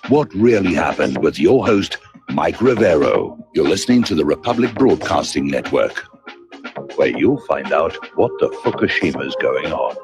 What really happened with your host, Mike Rivero. You're listening to the Republic Broadcasting Network, where you'll find out what the Fukushima's going on.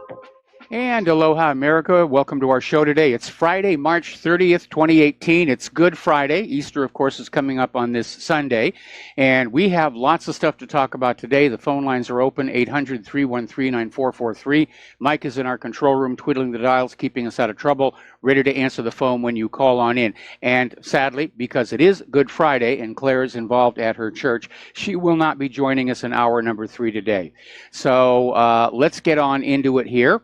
And aloha, America. Welcome to our show today. It's Friday, March 30th, 2018. It's Good Friday. Easter, of course, is coming up on this Sunday. And we have lots of stuff to talk about today. The phone lines are open, 800-313-9443. Mike is in our control room, twiddling the dials, keeping us out of trouble, ready to answer the phone when you call on in. And sadly, because it is Good Friday and Claire is involved at her church, she will not be joining us in hour number 3 today. So let's get on into it here.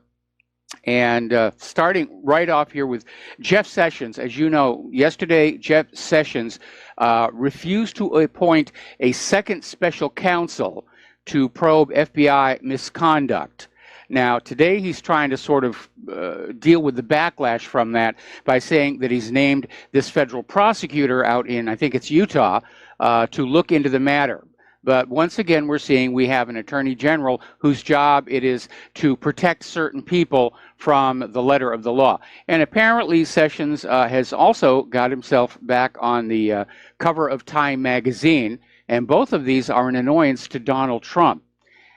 And starting right off here with Jeff Sessions. As you know, yesterday Jeff Sessions refused to appoint a second special counsel to probe FBI misconduct. Now, today he's trying to sort of deal with the backlash from that by saying that he's named this federal prosecutor out in, I think it's Utah, to look into the matter. But once again, we're seeing we have an attorney general whose job it is to protect certain people from the letter of the law. And apparently Sessions has also got himself back on the cover of Time magazine. And both of these are an annoyance to Donald Trump.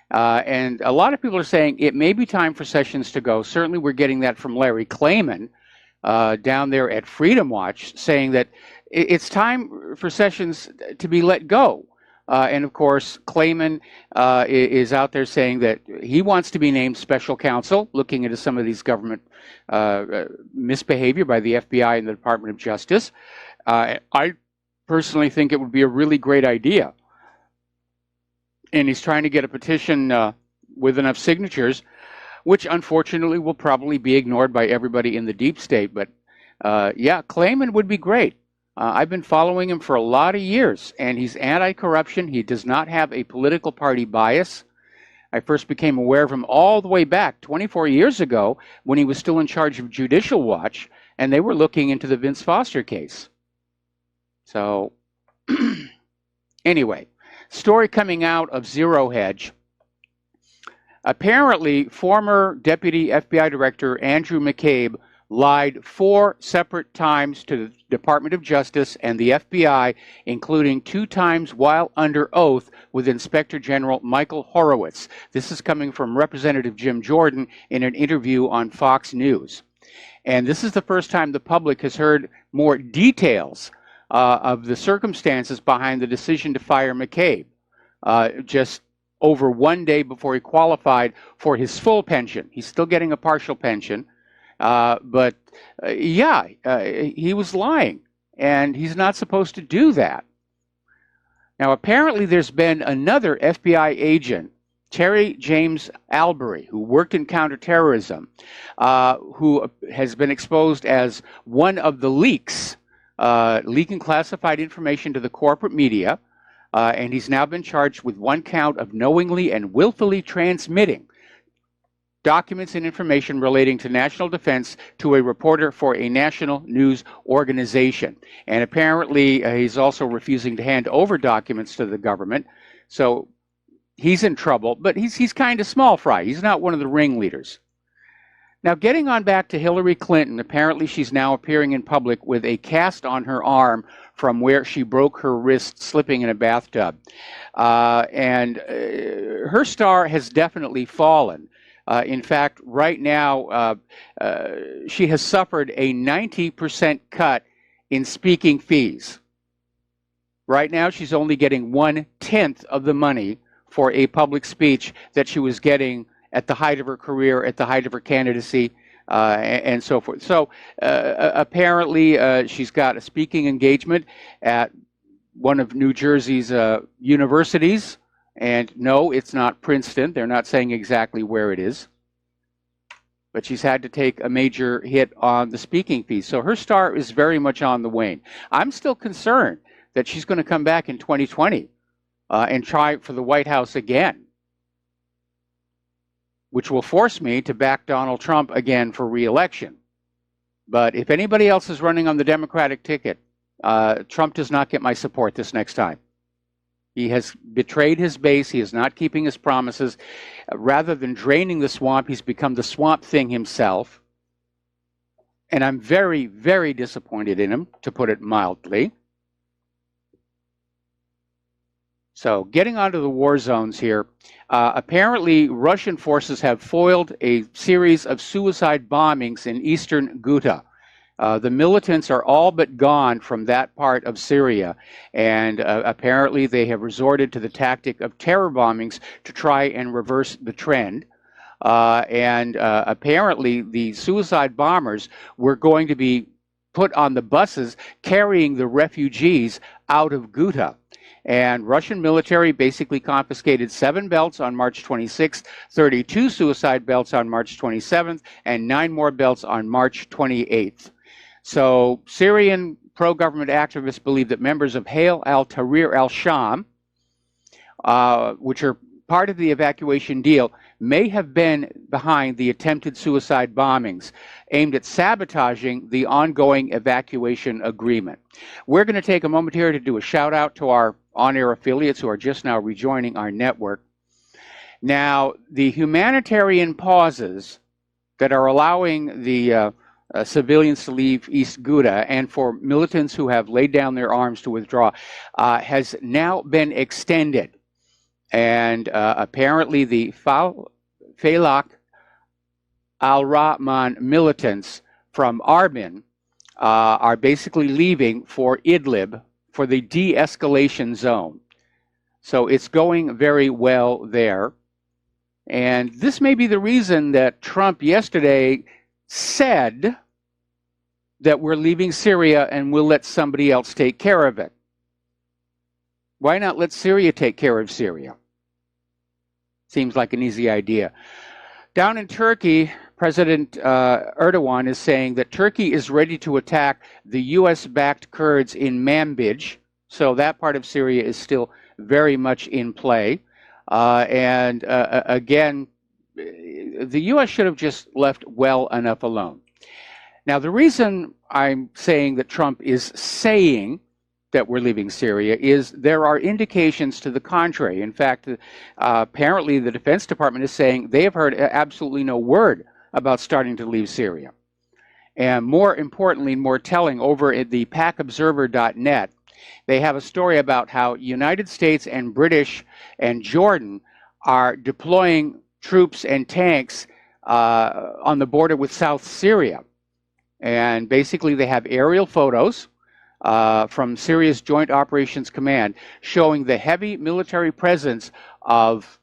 And a lot of people are saying it may be time for Sessions to go. Certainly we're getting that from Larry Klayman down there at Freedom Watch, saying that it's time for Sessions to be let go. And of course, Klayman is out there saying that he wants to be named special counsel, looking into some of these government misbehavior by the FBI and the Department of Justice. I personally think it would be a really great idea. And he's trying to get a petition with enough signatures, which unfortunately will probably be ignored by everybody in the deep state. But yeah, Klayman would be great. I've been following him for a lot of years, and he's anti-corruption. He does not have a political party bias. I first became aware of him all the way back 24 years ago when he was still in charge of Judicial Watch, and they were looking into the Vince Foster case. So, anyway, story coming out of Zero Hedge. Apparently, former Deputy FBI Director Andrew McCabe lied 4 separate times to the Department of Justice and the FBI, including 2 times while under oath with Inspector General Michael Horowitz. This is coming from Representative Jim Jordan in an interview on Fox News. And this is the first time the public has heard more details of the circumstances behind the decision to fire McCabe, just over 1 day before he qualified for his full pension. He's still getting a partial pension. But he was lying, and he's not supposed to do that. Now, apparently there's been another FBI agent, Terry James Albury, who worked in counterterrorism, who has been exposed as one of the leaks, leaking classified information to the corporate media, and he's now been charged with 1 count of knowingly and willfully transmitting documents and information relating to national defense to a reporter for a national news organization. And apparently he's also refusing to hand over documents to the government. So he's in trouble, but he's kind of small fry. He's not one of the ringleaders. Now, getting on back to Hillary Clinton, apparently she's now appearing in public with a cast on her arm from where she broke her wrist slipping in a bathtub. And her star has definitely fallen. In fact, right now, she has suffered a 90% cut in speaking fees. Right now, she's only getting 1/10 of the money for a public speech that she was getting at the height of her career, at the height of her candidacy, and so forth. So apparently, she's got a speaking engagement at one of New Jersey's universities. And no, it's not Princeton. They're not saying exactly where it is. But she's had to take a major hit on the speaking fees. So her star is very much on the wane. I'm still concerned that she's going to come back in 2020 and try for the White House again, which will force me to back Donald Trump again for re-election. But if anybody else is running on the Democratic ticket, Trump does not get my support this next time. He has betrayed his base. He is not keeping his promises. Rather than draining the swamp, he's become the swamp thing himself. and I'm very, very disappointed in him, to put it mildly. So getting onto the war zones here, apparently Russian forces have foiled a series of suicide bombings in eastern Ghouta. The militants are all but gone from that part of Syria, and apparently they have resorted to the tactic of terror bombings to try and reverse the trend. Apparently the suicide bombers were going to be put on the buses carrying the refugees out of Ghouta. And Russian military basically confiscated 7 belts on March 26th, 32 suicide belts on March 27th, and 9 more belts on March 28th. So Syrian pro-government activists believe that members of Hayat al-Tahrir al-Sham, which are part of the evacuation deal, may have been behind the attempted suicide bombings aimed at sabotaging the ongoing evacuation agreement. We're going to take a moment here to do a shout out to our on-air affiliates who are just now rejoining our network. Now, the humanitarian pauses that are allowing the civilians to leave East Ghouta and for militants who have laid down their arms to withdraw has now been extended. And apparently the Falak al-Rahman militants from Arbil are basically leaving for Idlib for the de-escalation zone. So it's going very well there. And this may be the reason that Trump yesterday said that we're leaving Syria and we'll let somebody else take care of it. Why not let Syria take care of Syria? Seems like an easy idea. Down in Turkey, President Erdogan is saying that Turkey is ready to attack the U.S.-backed Kurds in Manbij. So that part of Syria is still very much in play. Again, the U.S. should have just left well enough alone. Now, the reason I'm saying that Trump is saying that we're leaving Syria is there are indications to the contrary. In fact, apparently the Defense Department is saying they have heard absolutely no word about starting to leave Syria. And more importantly, more telling, over at the pacobserver.net, they have a story about how United States and British and Jordan are deploying troops and tanks on the border with South Syria. And basically they have aerial photos from Syria's Joint Operations Command showing the heavy military presence of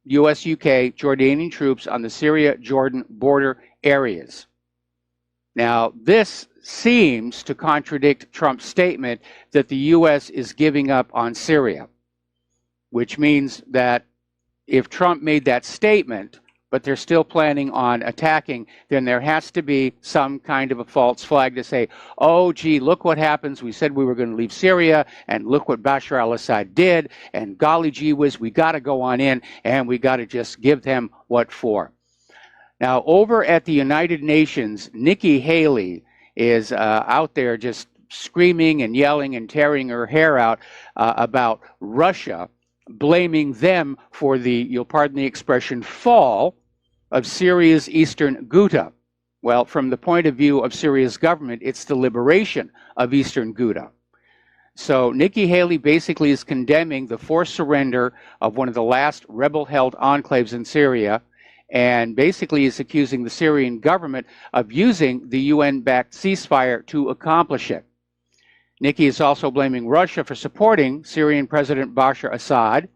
U.S., UK, Jordanian troops on the Syria-Jordan border areas. Now, this seems to contradict Trump's statement that the U.S. is giving up on Syria, which means that if Trump made that statement, but they're still planning on attacking, then there has to be some kind of a false flag to say, oh, gee, look what happens. We said we were going to leave Syria, and look what Bashar al-Assad did, and golly gee whiz, we got to go on in, and we got to just give them what for. Now, over at the United Nations, Nikki Haley is out there just screaming and yelling and tearing her hair out about Russia, blaming them for the, you'll pardon the expression, fall of Syria's eastern Ghouta. Well, from the point of view of Syria's government, it's the liberation of eastern Ghouta. So Nikki Haley basically is condemning the forced surrender of one of the last rebel-held enclaves in Syria, and basically is accusing the Syrian government of using the UN-backed ceasefire to accomplish it. Nikki is also blaming Russia for supporting Syrian President Bashar Assad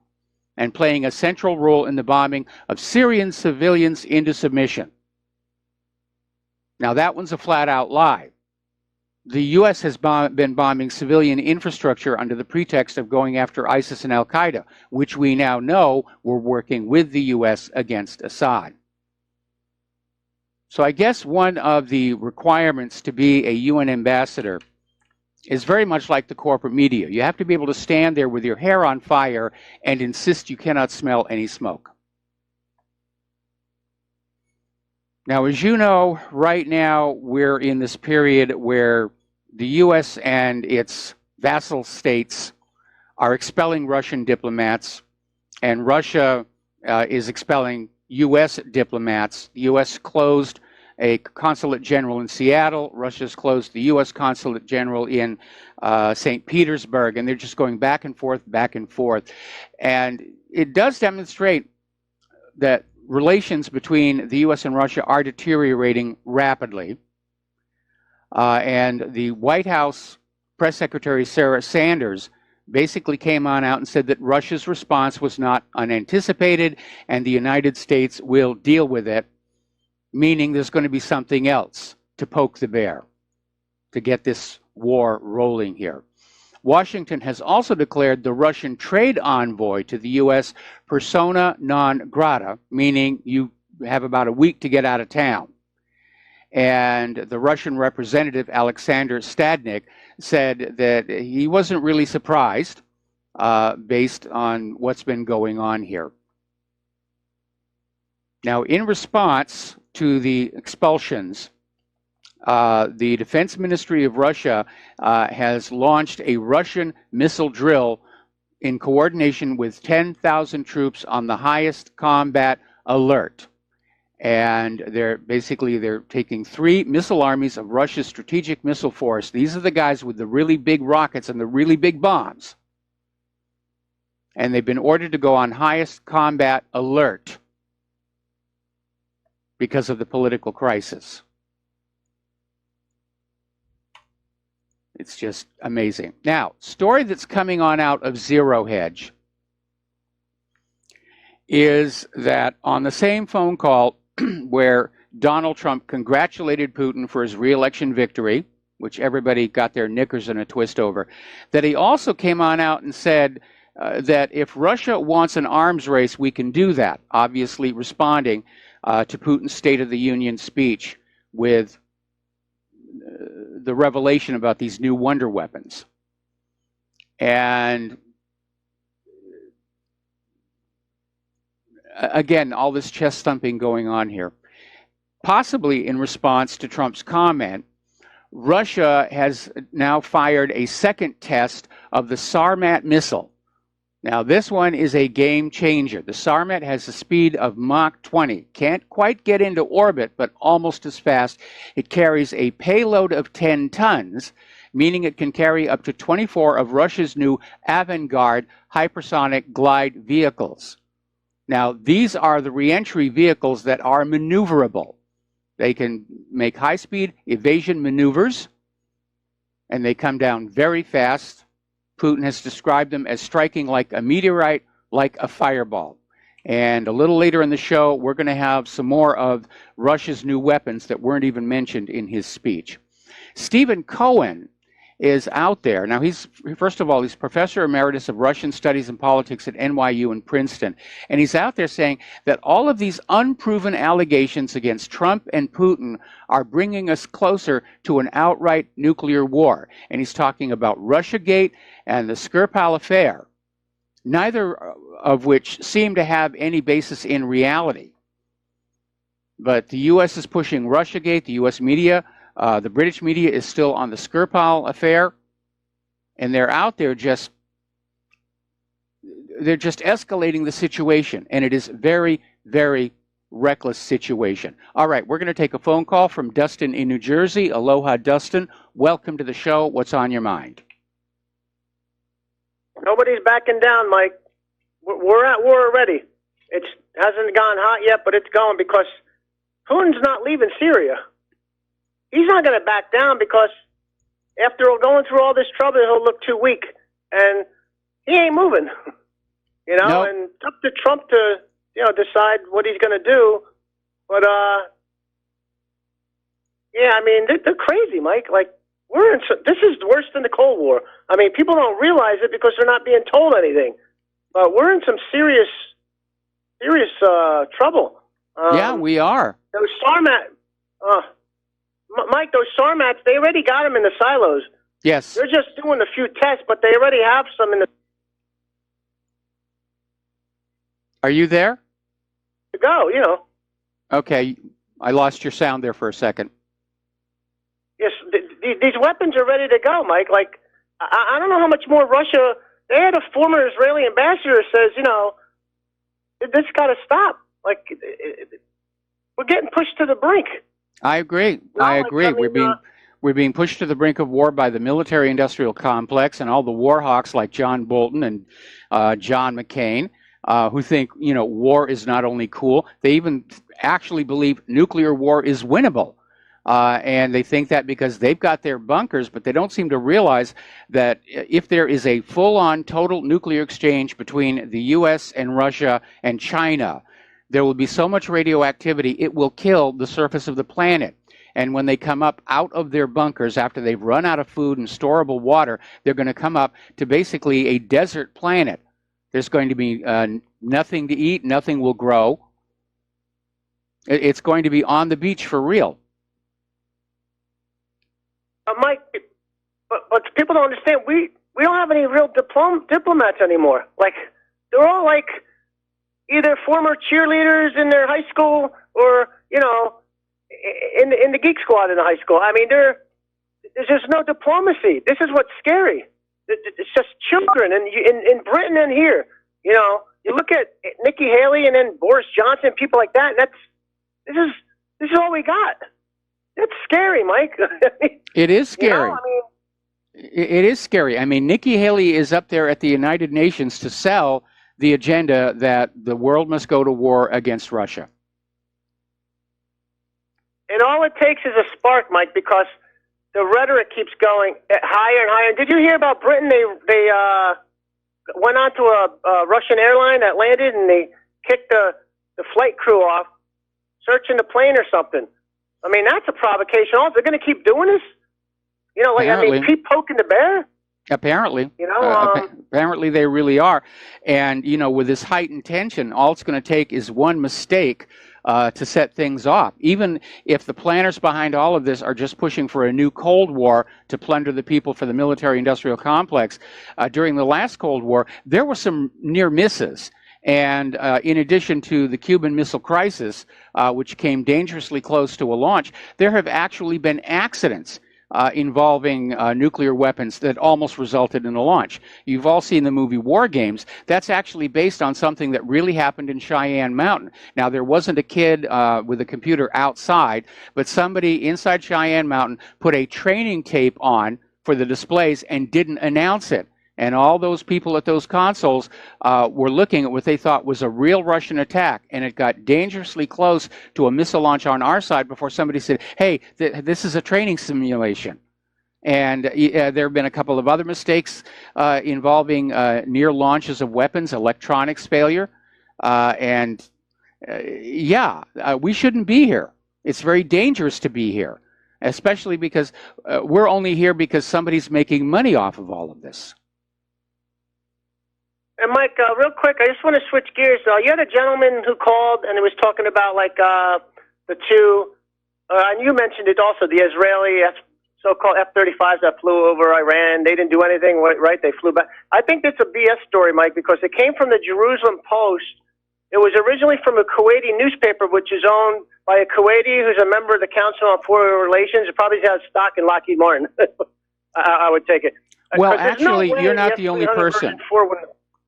and playing a central role in the bombing of Syrian civilians into submission. Now, that one's a flat-out lie. The U.S. has been bombing civilian infrastructure under the pretext of going after ISIS and al-Qaeda, which we now know were working with the U.S. against Assad. So I guess one of the requirements to be a UN ambassador is very much like the corporate media. You have to be able to stand there with your hair on fire and insist you cannot smell any smoke. Now, as you know, right now we're in this period where the U.S. and its vassal states are expelling Russian diplomats, and Russia is expelling U.S. diplomats. The U.S. closed a consulate general in Seattle. Russia's closed the U.S. consulate general in St. Petersburg, and they're just going back and forth, back and forth. And it does demonstrate that relations between the U.S. and Russia are deteriorating rapidly. And the White House Press Secretary Sarah Sanders basically came on out and said that Russia's response was not unanticipated and the United States will deal with it, meaning there's going to be something else to poke the bear to get this war rolling here. Washington has also declared the Russian trade envoy to the U.S. persona non grata, meaning you have about a week to get out of town. And the Russian representative, Alexander Stadnik, said that he wasn't really surprised based on what's been going on here. Now, in response to the expulsions, the Defense Ministry of Russia has launched a Russian missile drill in coordination with 10,000 troops on the highest combat alert. And they're taking 3 missile armies of Russia's strategic missile force. These are the guys with the really big rockets and the really big bombs. And they've been ordered to go on highest combat alert because of the political crisis. It's just amazing. Now, story that's coming on out of Zero Hedge is that on the same phone call where Donald Trump congratulated Putin for his re-election victory, which everybody got their knickers in a twist over, that he also came on out and said that if Russia wants an arms race, we can do that, obviously responding to Putin's State of the Union speech with the revelation about these new wonder weapons. And again, all this chest thumping going on here. Possibly in response to Trump's comment, Russia has now fired a second test of the Sarmat missile. Now, this one is a game changer. The Sarmat has a speed of Mach 20. Can't quite get into orbit, but almost as fast. It carries a payload of 10 tons, meaning it can carry up to 24 of Russia's new Avangard hypersonic glide vehicles. Now, these are the reentry vehicles that are maneuverable. They can make high-speed evasion maneuvers, and they come down very fast. Putin has described them as striking like a meteorite, like a fireball. And a little later in the show, we're going to have some more of Russia's new weapons that weren't even mentioned in his speech. Stephen Cohen is out there. Now, first of all, he's professor emeritus of Russian studies and politics at NYU and Princeton. And he's out there saying that all of these unproven allegations against Trump and Putin are bringing us closer to an outright nuclear war. And he's talking about Russiagate and the Skripal affair, neither of which seem to have any basis in reality. But the U.S. is pushing Russiagate, the U.S. media. The British media is still on the Skripal affair, and they're out there they're just escalating the situation, and it is very, very reckless situation. All right, we're going to take a phone call from Dustin in New Jersey. Aloha, Dustin. Welcome to the show. What's on your mind? Nobody's backing down, Mike. We're at war already. It hasn't gone hot yet, but it's going because Putin's not leaving Syria. He's not going to back down because after going through all this trouble, he'll look too weak. And he ain't moving, you know, Nope. And it's up to Trump to, decide what he's going to do. But, yeah, I mean, they're crazy, Mike. Like, this is worse than the Cold War. I mean, people don't realize it because they're not being told anything. But we're in some serious trouble. Yeah, we are. Those Sarmat, Mike, those Sarmats, they already got them in the silos. Yes. They're just doing a few tests, but they already have some in the Are you there? to go, Okay, I lost your sound there for a second. Yes, these weapons are ready to go, Mike. Like, I don't know how much more Russia... They had a former Israeli ambassador says, this got to stop. Like, we're getting pushed to the brink. I agree. No, I like, agree. I mean, We're being pushed to the brink of war by the military-industrial complex and all the war hawks like John Bolton and John McCain, who think war is not only cool, they even actually believe nuclear war is winnable. And they think that because they've got their bunkers, but they don't seem to realize that if there is a full-on total nuclear exchange between the U.S. and Russia and China, there will be so much radioactivity, it will kill the surface of the planet. And when they come up out of their bunkers after they've run out of food and storable water, they're going to come up to basically a desert planet. There's going to be nothing to eat, nothing will grow. It's going to be on the beach for real. Mike, but people don't understand. We don't have any real diplomats anymore. Like, they're all like either former cheerleaders in their high school or in the geek squad in the high school. I mean, there's just no diplomacy. This is what's scary. It's just children, and in Britain and here. You look at Nikki Haley and then Boris Johnson, people like that. And this is all we got. It's scary, Mike. It is scary. It is scary. I mean, Nikki Haley is up there at the United Nations to sell the agenda that the world must go to war against Russia. And all it takes is a spark, Mike, because the rhetoric keeps going higher and higher. Did you hear about Britain? They went onto a Russian airline that landed, and they kicked the flight crew off, searching the plane or something. I mean, that's a provocation. Also, they're going to keep doing this? Keep poking the bear? Apparently. Apparently they really are. And, with this heightened tension, all it's going to take is one mistake to set things off. Even if the planners behind all of this are just pushing for a new Cold War to plunder the people for the military-industrial complex, during the last Cold War, there were some near misses. And in addition to the Cuban Missile Crisis, which came dangerously close to a launch, there have actually been accidents involving nuclear weapons that almost resulted in a launch. You've all seen the movie War Games. That's actually based on something that really happened in Cheyenne Mountain. Now, there wasn't a kid with a computer outside, but somebody inside Cheyenne Mountain put a training tape on for the displays and didn't announce it. And all those people at those consoles were looking at what they thought was a real Russian attack. And it got dangerously close to a missile launch on our side before somebody said, hey, this is a training simulation. And there have been a couple of other mistakes involving near launches of weapons, electronics failure. We shouldn't be here. It's very dangerous to be here, especially because we're only here because somebody's making money off of all of this. And Mike, real quick, I just want to switch gears. You had a gentleman who called and he was talking about the two, and you mentioned it also, the Israeli so-called F-35s that flew over Iran. They didn't do anything, right? They flew back. I think that's a BS story, Mike, because it came from the Jerusalem Post. It was originally from a Kuwaiti newspaper, which is owned by a Kuwaiti who's a member of the Council on Foreign Relations. It probably has stock in Lockheed Martin. I would take it. Well, actually, you're not the only person.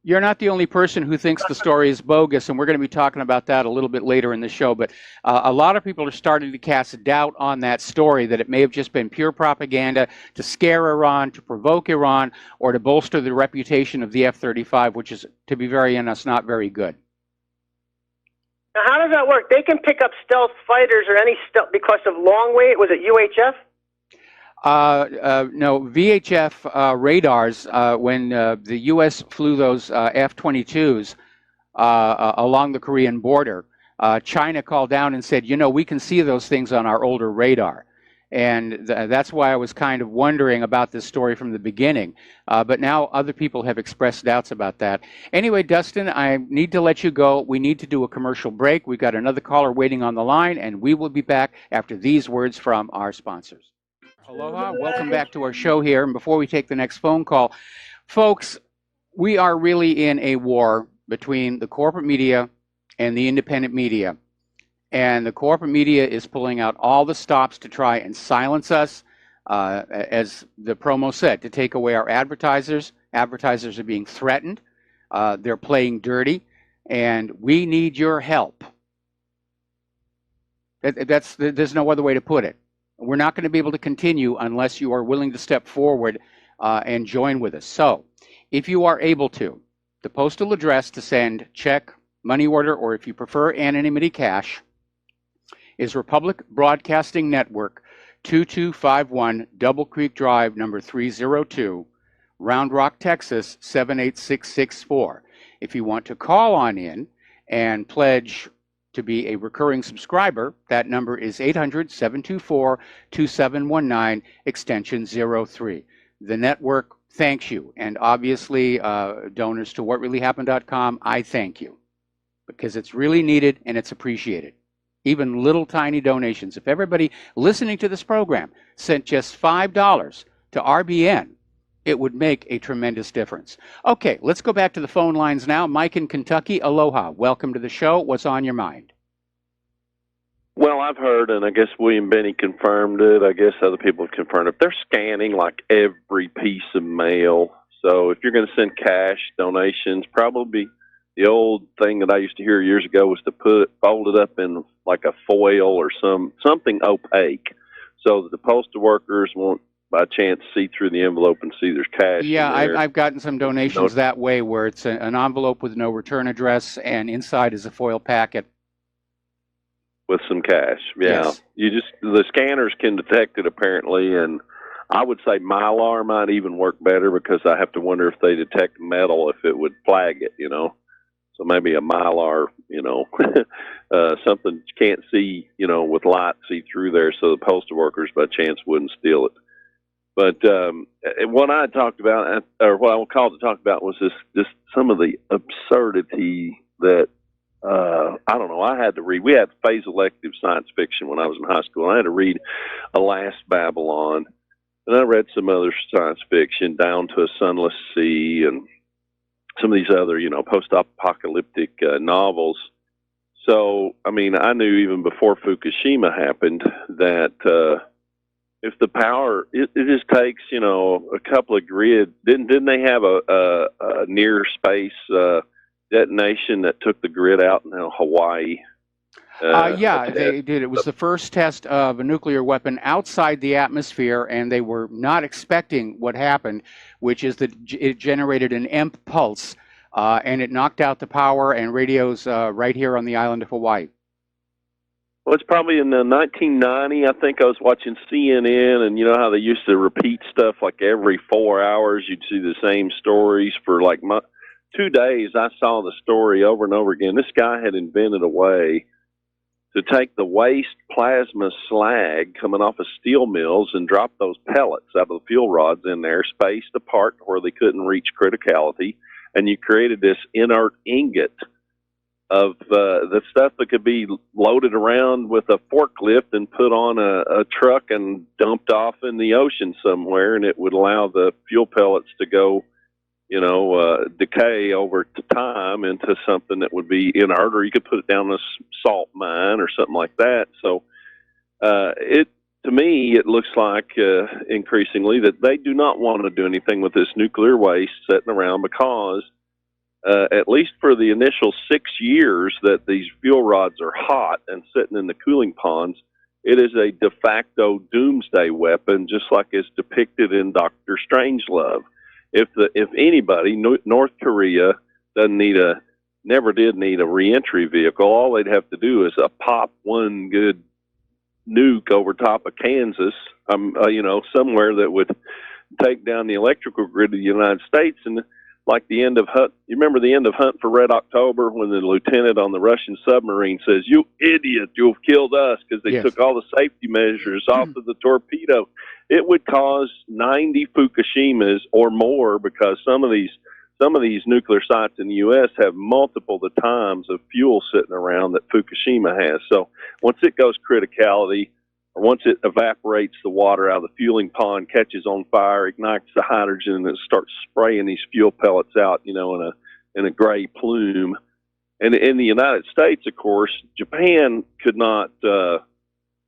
You're not the only person who thinks the story is bogus, and we're going to be talking about that a little bit later in the show. But a lot of people are starting to cast doubt on that story, that it may have just been pure propaganda to scare Iran, to provoke Iran, or to bolster the reputation of the F-35, which is, to be very honest, not very good. Now, how does that work? They can pick up stealth fighters or any stealth because of long way. Was it UHF? No, VHF radars, when the U.S. flew those F-22s along the Korean border, China called down and said, we can see those things on our older radar. And that's why I was kind of wondering about this story from the beginning. But now other people have expressed doubts about that. Anyway, Dustin, I need to let you go. We need to do a commercial break. We've got another caller waiting on the line, and we will be back after these words from our sponsors. Aloha, welcome back to our show here. And before we take the next phone call, folks, we are really in a war between the corporate media and the independent media. And the corporate media is pulling out all the stops to try and silence us, as the promo said, to take away our advertisers. Advertisers are being threatened. They're playing dirty. And we need your help. There's no other way to put it. We're not going to be able to continue unless you are willing to step forward and join with us. So if you are able to, the postal address to send check, money order, or if you prefer anonymity cash, is Republic Broadcasting Network, 2251 Double Creek Drive, number 302, Round Rock, Texas, 78664. If you want to call on in and pledge to be a recurring subscriber, that number is 800-724-2719, extension 03. The network thanks you, and obviously donors to whatreallyhappened.com, I thank you, because it's really needed and it's appreciated. Even little tiny donations. If everybody listening to this program sent just $5 to RBN, it would make a tremendous difference. Okay, let's go back to the phone lines now. Mike in Kentucky, aloha. Welcome to the show. What's on your mind? Well, I've heard, and I guess William Benny confirmed it. I guess other people have confirmed it. They're scanning like every piece of mail. So if you're going to send cash donations, probably the old thing that I used to hear years ago was to fold it up in like a foil or something opaque, so that the postal workers won't by chance see through the envelope and see there's cash. Yeah, in there. I've gotten some donations that way, where it's an envelope with no return address, and inside is a foil packet with some cash. Yeah, yes. The scanners can detect it apparently, and I would say Mylar might even work better, because I have to wonder if they detect metal, if it would flag it, So maybe a Mylar, something you can't see, with light see through there, so the postal workers by chance wouldn't steal it. But what I talked about, or what I called to talk about, was just some of the absurdity that, I don't know, I had to read. We had phase elective science fiction when I was in high school. I had to read Alas, Babylon, and I read some other science fiction, Down to a Sunless Sea, and some of these other, post-apocalyptic novels. So, I mean, I knew even before Fukushima happened that if the power, it just takes, a couple of grid. Didn't they have a near space detonation that took the grid out in Hawaii? Yeah, they did. It was the first test of a nuclear weapon outside the atmosphere, and they were not expecting what happened, which is that it generated an EMP pulse, and it knocked out the power and radios right here on the island of Hawaii. Well, it's probably in 1990. I think I was watching CNN, and you know how they used to repeat stuff like every 4 hours. You'd see the same stories for like 2 days. I saw the story over and over again. This guy had invented a way to take the waste plasma slag coming off of steel mills and drop those pellets out of the fuel rods in there, spaced apart where they couldn't reach criticality, and you created this inert ingot of the stuff that could be loaded around with a forklift and put on a truck and dumped off in the ocean somewhere, and it would allow the fuel pellets to go, decay over time into something that would be inert, or you could put it down a salt mine or something like that. So to me, it looks like increasingly that they do not want to do anything with this nuclear waste sitting around, because at least for the initial 6 years that these fuel rods are hot and sitting in the cooling ponds, it is a de facto doomsday weapon, just like it's depicted in Dr. Strangelove. If anybody, North Korea never did need a reentry vehicle. All they'd have to do is pop one good nuke over top of Kansas, somewhere that would take down the electrical grid of the United States. And like the end of Hunt, you remember the end of Hunt for Red October, when the lieutenant on the Russian submarine says, "You idiot, you've killed us," because they took all the safety measures off of the torpedo. It would cause 90 Fukushimas or more, because some of these nuclear sites in the U.S. have multiple the times of fuel sitting around that Fukushima has. So once it goes criticality, or once it evaporates the water out of the fueling pond, catches on fire, ignites the hydrogen, and it starts spraying these fuel pellets out, in a gray plume. And in the United States, of course, Japan could not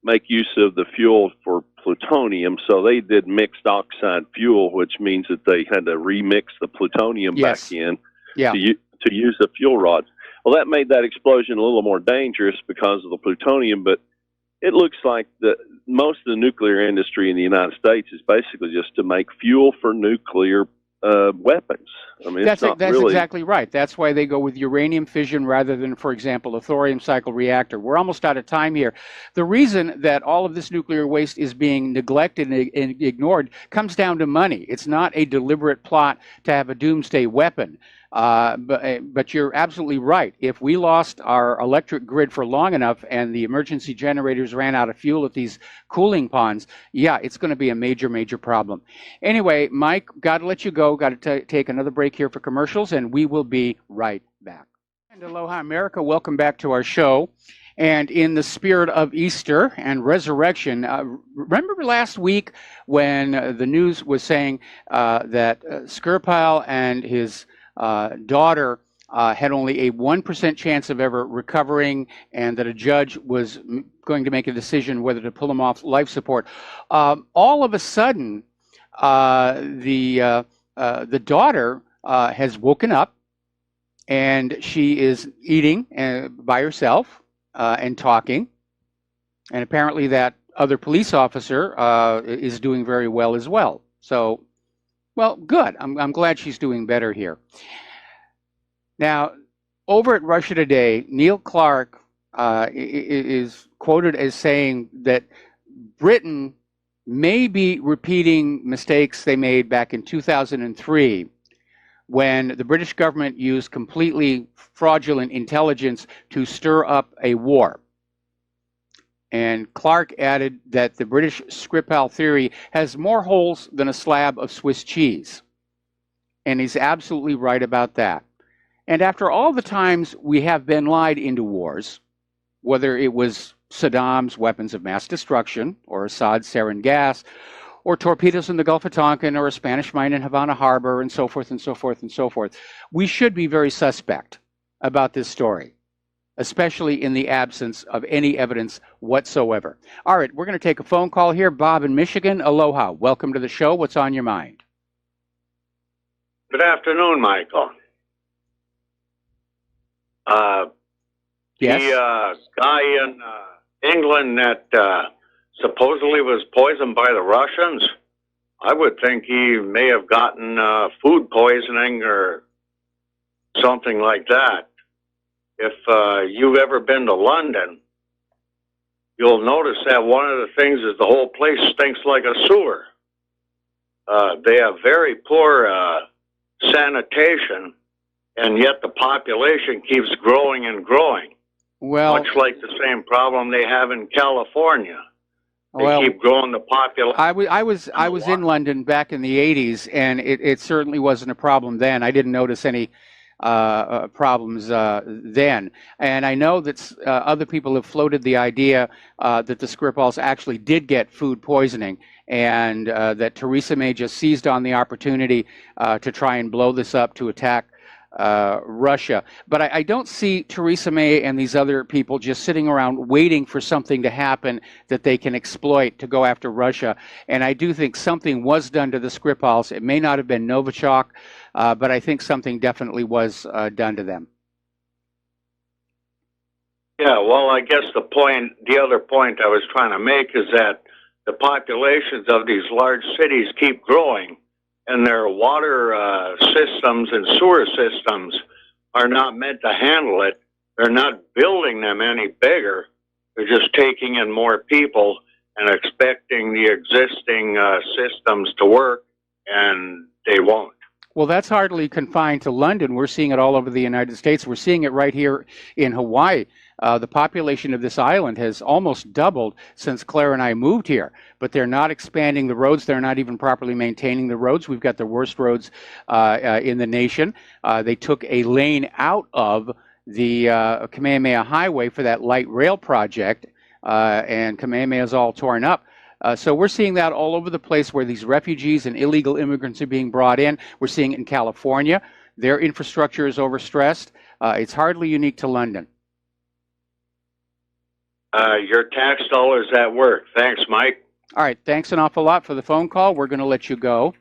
make use of the fuel for plutonium, so they did mixed oxide fuel, which means that they had to remix the plutonium back in to use the fuel rods. Well, that made that explosion a little more dangerous because of the plutonium, but it looks like most of the nuclear industry in the United States is basically just to make fuel for nuclear weapons. I mean, That's really exactly right. That's why they go with uranium fission rather than, for example, a thorium cycle reactor. We're almost out of time here. The reason that all of this nuclear waste is being neglected and ignored comes down to money. It's not a deliberate plot to have a doomsday weapon. But you're absolutely right. If we lost our electric grid for long enough and the emergency generators ran out of fuel at these cooling ponds, yeah, it's going to be a major, major problem. Anyway, Mike, got to let you go. Got to take another break here for commercials, and we will be right back. And aloha, America. Welcome back to our show. And in the spirit of Easter and resurrection, remember last week when the news was saying that Skripal and his daughter had only a 1% chance of ever recovering, and that a judge was going to make a decision whether to pull him off life support. All of a sudden, the daughter has woken up, and she is eating by herself and talking. And apparently that other police officer is doing very well as well. So, well, good. I'm glad she's doing better here. Now, over at Russia Today, Neil Clark is quoted as saying that Britain may be repeating mistakes they made back in 2003 when the British government used completely fraudulent intelligence to stir up a war. And Clark added that the British Skripal theory has more holes than a slab of Swiss cheese. And he's absolutely right about that. And after all the times we have been lied into wars, whether it was Saddam's weapons of mass destruction, or Assad's sarin gas, or torpedoes in the Gulf of Tonkin, or a Spanish mine in Havana Harbor, and so forth and so forth and so forth, we should be very suspect about this story, especially in the absence of any evidence whatsoever. All right, we're going to take a phone call here. Bob in Michigan, aloha. Welcome to the show. What's on your mind? Good afternoon, Michael. Yes? The guy in England that supposedly was poisoned by the Russians, I would think he may have gotten food poisoning or something like that. If you've ever been to London, you'll notice that one of the things is the whole place stinks like a sewer. They have very poor sanitation, and yet the population keeps growing and growing. Well, much like the same problem they have in California. They keep growing the population. I was in London back in the 80s, and it certainly wasn't a problem then. I didn't notice any problems then. And I know that other people have floated the idea that the Skripals actually did get food poisoning, and that Theresa May just seized on the opportunity to try and blow this up to attack Russia. But I don't see Theresa May and these other people just sitting around waiting for something to happen that they can exploit to go after Russia. And I do think something was done to the Skripals. It may not have been Novichok, but I think something definitely was done to them. Yeah, well, I guess the other point I was trying to make is that the populations of these large cities keep growing, and their water systems and sewer systems are not meant to handle it. They're not building them any bigger. They're just taking in more people and expecting the existing systems to work, and they won't. Well, that's hardly confined to London. We're seeing it all over the United States. We're seeing it right here in Hawaii. The population of this island has almost doubled since Claire and I moved here, but they're not expanding the roads. They're not even properly maintaining the roads. We've got the worst roads in the nation. They took a lane out of the Kamehameha Highway for that light rail project, and Kamehameha is all torn up. So we're seeing that all over the place where these refugees and illegal immigrants are being brought in. We're seeing it in California. Their infrastructure is overstressed. It's hardly unique to London. Your tax dollars at work. Thanks, Mike. All right. Thanks an awful lot for the phone call. We're going to let you go.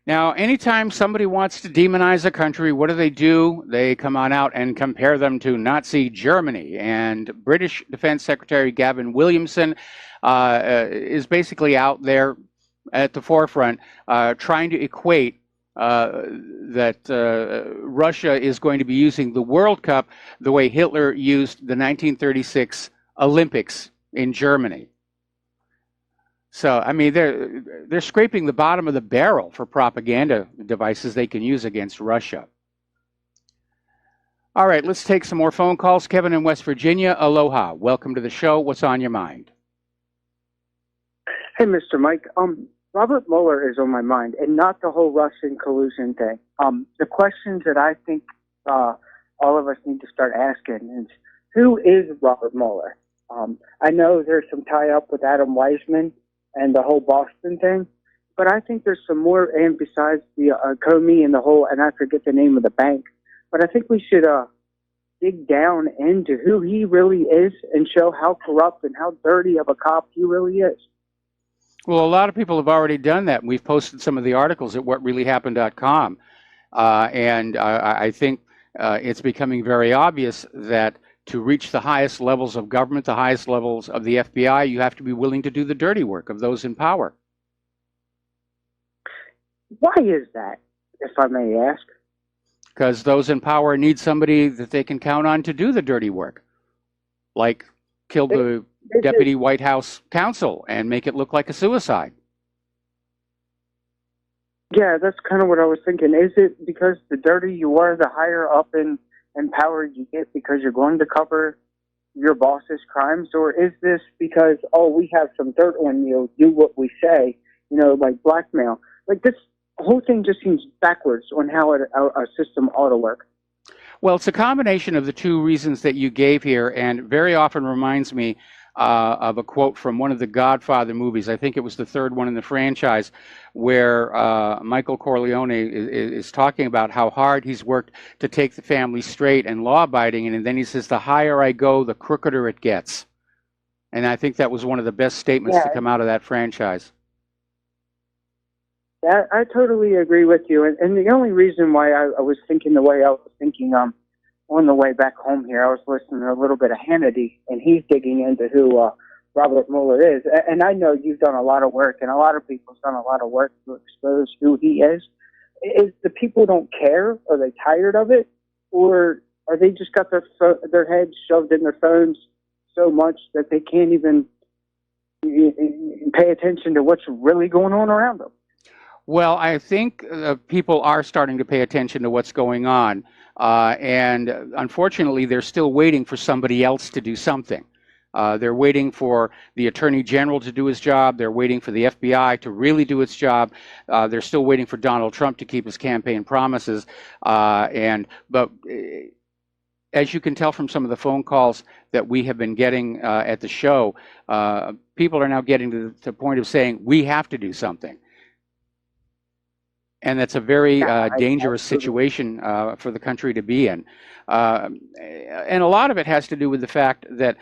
Now, anytime somebody wants to demonize a country, what do? They come on out and compare them to Nazi Germany. And British Defense Secretary Gavin Williamson is basically out there at the forefront trying to equate that Russia is going to be using the World Cup the way Hitler used the 1936 Olympics in Germany. So, I mean, they're scraping the bottom of the barrel for propaganda devices they can use against Russia. All right, let's take some more phone calls. Kevin in West Virginia, aloha. Welcome to the show. What's on your mind? Hey, Mr. Mike. Robert Mueller is on my mind, and not the whole Russian collusion thing. The questions that I think all of us need to start asking is, who is Robert Mueller? I know there's some tie-up with Adam Weissman and the whole Boston thing, but I think there's some more, and besides the Comey and the whole, and I forget the name of the bank, but I think we should dig down into who he really is and show how corrupt and how dirty of a cop he really is. Well, a lot of people have already done that. We've posted some of the articles at whatreallyhappened.com, and I think it's becoming very obvious that to reach the highest levels of government, the highest levels of the FBI, you have to be willing to do the dirty work of those in power. Why is that, if I may ask? Because those in power need somebody that they can count on to do the dirty work, like kill the deputy White House counsel and make it look like a suicide. Yeah, that's kind of what I was thinking. Is it because the dirtier you are, the higher up in power you get because you're going to cover your boss's crimes? Or is this because, oh, we have some dirt on you, do what we say, like blackmail? Like, this whole thing just seems backwards on how a system ought to work. Well, it's a combination of the two reasons that you gave here, and very often reminds me of a quote from one of the Godfather movies. I think it was the third one in the franchise, where Michael Corleone is talking about how hard he's worked to take the family straight and law-abiding, and then he says, the higher I go, the crookeder it gets. And I think that was one of the best statements to come out of that franchise. Yeah, I totally agree with you. And the only reason why I was thinking the way I was thinking on the way back home here, I was listening to a little bit of Hannity, and he's digging into who Robert Mueller is. And I know you've done a lot of work, and a lot of people have done a lot of work to expose who he is. Is the people don't care? Are they tired of it? Or are they just got their heads shoved in their phones so much that they can't even pay attention to what's really going on around them? Well, I think people are starting to pay attention to what's going on. And unfortunately, they're still waiting for somebody else to do something. They're waiting for the Attorney General to do his job. They're waiting for the FBI to really do its job. They're still waiting for Donald Trump to keep his campaign promises. But as you can tell from some of the phone calls that we have been getting at the show, people are now getting to the point of saying, we have to do something. And that's a very dangerous situation for the country to be in. And a lot of it has to do with the fact that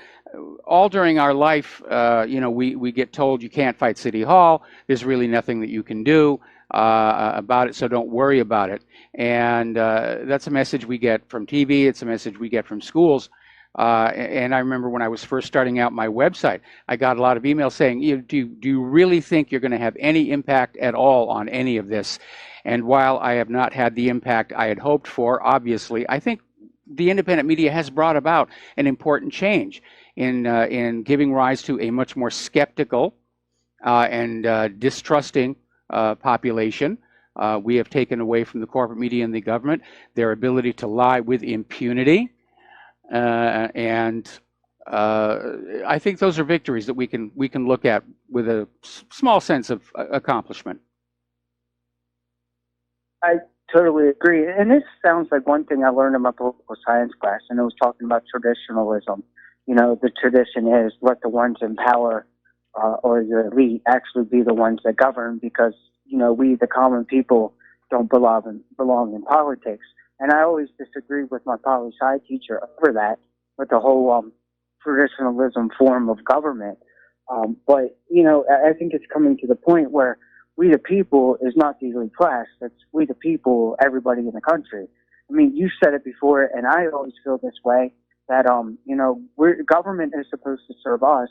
all during our life, we get told you can't fight City Hall. There's really nothing that you can do about it, so don't worry about it. And that's a message we get from TV. It's a message we get from schools. And I remember when I was first starting out my website, I got a lot of emails saying, do you really think you're going to have any impact at all on any of this? And while I have not had the impact I had hoped for, obviously, I think the independent media has brought about an important change in giving rise to a much more skeptical and distrusting population. We have taken away from the corporate media and the government their ability to lie with impunity. And I think those are victories that we can look at with a small sense of accomplishment. I totally agree. And this sounds like one thing I learned in my political science class, and it was talking about traditionalism. The tradition is let the ones in power or the elite actually be the ones that govern because, we, the common people, don't belong in politics. And I always disagree with my poli-sci teacher over that, with the whole traditionalism form of government. But, I think it's coming to the point where we the people is not the elite class. That's we the people, everybody in the country. I mean, you said it before, and I always feel this way, that, government is supposed to serve us.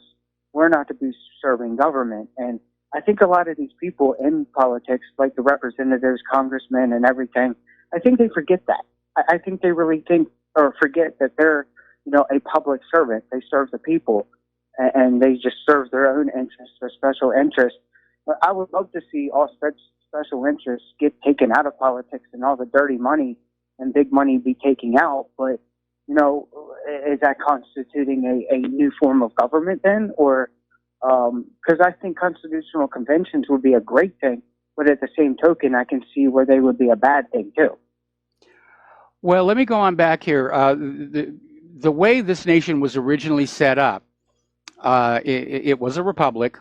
We're not to be serving government. And I think a lot of these people in politics, like the representatives, congressmen, and everything, I think they forget that. I think they really think or forget that they're, a public servant. They serve the people, and they just serve their own interests or special interests. But I would love to see all special interests get taken out of politics and all the dirty money and big money be taken out. But, is that constituting a new form of government then? Or, because I think constitutional conventions would be a great thing, but at the same token, I can see where they would be a bad thing too. Well, let me go on back here. The way this nation was originally set up, it was a republic,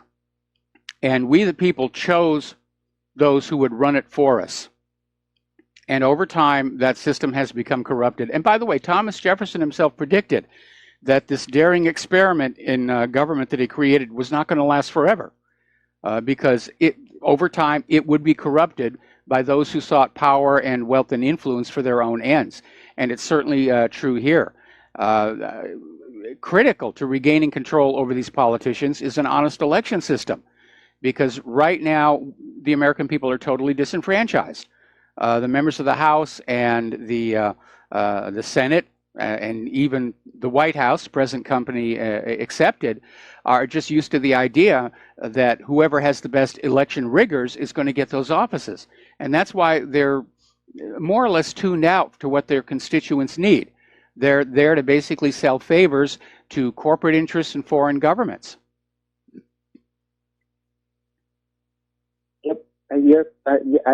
and we the people chose those who would run it for us. And over time, that system has become corrupted. And by the way, Thomas Jefferson himself predicted that this daring experiment in government that he created was not going to last forever, because over time it would be corrupted by those who sought power and wealth and influence for their own ends. And it's certainly true here. Critical to regaining control over these politicians is an honest election system, because right now the American people are totally disenfranchised. The members of the House and the Senate and even the White House, present company accepted, are just used to the idea that whoever has the best election rigors is going to get those offices. And that's why they're more or less tuned out to what their constituents need. They're there to basically sell favors to corporate interests and foreign governments. Yep,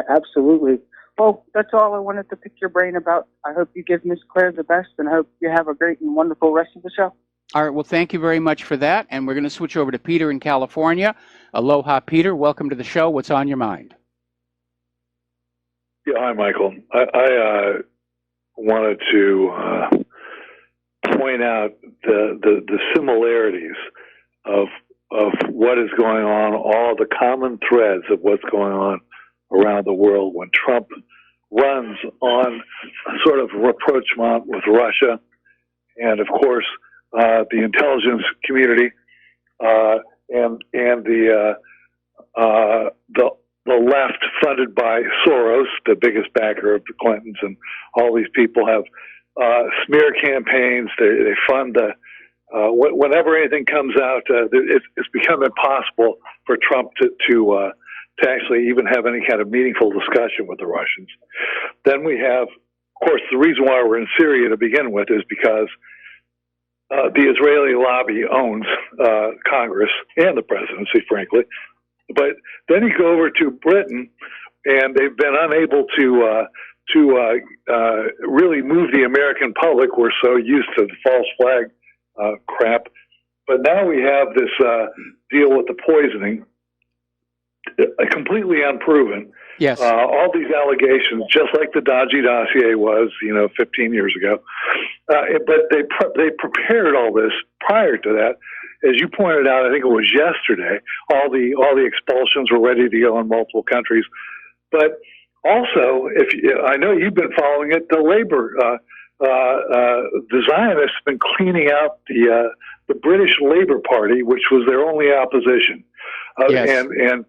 absolutely. Well, that's all I wanted to pick your brain about. I hope you give Miss Claire the best, and I hope you have a great and wonderful rest of the show. All right, well, thank you very much for that. And we're going to switch over to Peter in California. Aloha, Peter. Welcome to the show. What's on your mind? Yeah, hi, Michael. I wanted to point out the similarities of what is going on, all the common threads of what's going on around the world when Trump runs on a sort of rapprochement with Russia, and of course the intelligence community and the left, funded by Soros, the biggest backer of the Clintons, and all these people have smear campaigns. They fund whenever anything comes out. It's become impossible for Trump to actually even have any kind of meaningful discussion with the Russians. Then we have, of course, the reason why we're in Syria to begin with is because the Israeli lobby owns Congress and the presidency, frankly. But then you go over to Britain, and they've been unable to really move the American public. We're so used to the false flag crap. But now we have this deal with the poisoning, completely unproven. Yes. All these allegations, just like the dodgy dossier was, 15 years ago. But they prepared all this prior to that. As you pointed out, I think it was yesterday, all the expulsions were ready to go in multiple countries. But also, I know you've been following it, the labor, the Zionists have been cleaning out the British Labour Party, which was their only opposition, Yes. and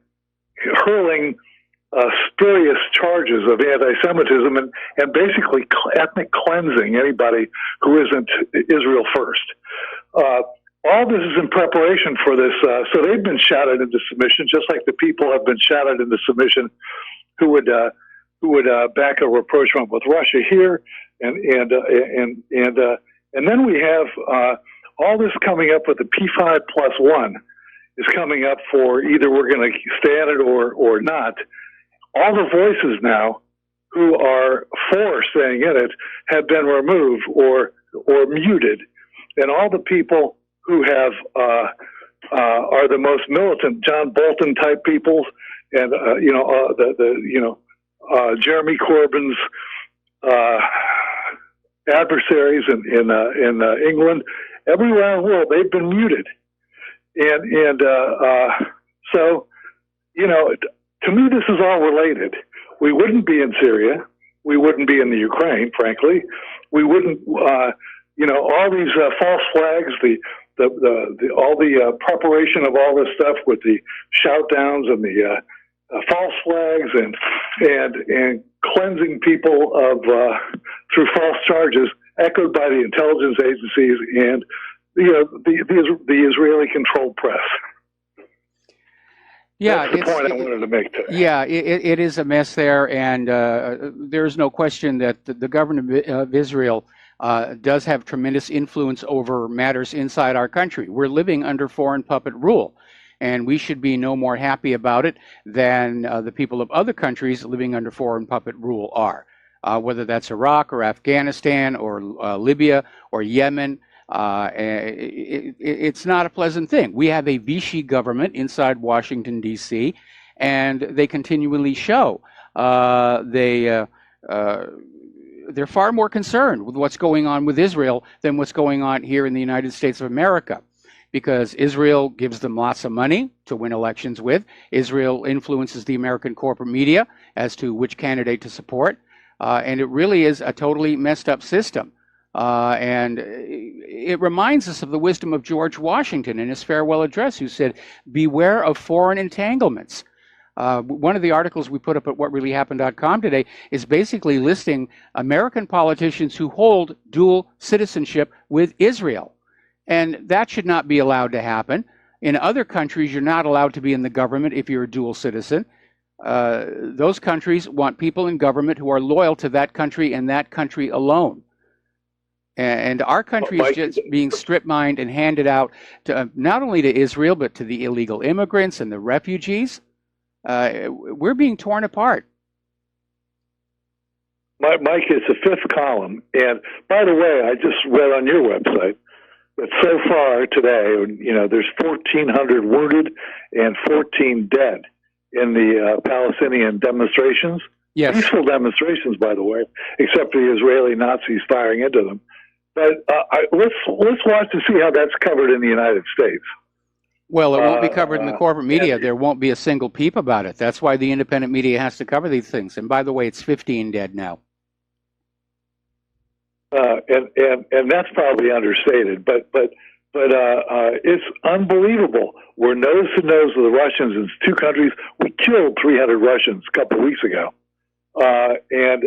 hurling spurious charges of anti-Semitism and basically ethnic cleansing anybody who isn't Israel first. All this is in preparation for this. So they've been shouted into submission, just like the people have been shouted into submission who would back a rapprochement with Russia here, and then we have all this coming up with the P5+1 is coming up for either we're going to stay at it or not. All the voices now who are for staying in it have been removed or muted, and all the people who have are the most militant John Bolton type people, and Jeremy Corbyn's adversaries in England, everywhere in the world, they've been muted, and so to me, this is all related. We wouldn't be in Syria. We wouldn't be in the Ukraine, frankly. We wouldn't, all these false flags, all the preparation of all this stuff with the shout downs and the false flags and cleansing people of through false charges, echoed by the intelligence agencies and the Israeli-controlled press. Yeah, that's the point I wanted to make today. Yeah, it is a mess there, and there's no question that the government of Israel does have tremendous influence over matters inside our country. We're living under foreign puppet rule, and we should be no more happy about it than the people of other countries living under foreign puppet rule are, whether that's Iraq or Afghanistan or Libya or Yemen. It's not a pleasant thing. We have a Vichy government inside Washington, D.C., and they continually show they're far more concerned with what's going on with Israel than what's going on here in the United States of America, because Israel gives them lots of money to win elections with. Israel influences the American corporate media as to which candidate to support, and it really is a totally messed up system. And it reminds us of the wisdom of George Washington in his farewell address, who said, "Beware of foreign entanglements." One of the articles we put up at whatreallyhappened.com today is basically listing American politicians who hold dual citizenship with Israel. And that should not be allowed to happen. In other countries, you're not allowed to be in the government if you're a dual citizen. Those countries want people in government who are loyal to that country and that country alone. And our country is just being strip-mined and handed out to not only to Israel, but to the illegal immigrants and the refugees. We're being torn apart. Mike, it's the fifth column. And by the way, I just read on your website that so far today, there's 1,400 wounded and 14 dead in the Palestinian demonstrations. Yes. Peaceful demonstrations, by the way, except for the Israeli Nazis firing into them. But let's watch to see how that's covered in the United States. Well, it won't be covered in the corporate media. There won't be a single peep about it. That's why the independent media has to cover these things. And by the way, it's 15 dead now. And that's probably understated, but it's unbelievable. We're nose to nose with the Russians in two countries. We killed 300 Russians a couple of weeks ago, and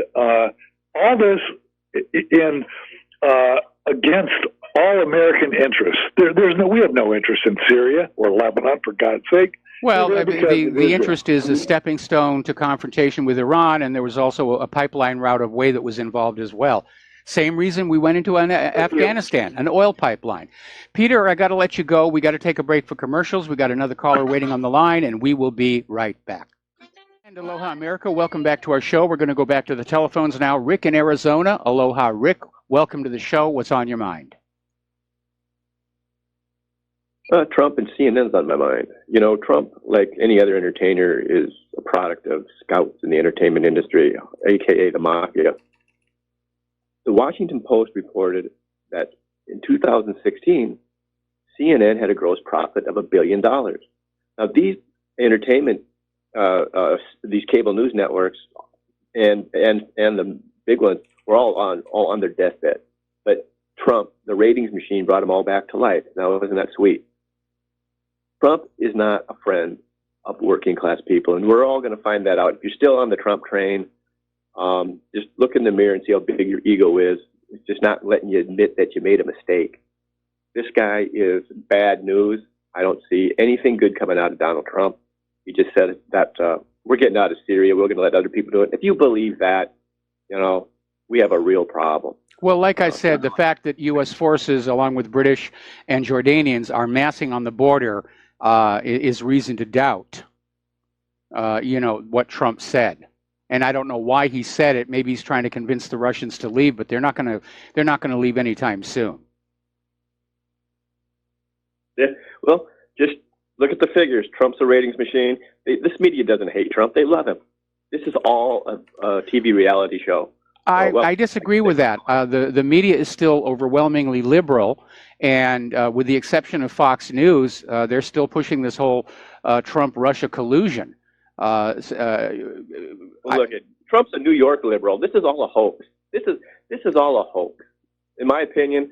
all this against all American interests. We have no interest in Syria or Lebanon, for God's sake. Well, the interest is a stepping stone to confrontation with Iran, and there was also a pipeline route of way that was involved as well. Same reason we went into Afghanistan, an oil pipeline. Peter, I got to let you go. We got to take a break for commercials. We got another caller waiting on the line, and we will be right back. And aloha, America. Welcome back to our show. We're going to go back to the telephones now. Rick in Arizona. Aloha, Rick. Welcome to the show. What's on your mind? Trump and CNN's on my mind. Trump, like any other entertainer, is a product of scouts in the entertainment industry, a.k.a. the mafia. The Washington Post reported that in 2016, CNN had a gross profit of $1 billion. Now, these entertainment, these cable news networks, and the big ones were all on their deathbed. But Trump, the ratings machine, brought them all back to life. Now, isn't that sweet? Trump is not a friend of working class people, and we're all going to find that out. If you're still on the Trump train, just look in the mirror and see how big your ego is. It's just not letting you admit that you made a mistake. This guy is bad news. I don't see anything good coming out of Donald Trump. He just said that we're getting out of Syria. We're going to let other people do it. If you believe that, we have a real problem. Well, like I said, the fact that U.S. forces, along with British and Jordanians, are massing on the border is reason to doubt, what Trump said. And I don't know why he said it. Maybe he's trying to convince the Russians to leave, but they're not going to leave anytime soon. Yeah. Well, just look at the figures. Trump's a ratings machine. This media doesn't hate Trump. They love him. This is all a TV reality show. I disagree with that. The media is still overwhelmingly liberal, and with the exception of Fox News, they're still pushing this whole Trump-Russia collusion. Well, look, Trump's a New York liberal. This is all a hoax. This is all a hoax. In my opinion,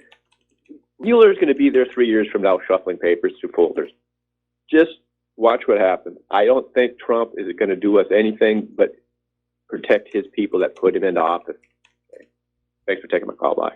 Mueller's going to be there 3 years from now shuffling papers through folders. Just watch what happens. I don't think Trump is going to do us anything but protect his people that put him into office. Okay. Thanks for taking my call. Bye.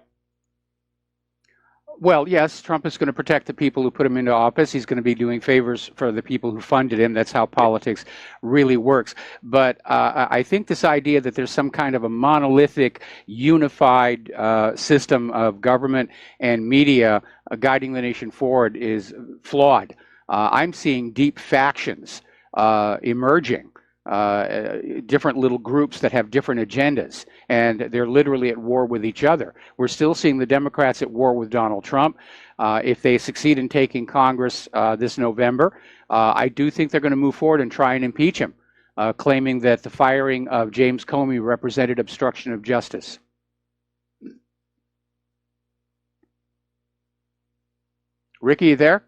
Well, yes, Trump is going to protect the people who put him into office. He's going to be doing favors for the people who funded him. That's how politics really works. But I think this idea that there's some kind of a monolithic, unified system of government and media guiding the nation forward is flawed. I'm seeing deep factions emerging. Different little groups that have different agendas, and they're literally at war with each other. We're still seeing the Democrats at war with Donald Trump. If they succeed in taking Congress this November, I do think they're going to move forward and try and impeach him, claiming that the firing of James Comey represented obstruction of justice. Ricky, you there?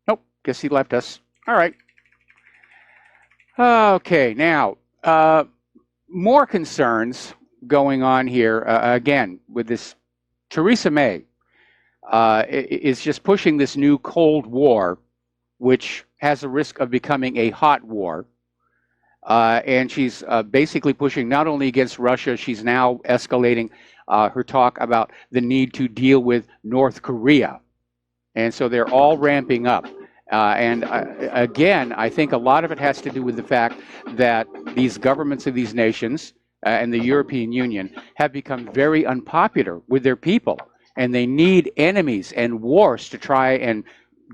Nope, guess he left us. All right. Okay, now, more concerns going on here, again, with this. Theresa May is just pushing this new Cold War, which has a risk of becoming a hot war. And she's basically pushing not only against Russia, she's now escalating her talk about the need to deal with North Korea. And so they're all ramping up. Again, I think a lot of it has to do with the fact that these governments of these nations and the European Union have become very unpopular with their people, and they need enemies and wars to try and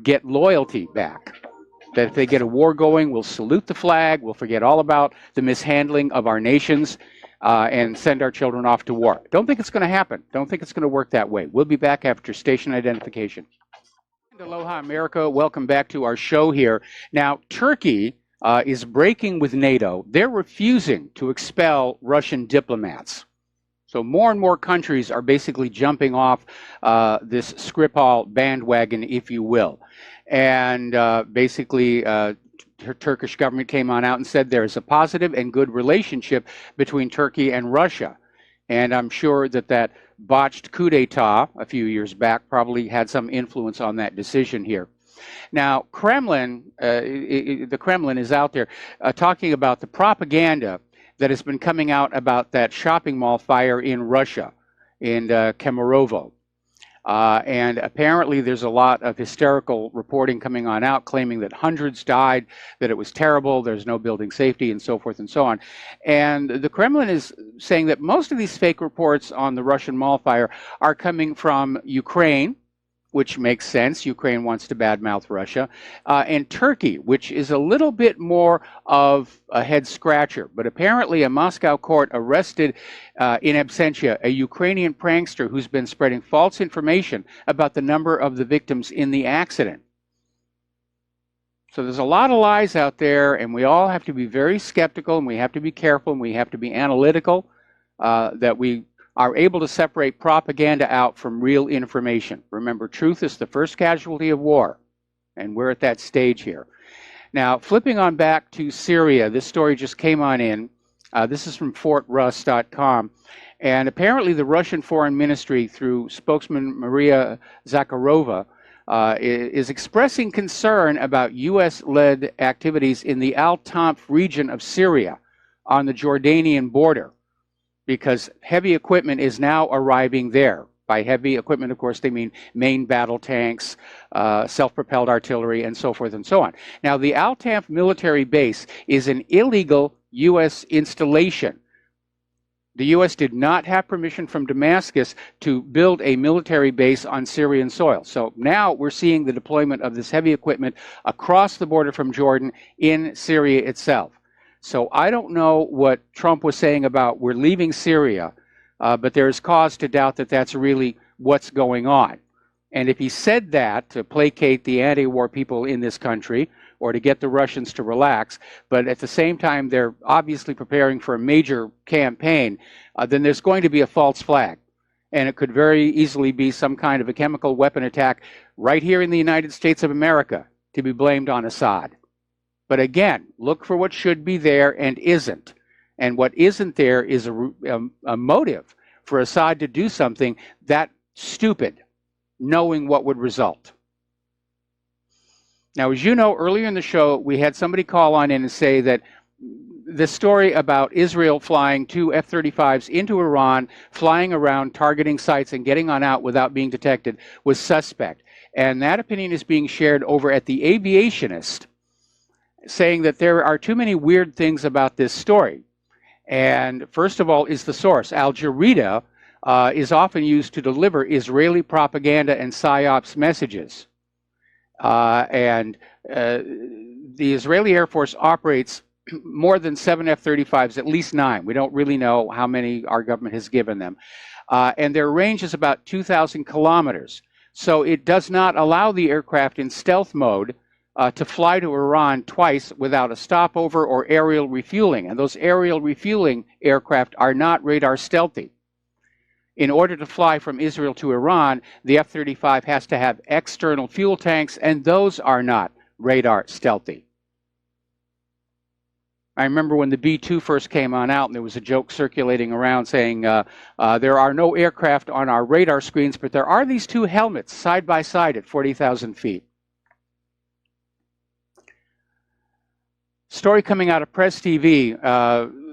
get loyalty back. That if they get a war going, we'll salute the flag, we'll forget all about the mishandling of our nations, and send our children off to war. Don't think it's going to happen. Don't think it's going to work that way. We'll be back after station identification. Aloha, America. Welcome back to our show here. Now, Turkey is breaking with NATO. They're refusing to expel Russian diplomats. So more and more countries are basically jumping off this Skripal bandwagon, if you will. And basically, the Turkish government came on out and said there is a positive and good relationship between Turkey and Russia. And I'm sure that that botched coup d'etat a few years back probably had some influence on that decision here. Now, the Kremlin is out there talking about the propaganda that has been coming out about that shopping mall fire in Russia, in Kemerovo. And apparently there's a lot of hysterical reporting coming on out claiming that hundreds died, that it was terrible, there's no building safety, and so forth and so on. And the Kremlin is saying that most of these fake reports on the Russian mall fire are coming from Ukraine, which makes sense. Ukraine wants to badmouth Russia, and Turkey, which is a little bit more of a head scratcher. But apparently a Moscow court arrested in absentia a Ukrainian prankster who's been spreading false information about the number of the victims in the accident. So there's a lot of lies out there, and we all have to be very skeptical, and we have to be careful, and we have to be analytical, that we are able to separate propaganda out from real information. Remember, truth is the first casualty of war, and we're at that stage here. Now, flipping on back to Syria, this story just came on in. This is from FortRuss.com, and apparently the Russian Foreign Ministry, through spokesman Maria Zakharova, is expressing concern about U.S.-led activities in the Al-Tanf region of Syria on the Jordanian border, because heavy equipment is now arriving there. By heavy equipment, of course, they mean main battle tanks, self-propelled artillery, and so forth and so on. Now, the Al-Tanf military base is an illegal U.S. installation. The U.S. did not have permission from Damascus to build a military base on Syrian soil. So now we're seeing the deployment of this heavy equipment across the border from Jordan in Syria itself. So I don't know what Trump was saying about we're leaving Syria, but there's cause to doubt that that's really what's going on. And if he said that to placate the anti-war people in this country or to get the Russians to relax, but at the same time they're obviously preparing for a major campaign, then there's going to be a false flag. And it could very easily be some kind of a chemical weapon attack right here in the United States of America to be blamed on Assad. But again, look for what should be there and isn't. And what isn't there is a motive for Assad to do something that stupid, knowing what would result. Now, as you know, earlier in the show, we had somebody call on in and say that the story about Israel flying 2 F-35s into Iran, flying around, targeting sites, and getting on out without being detected was suspect. And that opinion is being shared over at The Aviationist, saying that there are too many weird things about this story. And first of all is the source. Al Jazeera is often used to deliver Israeli propaganda and PSYOPs messages. The Israeli Air Force operates more than 7 F-35s, at least 9. We don't really know how many our government has given them. And their range is about 2,000 kilometers. So it does not allow the aircraft in stealth mode to fly to Iran twice without a stopover or aerial refueling. And those aerial refueling aircraft are not radar stealthy. In order to fly from Israel to Iran, the F-35 has to have external fuel tanks, and those are not radar stealthy. I remember when the B-2 first came on out, and there was a joke circulating around saying, there are no aircraft on our radar screens, but there are these 2 helmets side by side at 40,000 feet. Story coming out of Press TV,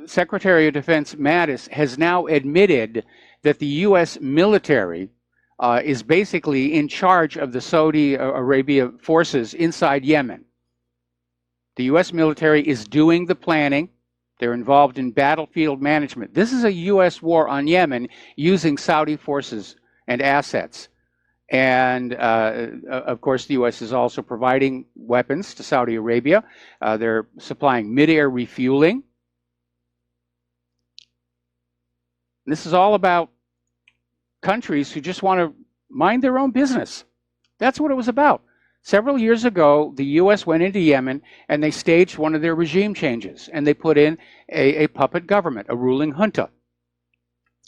Secretary of Defense Mattis has now admitted that the U.S. military is basically in charge of the Saudi Arabia forces inside Yemen. The U.S. military is doing the planning. They're involved in battlefield management. This is a U.S. war on Yemen using Saudi forces and assets. And, of course, the U.S. is also providing weapons to Saudi Arabia. They're supplying mid-air refueling. This is all about countries who just want to mind their own business. That's what it was about. Several years ago, the U.S. went into Yemen and they staged one of their regime changes, and they put in a puppet government, a ruling junta.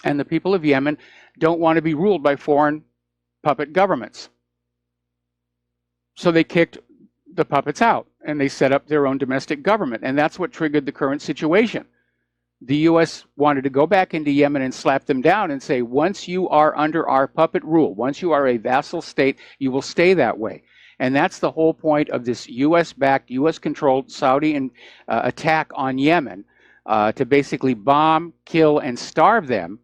And the people of Yemen don't want to be ruled by foreign puppet governments. So they kicked the puppets out and they set up their own domestic government, and that's what triggered the current situation. The U.S. wanted to go back into Yemen and slap them down and say, once you are under our puppet rule, once you are a vassal state, you will stay that way. And that's the whole point of this U.S.-backed, U.S.-controlled Saudi attack on Yemen, to basically bomb, kill, and starve them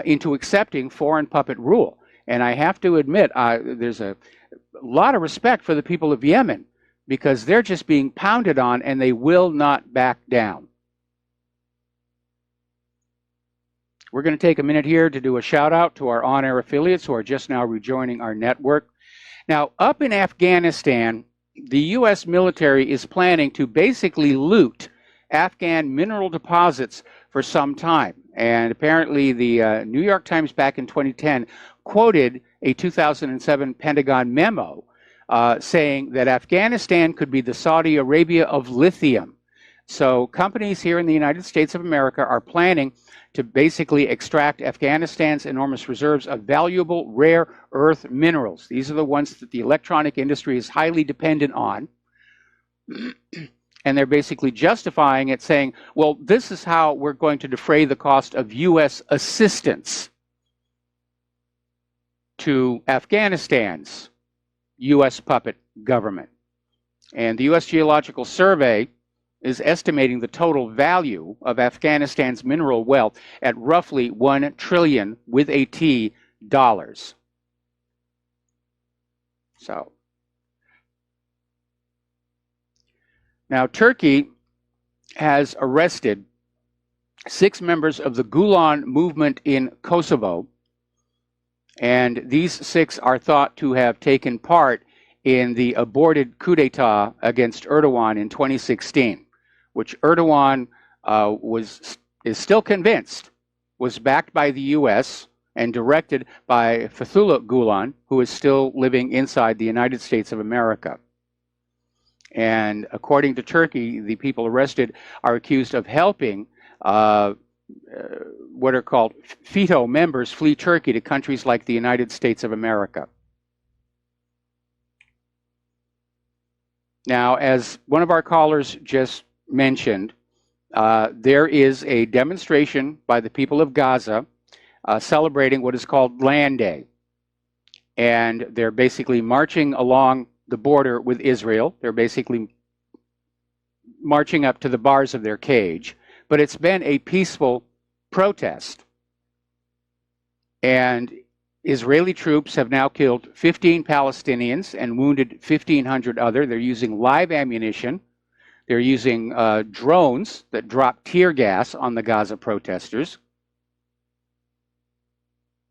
into accepting foreign puppet rule. And I have to admit, there's a lot of respect for the people of Yemen, because they're just being pounded on and they will not back down. We're going to take a minute here to do a shout out to our on-air affiliates who are just now rejoining our network. Now, up in Afghanistan, the U.S. military is planning to basically loot Afghan mineral deposits for some time. And apparently the New York Times back in 2010 quoted a 2007 Pentagon memo saying that Afghanistan could be the Saudi Arabia of lithium. So companies here in the United States of America are planning to basically extract Afghanistan's enormous reserves of valuable rare earth minerals. These are the ones that the electronic industry is highly dependent on. And they're basically justifying it, saying, well, this is how we're going to defray the cost of U.S. assistance to Afghanistan's U.S. puppet government. And the U.S. Geological Survey is estimating the total value of Afghanistan's mineral wealth at roughly $1 trillion with a T dollars. So now Turkey has arrested 6 members of the Gulen movement in Kosovo, and these 6 are thought to have taken part in the aborted coup d'etat against Erdogan in 2016, which Erdogan is still convinced was backed by the U.S. and directed by Fethullah Gulen, who is still living inside the United States of America. And according to Turkey, the people arrested are accused of helping what are called FETO members flee Turkey to countries like the United States of America. Now, as one of our callers just mentioned, there is a demonstration by the people of Gaza celebrating what is called Land Day. And they're basically marching along the border with Israel. They're basically marching up to the bars of their cage. But it's been a peaceful protest. And Israeli troops have now killed 15 Palestinians and wounded 1,500 other. They're using live ammunition. They're using drones that drop tear gas on the Gaza protesters.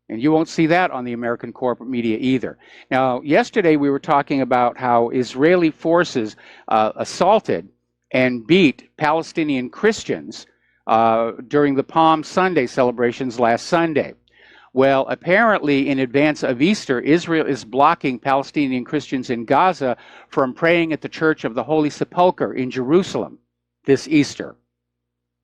And you won't see that on the American corporate media either. Now, yesterday we were talking about how Israeli forces assaulted and beat Palestinian Christians during the Palm Sunday celebrations last Sunday. Well, apparently in advance of Easter, Israel is blocking Palestinian Christians in Gaza from praying at the Church of the Holy Sepulchre in Jerusalem this Easter.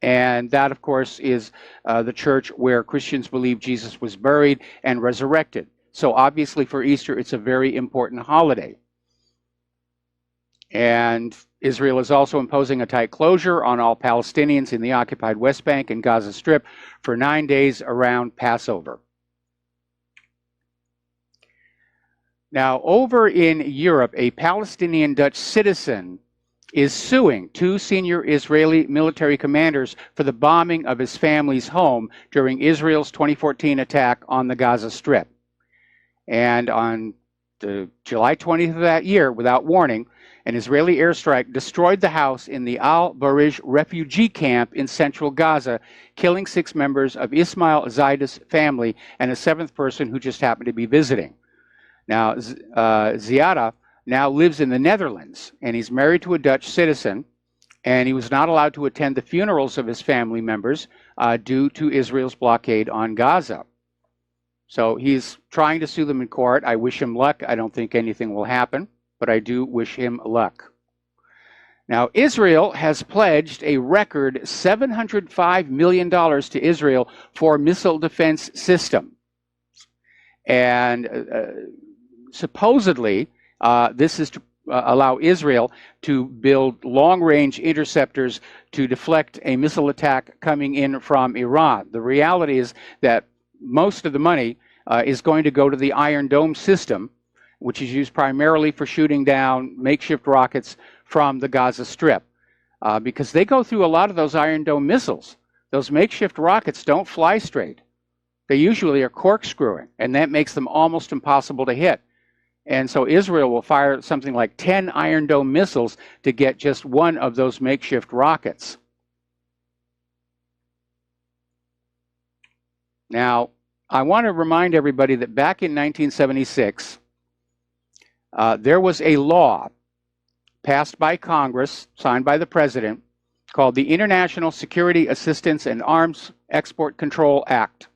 And that, of course, is the church where Christians believe Jesus was buried and resurrected. So obviously for Easter, it's a very important holiday. And Israel is also imposing a tight closure on all Palestinians in the occupied West Bank and Gaza Strip for 9 days around Passover. Now, over in Europe, a Palestinian Dutch citizen is suing 2 senior Israeli military commanders for the bombing of his family's home during Israel's 2014 attack on the Gaza Strip. And on July 20th of that year, without warning, an Israeli airstrike destroyed the house in the Al-Barij refugee camp in central Gaza, killing 6 members of Ismail Zaida's family and a 7th person who just happened to be visiting. Now, Ziada now lives in the Netherlands, and he's married to a Dutch citizen, and he was not allowed to attend the funerals of his family members due to Israel's blockade on Gaza. So he's trying to sue them in court. I wish him luck. I don't think anything will happen, but I do wish him luck. Now, Israel has pledged a record $705 million to Israel for missile defense system. And supposedly, this is to allow Israel to build long-range interceptors to deflect a missile attack coming in from Iran. The reality is that most of the money is going to go to the Iron Dome system, which is used primarily for shooting down makeshift rockets from the Gaza Strip, because they go through a lot of those Iron Dome missiles. Those makeshift rockets don't fly straight. They usually are corkscrewing, and that makes them almost impossible to hit. And so Israel will fire something like 10 Iron Dome missiles to get just one of those makeshift rockets. Now, I want to remind everybody that back in 1976, there was a law passed by Congress, signed by the President, called the International Security Assistance and Arms Export Control Act.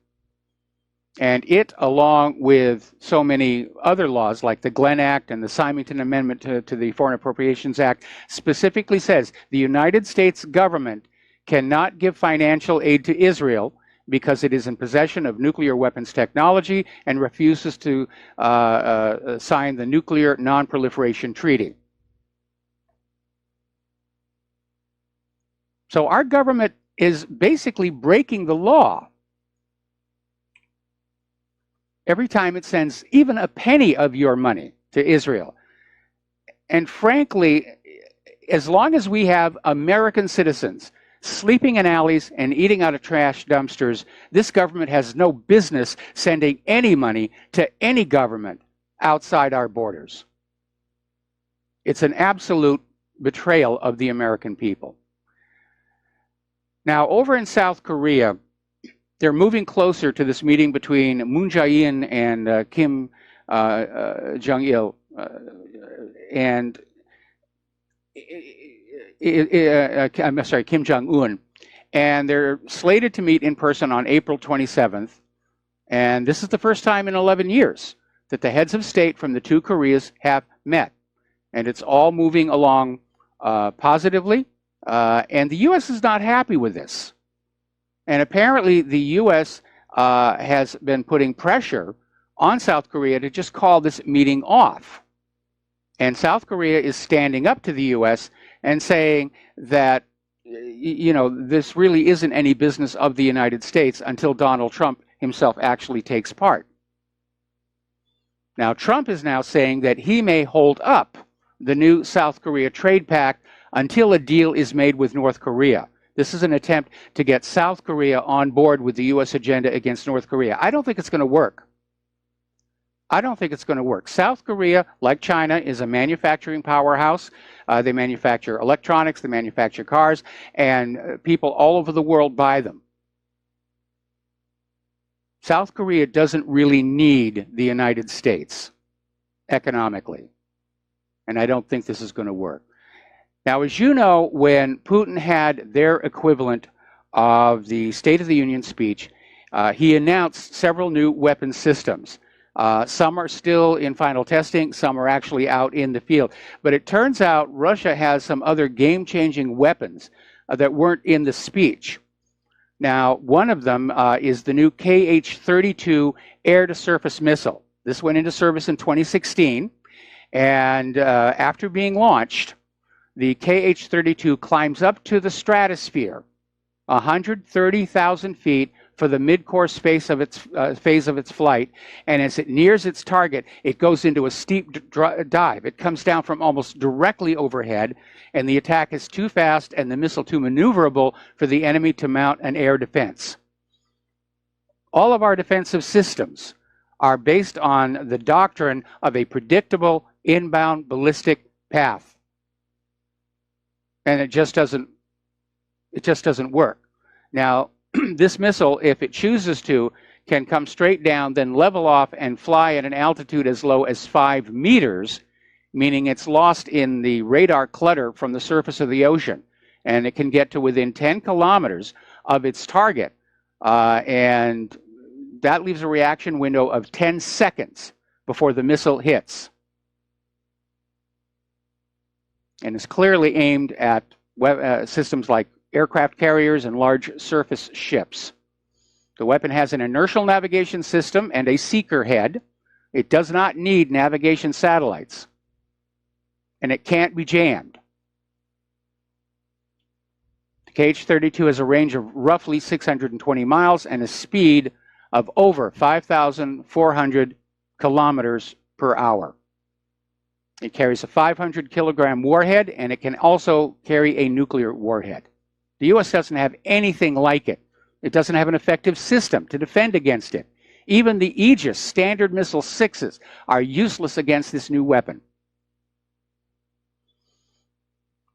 And it, along with so many other laws like the Glenn Act and the Symington Amendment to the Foreign Appropriations Act, specifically says the United States government cannot give financial aid to Israel because it is in possession of nuclear weapons technology and refuses to sign the Nuclear Non-Proliferation Treaty. So our government is basically breaking the law every time it sends even a penny of your money to Israel. And frankly, as long as we have American citizens sleeping in alleys and eating out of trash dumpsters, this government has no business sending any money to any government outside our borders. It's an absolute betrayal of the American people. Now, over in South Korea, they're moving closer to this meeting between Moon Jae-in and Kim Jong-il, and I'm sorry, Kim Jong-un, and they're slated to meet in person on April 27th. And this is the first time in 11 years that the heads of state from the 2 Koreas have met, and it's all moving along positively. And the U.S. is not happy with this. And apparently the U.S. has been putting pressure on South Korea to just call this meeting off. And South Korea is standing up to the U.S. and saying that, you know, this really isn't any business of the United States until Donald Trump himself actually takes part. Now, Trump is now saying that he may hold up the new South Korea trade pact until a deal is made with North Korea. This is an attempt to get South Korea on board with the U.S. agenda against North Korea. I don't think it's going to work. I don't think it's going to work. South Korea, like China, is a manufacturing powerhouse. They manufacture electronics, they manufacture cars, and people all over the world buy them. South Korea doesn't really need the United States economically, and I don't think this is going to work. Now, as you know, when Putin had their equivalent of the State of the Union speech, he announced several new weapon systems. Some are still in final testing, some are actually out in the field. But it turns out Russia has some other game-changing weapons that weren't in the speech. Now, one of them is the new KH-32 air-to-surface missile. This went into service in 2016, and after being launched, the KH-32 climbs up to the stratosphere, 130,000 feet for the mid-course phase of its flight, and as it nears its target, it goes into a steep dive. It comes down from almost directly overhead, and the attack is too fast and the missile too maneuverable for the enemy to mount an air defense. All of our defensive systems are based on the doctrine of a predictable inbound ballistic path. And it just doesn't work. Now, this missile, if it chooses to, can come straight down, then level off and fly at an altitude as low as 5 meters, meaning it's lost in the radar clutter from the surface of the ocean. And it can get to within 10 kilometers of its target. And that leaves a reaction window of 10 seconds before the missile hits. And is clearly aimed at systems like aircraft carriers and large surface ships. The weapon has an inertial navigation system and a seeker head. It does not need navigation satellites. And it can't be jammed. The KH-32 has a range of roughly 620 miles and a speed of over 5,400 kilometers per hour. It carries a 500-kilogram warhead, and it can also carry a nuclear warhead. The U.S. doesn't have anything like it. It doesn't have an effective system to defend against it. Even the Aegis Standard Missile 6s are useless against this new weapon.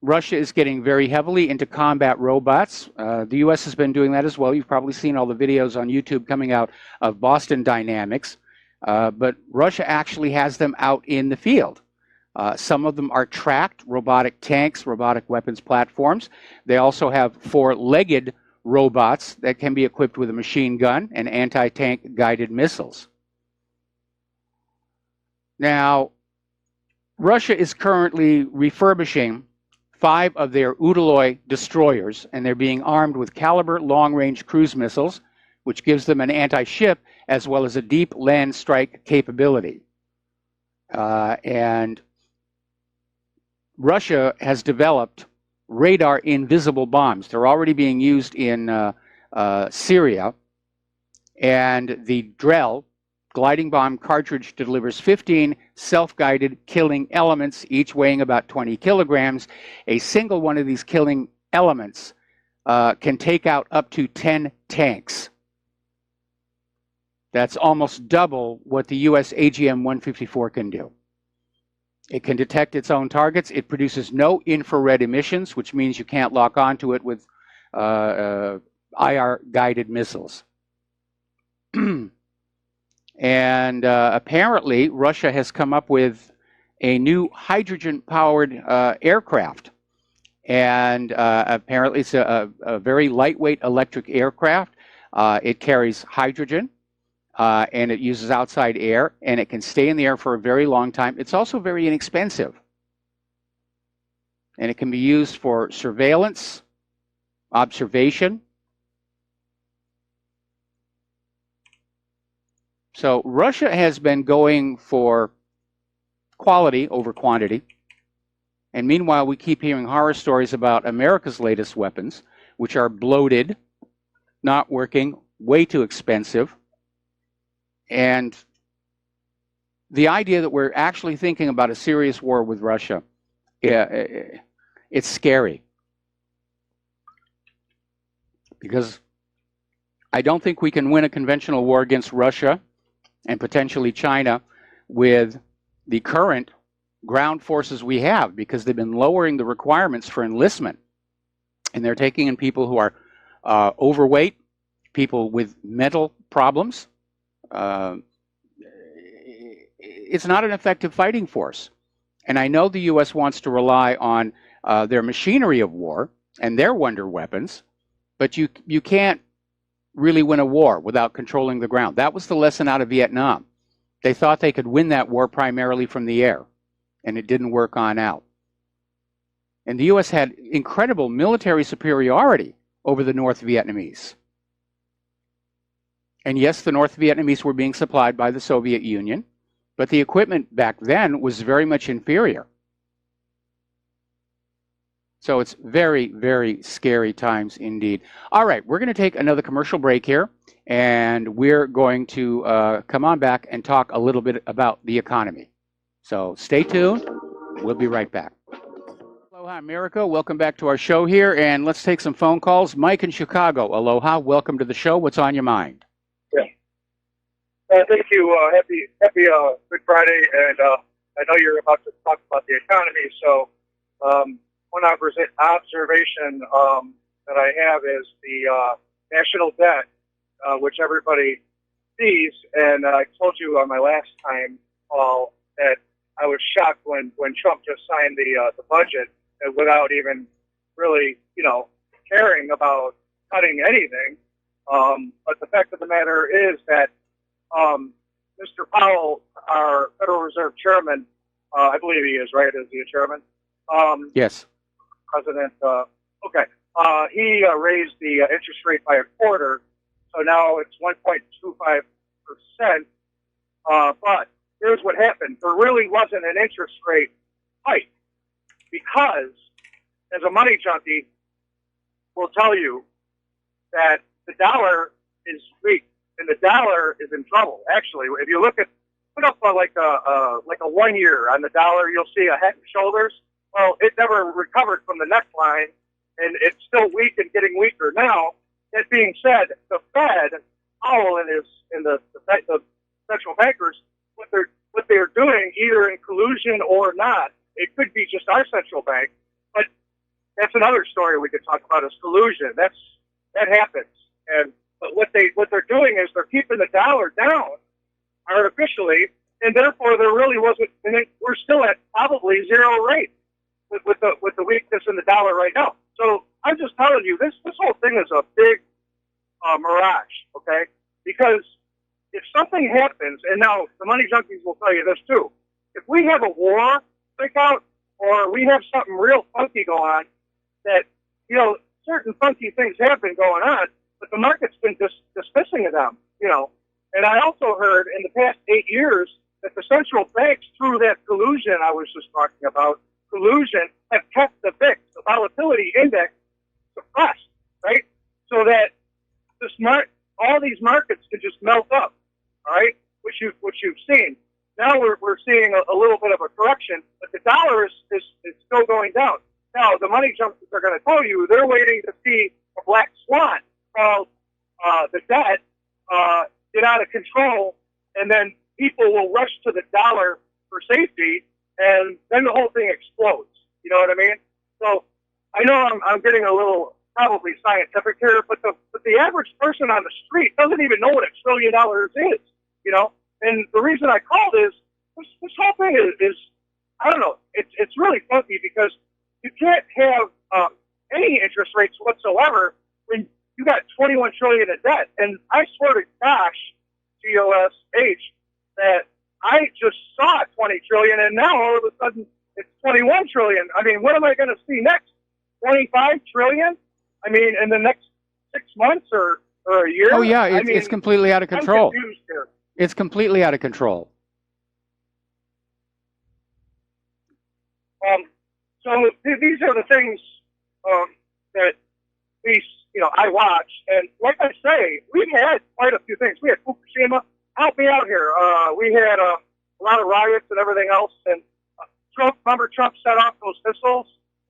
Russia is getting very heavily into combat robots. The U.S. has been doing that as well. You've probably seen all the videos on YouTube coming out of Boston Dynamics. But Russia actually has them out in the field. Some of them are tracked robotic tanks, robotic weapons platforms. They also have 4-legged robots that can be equipped with a machine gun and anti-tank guided missiles. Now, Russia is currently refurbishing 5 of their Udaloy destroyers, and they're being armed with Caliber long-range cruise missiles, which gives them an anti-ship as well as a deep land strike capability. And Russia has developed radar invisible bombs. They're already being used in Syria. And the Drell gliding bomb cartridge delivers 15 self-guided killing elements, each weighing about 20 kilograms. A single one of these killing elements can take out up to 10 tanks. That's almost double what the U.S. AGM-154 can do. It can detect its own targets. It produces no infrared emissions, which means you can't lock onto it with IR-guided missiles. And apparently, Russia has come up with a new hydrogen-powered aircraft. And apparently, it's a very lightweight electric aircraft. It carries hydrogen. And it uses outside air, and it can stay in the air for a very long time. It's also very inexpensive. And it can be used for surveillance, observation. So Russia has been going for quality over quantity. And meanwhile, we keep hearing horror stories about America's latest weapons, which are bloated, not working, way too expensive. And the idea that we're actually thinking about a serious war with Russia, it's scary. Because I don't think we can win a conventional war against Russia and potentially China with the current ground forces we have, because they've been lowering the requirements for enlistment. And they're taking in people who are overweight, people with mental problems. It's not an effective fighting force. And I know the U.S. wants to rely on their machinery of war and their wonder weapons, but you can't really win a war without controlling the ground. That was the lesson out of Vietnam. They thought they could win that war primarily from the air, and it didn't work on out. And the U.S. had incredible military superiority over the North Vietnamese. And yes, the North Vietnamese were being supplied by the Soviet Union, but the equipment back then was very much inferior. So it's very, very scary times indeed. All right, we're going to take another commercial break here, and we're going to come on back and talk a little bit about the economy. So stay tuned. We'll be right back. Aloha, America. Welcome back to our show here, and let's take some phone calls. Mike in Chicago. Aloha. Welcome to the show. What's on your mind? Yeah. Thank you. Happy Good Friday, and I know you're about to talk about the economy, so one observation that I have is the national debt, which everybody sees, and I told you on my last time call that I was shocked when Trump just signed the budget without even really, caring about cutting anything. But the fact of the matter is that Mr. Powell, our Federal Reserve Chairman, I believe he is, right? Is he a chairman? Yes. President, okay. He raised the interest rate by a quarter, so now it's 1.25%. But here's what happened. There really wasn't an interest rate hike because, as a money junkie will tell you, that the dollar is weak and the dollar is in trouble. Actually, if you put up like a 1 year on the dollar, you'll see a head and shoulders. Well, it never recovered from the neckline, and it's still weak and getting weaker now. That being said, the Fed, Powell and the central bankers, what they're doing, either in collusion or not, it could be just our central bank, but that's another story we could talk about is collusion. That happens, but what they're doing is they're keeping the dollar down artificially, and therefore there really wasn't. And we're still at probably zero rate with the weakness in the dollar right now. So I'm just telling you, this whole thing is a big mirage, okay? Because if something happens, and now the money junkies will tell you this too, if we have a war break out or we have something real funky going on, that, certain funky things have been going on, but the market's been dismissing them, And I also heard in the past 8 years that the central banks, through that collusion I was just talking about, have kept the VIX, the volatility index, suppressed, right? So that all these markets can just melt up, all right? Which you've seen. Now we're seeing a little bit of a correction, but the dollar is still going down. Now the money junkies are going to tell you they're waiting to see a black swan called the debt get out of control, and then people will rush to the dollar for safety, and then the whole thing explodes. You know what I mean? So I know I'm getting a little probably scientific here, but the average person on the street doesn't even know what $1 trillion is. And the reason I called is this whole thing is I don't know. It's really funky because you can't have any interest rates whatsoever when you got 21 trillion in debt. And I swear to gosh, GOSH, that I just saw 20 trillion, and now all of a sudden it's 21 trillion. I mean, what am I going to see next? 25 trillion? I mean, in the next 6 months or a year? Oh yeah, it's completely out of control. I'm confused here. It's completely out of control. So these are the things that we, I watch. And like I say, we've had quite a few things. We had Fukushima. Help me out here. We had a lot of riots and everything else. And remember Trump set off those missiles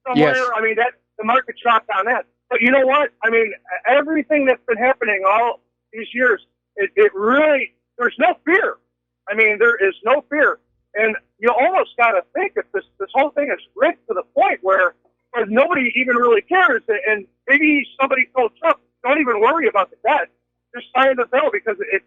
somewhere? Yes. I mean, the market dropped on that. But you know what? I mean, everything that's been happening all these years, it really, there's no fear. I mean, there is no fear. And you almost got to think that this whole thing is rigged to the point where nobody even really cares. And maybe somebody told Trump, don't even worry about the debt. Just sign the bill because it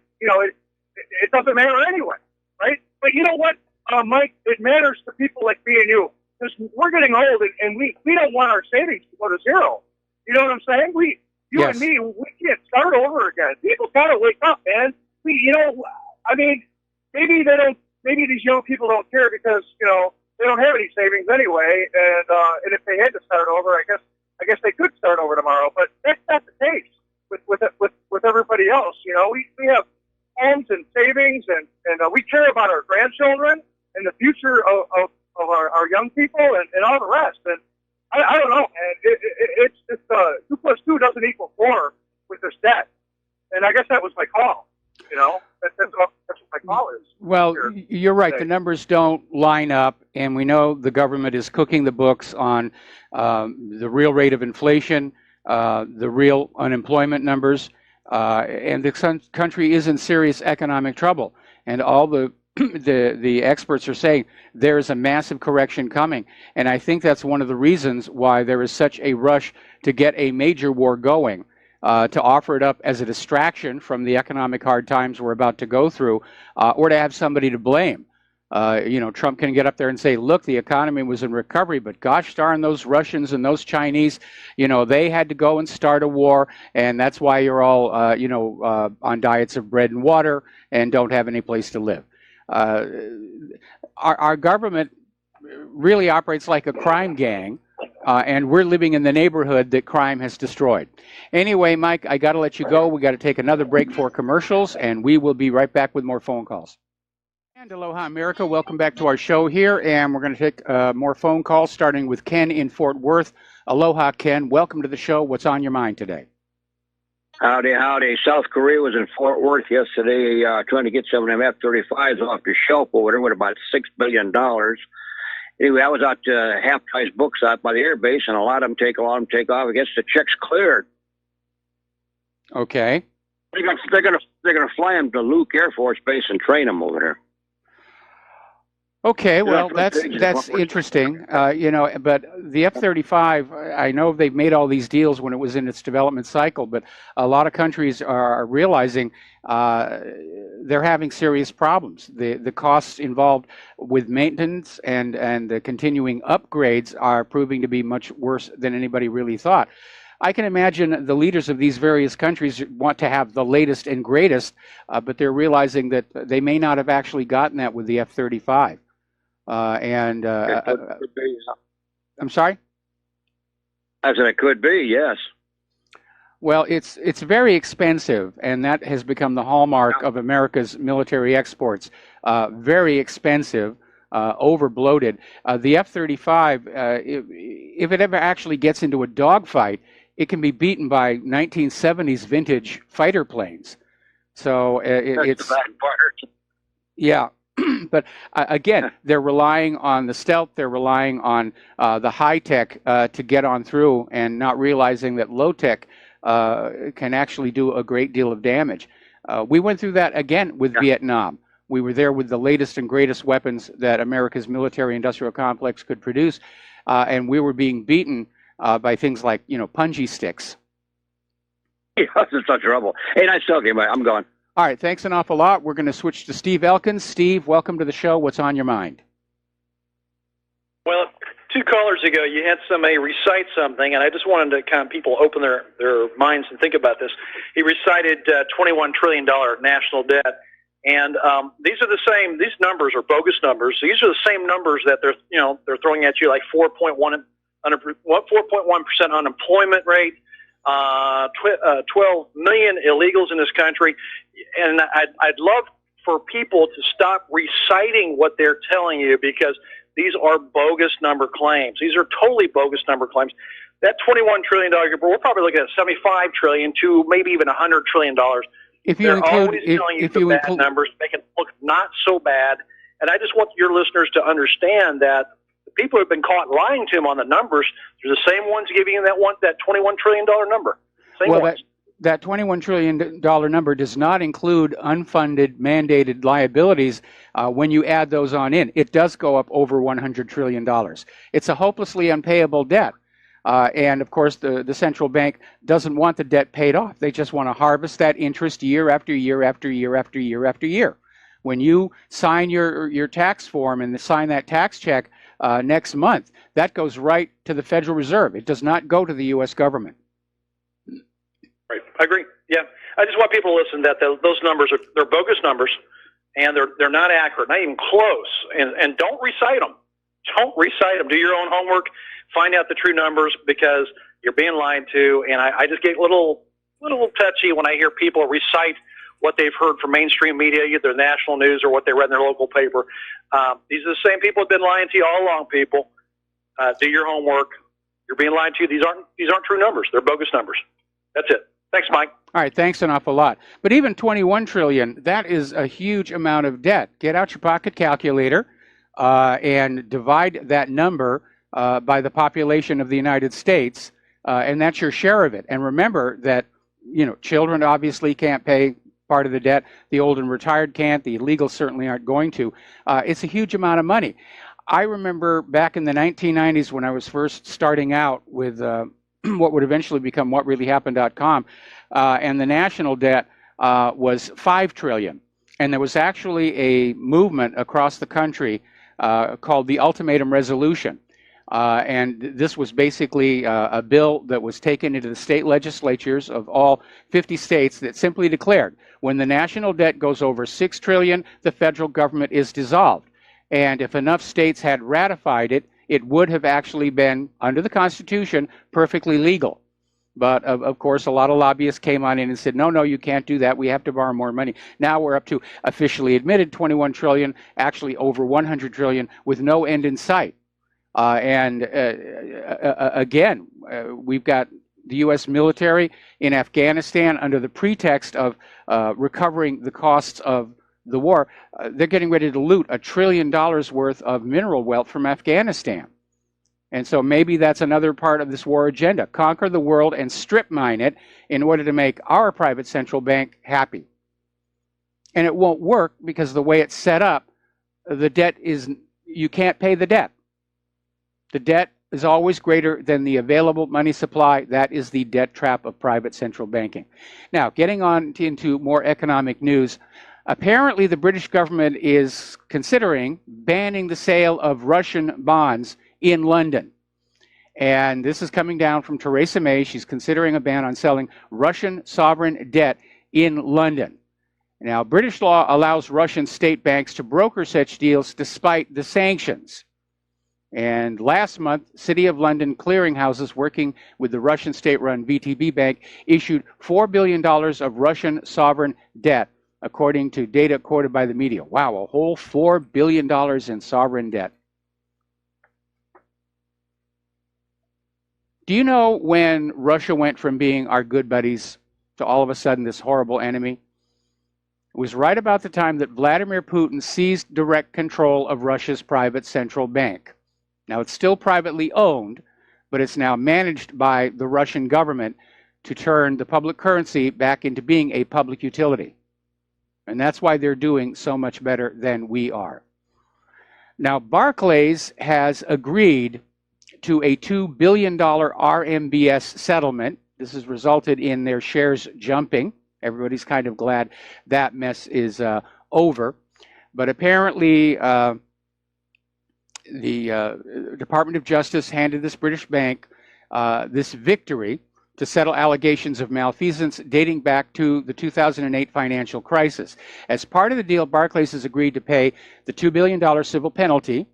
doesn't matter anyway, right? But you know what, Mike? It matters to people like me and you because we're getting old and we don't want our savings to go to zero. You know what I'm saying? You and me, we can't start over again. People got to wake up, man. I mean, maybe they don't. Maybe these young people don't care because they don't have any savings anyway, and if they had to start over, I guess they could start over tomorrow. But that's not the case with everybody else. We have homes and savings, and we care about our grandchildren and the future of our young people and all the rest. And I don't know, man. It's 2 plus 2 doesn't equal 4 with this debt, and I guess that was my call. That's what my call is. Well, you're right. The numbers don't line up, and we know the government is cooking the books on the real rate of inflation, the real unemployment numbers, and the country is in serious economic trouble. And all the experts are saying there is a massive correction coming. And I think that's one of the reasons why there is such a rush to get a major war going. To offer it up as a distraction from the economic hard times we're about to go through, or to have somebody to blame. Trump can get up there and say, look, the economy was in recovery, but gosh darn those Russians and those Chinese, they had to go and start a war, and that's why you're all, on diets of bread and water and don't have any place to live. Our government really operates like a crime gang. And we're living in the neighborhood that crime has destroyed. Anyway, Mike, I got to let you go. We got to take another break for commercials, and we will be right back with more phone calls. And aloha, America. Welcome back to our show here, and we're going to take more phone calls, starting with Ken in Fort Worth. Aloha, Ken. Welcome to the show. What's on your mind today? Howdy, howdy. South Korea was in Fort Worth yesterday trying to get some of them F-35s off the shelf over there with about $6 billion. Anyway, I was out half-price books out by the air base, and a lot of them take off. I guess the check's cleared. Okay. They're gonna fly them to Luke Air Force Base and train them over there. Okay, well, that's interesting. But the F-35, I know they've made all these deals when it was in its development cycle, but a lot of countries are realizing they're having serious problems. The costs involved with maintenance and the continuing upgrades are proving to be much worse than anybody really thought. I can imagine the leaders of these various countries want to have the latest and greatest, but they're realizing that they may not have actually gotten that with the F-35. I'm sorry? I said it could be, yes. Well, it's very expensive, and that has become the hallmark of America's military exports. Very expensive, over-bloated. The F-35, if it ever actually gets into a dogfight, it can be beaten by 1970s vintage fighter planes. So it's the bad part. Yeah. But again, they're relying on the stealth, they're relying on the high-tech to get on through, and not realizing that low-tech can actually do a great deal of damage. We went through that again with Vietnam. We were there with the latest and greatest weapons that America's military-industrial complex could produce, and we were being beaten by things like, punji sticks. Yeah, that's no trouble. Hey, nice talking, mate. I'm gone. All right, thanks an awful lot. We're going to switch to Steve Elkins. Steve, welcome to the show. What's on your mind? Well, 2 callers ago, you had somebody recite something, and I just wanted to kind of people open their minds and think about this. He recited $21 trillion national debt, and these numbers are bogus numbers. These are the same numbers that they're throwing at you, like 4.1% unemployment rate, 12 million illegals in this country, and I'd love for people to stop reciting what they're telling you, because these are bogus number claims. These are totally bogus number claims. That $21 trillion, we're probably looking at $75 trillion to maybe even $100 trillion. If you They're include, always telling you the bad numbers, make it look not so bad. And I just want your listeners to understand that the people who have been caught lying to them on the numbers, they're the same ones giving you that $21 trillion number. Same ones. That $21 trillion number does not include unfunded mandated liabilities when you add those on in. It does go up over $100 trillion. It's a hopelessly unpayable debt. And of course, the central bank doesn't want the debt paid off. They just want to harvest that interest year after year after year after year after year. When you sign your tax form and sign that tax check next month, that goes right to the Federal Reserve. It does not go to the U.S. government. Right. I agree. Yeah. I just want people to listen that those numbers they're bogus numbers, and they're not accurate, not even close. And don't recite them. Don't recite them. Do your own homework. Find out the true numbers, because you're being lied to. And I just get a little touchy when I hear people recite what they've heard from mainstream media, either national news or what they read in their local paper. These are the same people who've been lying to you all along. People, do your homework. You're being lied to. These aren't true numbers. They're bogus numbers. That's it. Thanks, Mike. All right, thanks an awful lot. But even $21 trillion, that is a huge amount of debt. Get out your pocket calculator and divide that number by the population of the United States, and that's your share of it. And remember that, children obviously can't pay part of the debt. The old and retired can't. The illegals certainly aren't going to. It's a huge amount of money. I remember back in the 1990s when I was first starting out with what would eventually become whatreallyhappened.com, and the national debt was $5 trillion. And there was actually a movement across the country called the Ultimatum Resolution. And this was basically a bill that was taken into the state legislatures of all 50 states that simply declared when the national debt goes over $6 trillion, the federal government is dissolved. And if enough states had ratified it, it would have actually been, under the Constitution, perfectly legal. But, of course, a lot of lobbyists came on in and said, no, you can't do that. We have to borrow more money. Now we're up to officially admitted $21 trillion, actually over $100 trillion, with no end in sight. Again, we've got the U.S. military in Afghanistan under the pretext of recovering the costs of the war. They're getting ready to loot $1 trillion worth of mineral wealth from Afghanistan. And so maybe that's another part of this war agenda. Conquer the world and strip mine it in order to make our private central bank happy. And it won't work because the way it's set up, the debt is, you can't pay the debt. The debt is always greater than the available money supply. That is the debt trap of private central banking. Now, getting on into more economic news, apparently the British government is considering banning the sale of Russian bonds in London. And this is coming down from Theresa May. She's considering a ban on selling Russian sovereign debt in London. Now, British law allows Russian state banks to broker such deals despite the sanctions. And last month, City of London clearinghouses working with the Russian state-run VTB Bank issued $4 billion of Russian sovereign debt, according to data quoted by the media. Wow, a whole $4 billion in sovereign debt. Do you know when Russia went from being our good buddies to all of a sudden this horrible enemy? It was right about the time that Vladimir Putin seized direct control of Russia's private central bank. Now, it's still privately owned, but it's now managed by the Russian government to turn the public currency back into being a public utility. And that's why they're doing so much better than we are. Now, Barclays has agreed to a $2 billion RMBS settlement. This has resulted in their shares jumping. Everybody's kind of glad that mess is over. But apparently, the Department of Justice handed this British bank this victory to settle allegations of malfeasance dating back to the 2008 financial crisis. As part of the deal, Barclays has agreed to pay the $2 billion civil penalty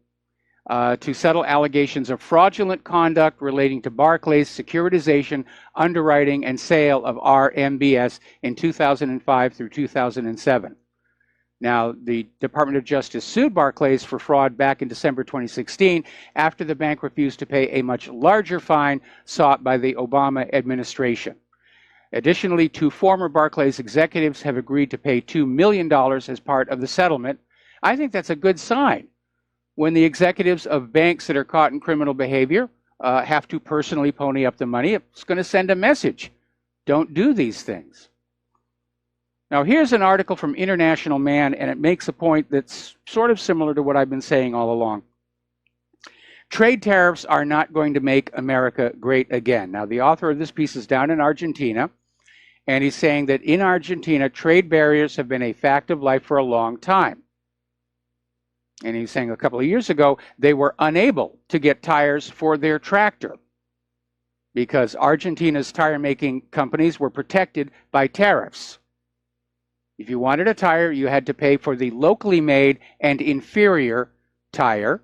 to settle allegations of fraudulent conduct relating to Barclays' securitization, underwriting, and sale of RMBS in 2005 through 2007. Now, the Department of Justice sued Barclays for fraud back in December 2016 after the bank refused to pay a much larger fine sought by the Obama administration. Additionally, 2 former Barclays executives have agreed to pay $2 million as part of the settlement. I think that's a good sign. When the executives of banks that are caught in criminal behavior have to personally pony up the money, it's going to send a message. Don't do these things. Now, here's an article from International Man, and it makes a point that's sort of similar to what I've been saying all along. Trade tariffs are not going to make America great again. Now, the author of this piece is down in Argentina, and he's saying that in Argentina, trade barriers have been a fact of life for a long time. And he's saying a couple of years ago, they were unable to get tires for their tractor because Argentina's tire-making companies were protected by tariffs. If you wanted a tire, you had to pay for the locally made and inferior tire.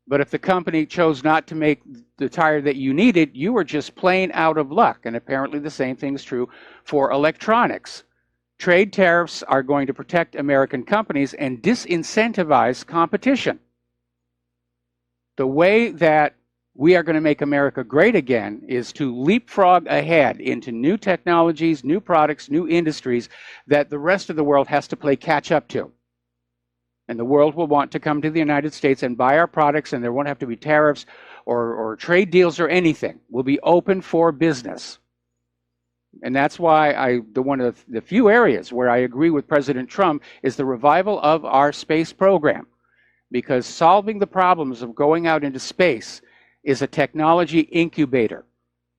But if the company chose not to make the tire that you needed, you were just plain out of luck. And apparently the same thing is true for electronics. Trade tariffs are going to protect American companies and disincentivize competition. The way that we are going to make America great again is to leapfrog ahead into new technologies, new products, new industries that the rest of the world has to play catch up to. And the world will want to come to the United States and buy our products, and there won't have to be tariffs or trade deals or anything. We'll be open for business. And that's why one of the few areas where I agree with President Trump is the revival of our space program. Because solving the problems of going out into space is a technology incubator.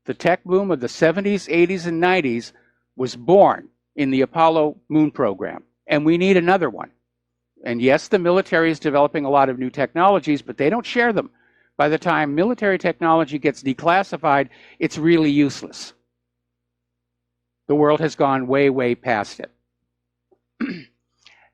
The tech boom of the 70s, 80s, and 90s was born in the Apollo moon program, and we need another one. And yes, the military is developing a lot of new technologies, but they don't share them. By the time military technology gets declassified, it's really useless. The world has gone way, way past it.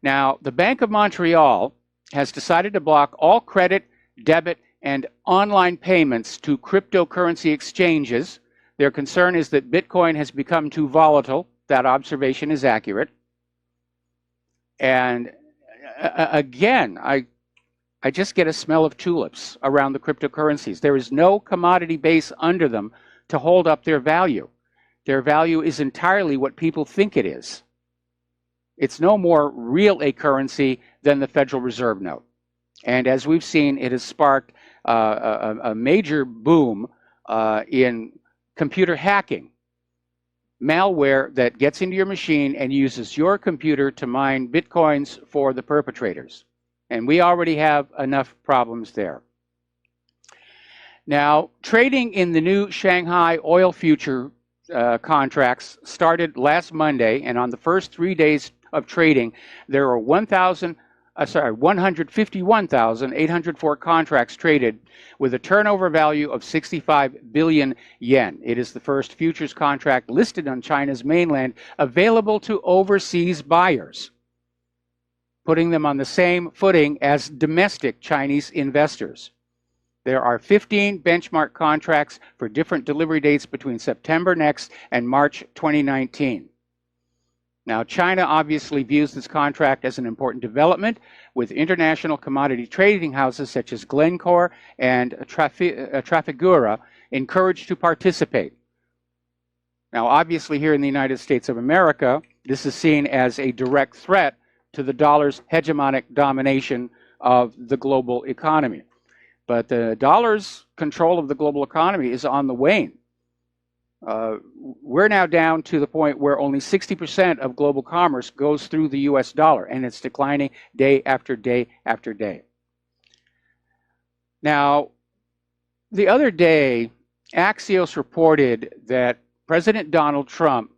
Now, the Bank of Montreal has decided to block all credit, debit, and online payments to cryptocurrency exchanges. Their concern is that Bitcoin has become too volatile. That observation is accurate. And again, I just get a smell of tulips around the cryptocurrencies. There is no commodity base under them to hold up their value. Their value is entirely what people think it is. It's no more real a currency than the Federal Reserve note. And as we've seen, it has sparked a major boom in computer hacking. Malware that gets into your machine and uses your computer to mine bitcoins for the perpetrators. And we already have enough problems there. Now, trading in the new Shanghai oil future contracts started last Monday, and on the first 3 days of trading, there are 151,804 contracts traded with a turnover value of 65 billion yen. It is the first futures contract listed on China's mainland available to overseas buyers, putting them on the same footing as domestic Chinese investors. There are 15 benchmark contracts for different delivery dates between September next and March 2019. Now, China obviously views this contract as an important development, with international commodity trading houses such as Glencore and Trafigura encouraged to participate. Now, obviously here in the United States of America, this is seen as a direct threat to the dollar's hegemonic domination of the global economy. But the dollar's control of the global economy is on the wane. We're now down to the point where only 60% of global commerce goes through the US dollar, and it's declining day after day after day. Now, the other day, Axios reported that President Donald Trump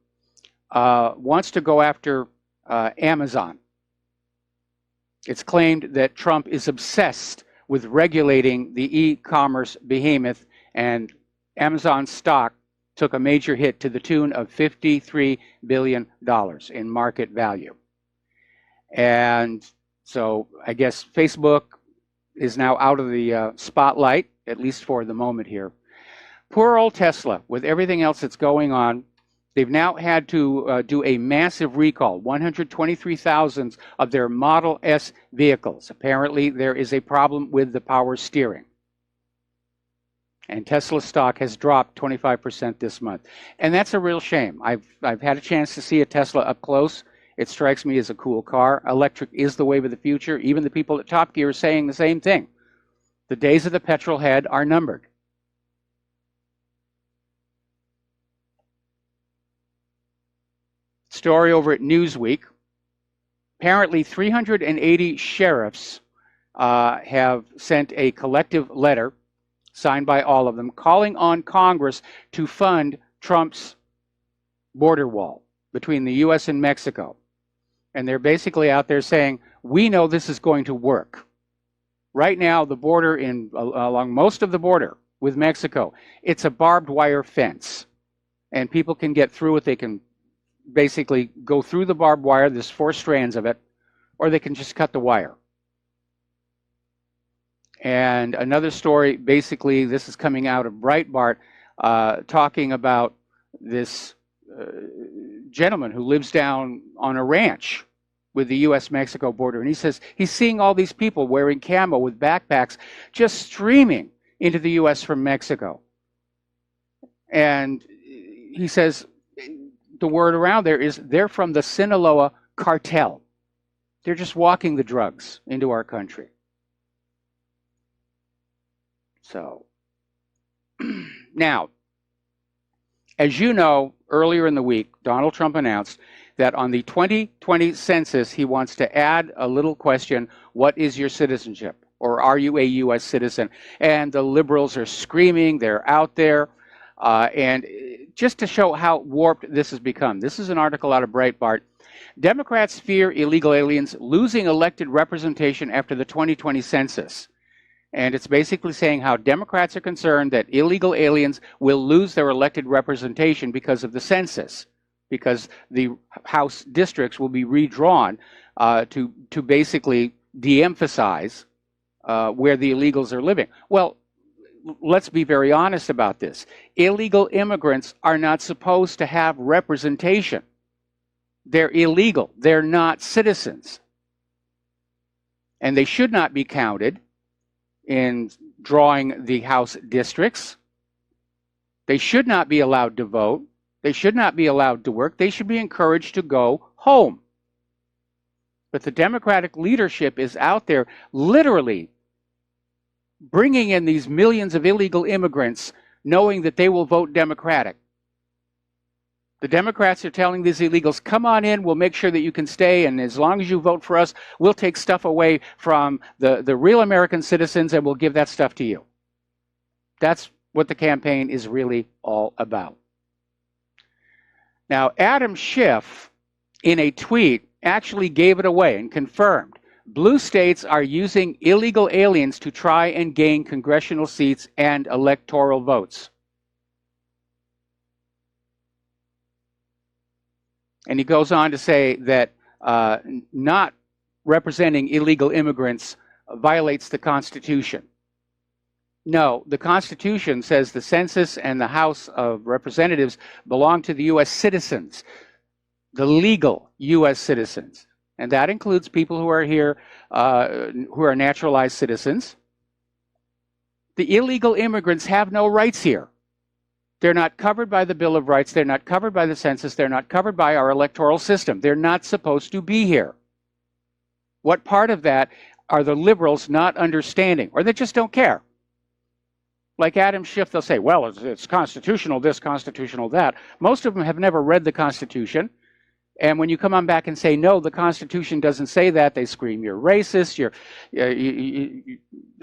wants to go after Amazon. It's claimed that Trump is obsessed with regulating the e-commerce behemoth, and Amazon stock took a major hit to the tune of $53 billion in market value. And so I guess Facebook is now out of the spotlight, at least for the moment here. Poor old Tesla, with everything else that's going on, They've now had to do a massive recall, 123,000 of their Model S vehicles. Apparently, there is a problem with the power steering. And Tesla stock has dropped 25% this month. And that's a real shame. I've had a chance to see a Tesla up close. It strikes me as a cool car. Electric is the wave of the future. Even the people at Top Gear are saying the same thing. The days of the petrol head are numbered. Story over at Newsweek. Apparently 380 sheriffs have sent a collective letter signed by all of them calling on Congress to fund Trump's border wall between the U.S. and Mexico. And they're basically out there saying, we know this is going to work. Right now, the border along most of the border with Mexico, it's a barbed wire fence. And people can get through it. They can basically go through the barbed wire, there's 4 strands of it, or they can just cut the wire. And another story, basically, this is coming out of Breitbart, talking about this gentleman who lives down on a ranch with the U.S.-Mexico border. And he says he's seeing all these people wearing camo with backpacks just streaming into the U.S. from Mexico. And he says the word around there is they're from the Sinaloa cartel. They're just walking the drugs into our country. So, now, as you know, earlier in the week, Donald Trump announced that on the 2020 census, he wants to add a little question, what is your citizenship? Or are you a U.S. citizen? And the liberals are screaming, they're out there. And just to show how warped this has become, this is an article out of Breitbart. Democrats fear illegal aliens losing elected representation after the 2020 census. And it's basically saying how Democrats are concerned that illegal aliens will lose their elected representation because of the census, because the House districts will be redrawn to basically de-emphasize where the illegals are living. Well, let's be very honest about this. Illegal immigrants are not supposed to have representation. They're illegal. They're not citizens. And they should not be counted in drawing the House districts. They should not be allowed to vote. They should not be allowed to work. They should be encouraged to go home. But the Democratic leadership is out there literally bringing in these millions of illegal immigrants knowing that they will vote Democratic. The Democrats are telling these illegals, come on in, we'll make sure that you can stay, and as long as you vote for us, we'll take stuff away from the real American citizens and we'll give that stuff to you. That's what the campaign is really all about. Now, Adam Schiff, in a tweet, actually gave it away and confirmed blue states are using illegal aliens to try and gain congressional seats and electoral votes. And he goes on to say that not representing illegal immigrants violates the Constitution. No, the Constitution says the census and the House of Representatives belong to the U.S. citizens, the legal U.S. citizens. And that includes people who are here, who are naturalized citizens. The illegal immigrants have no rights here. They're not covered by the Bill of Rights. They're not covered by the census. They're not covered by our electoral system. They're not supposed to be here. What part of that are the liberals not understanding, or they just don't care? Like Adam Schiff, they'll say, well, it's constitutional this, constitutional that. Most of them have never read the Constitution. And when you come on back and say, no, the Constitution doesn't say that, they scream, you're racist.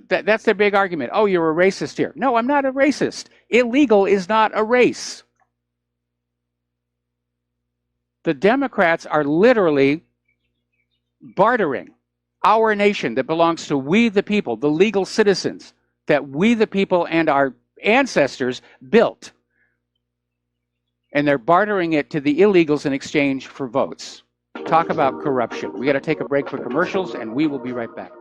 That's their big argument. Oh, you're a racist here. No, I'm not a racist. Illegal is not a race. The Democrats are literally bartering our nation that belongs to we the people, the legal citizens that we the people and our ancestors built. And they're bartering it to the illegals in exchange for votes. Talk about corruption. We got to take a break for commercials, and we will be right back.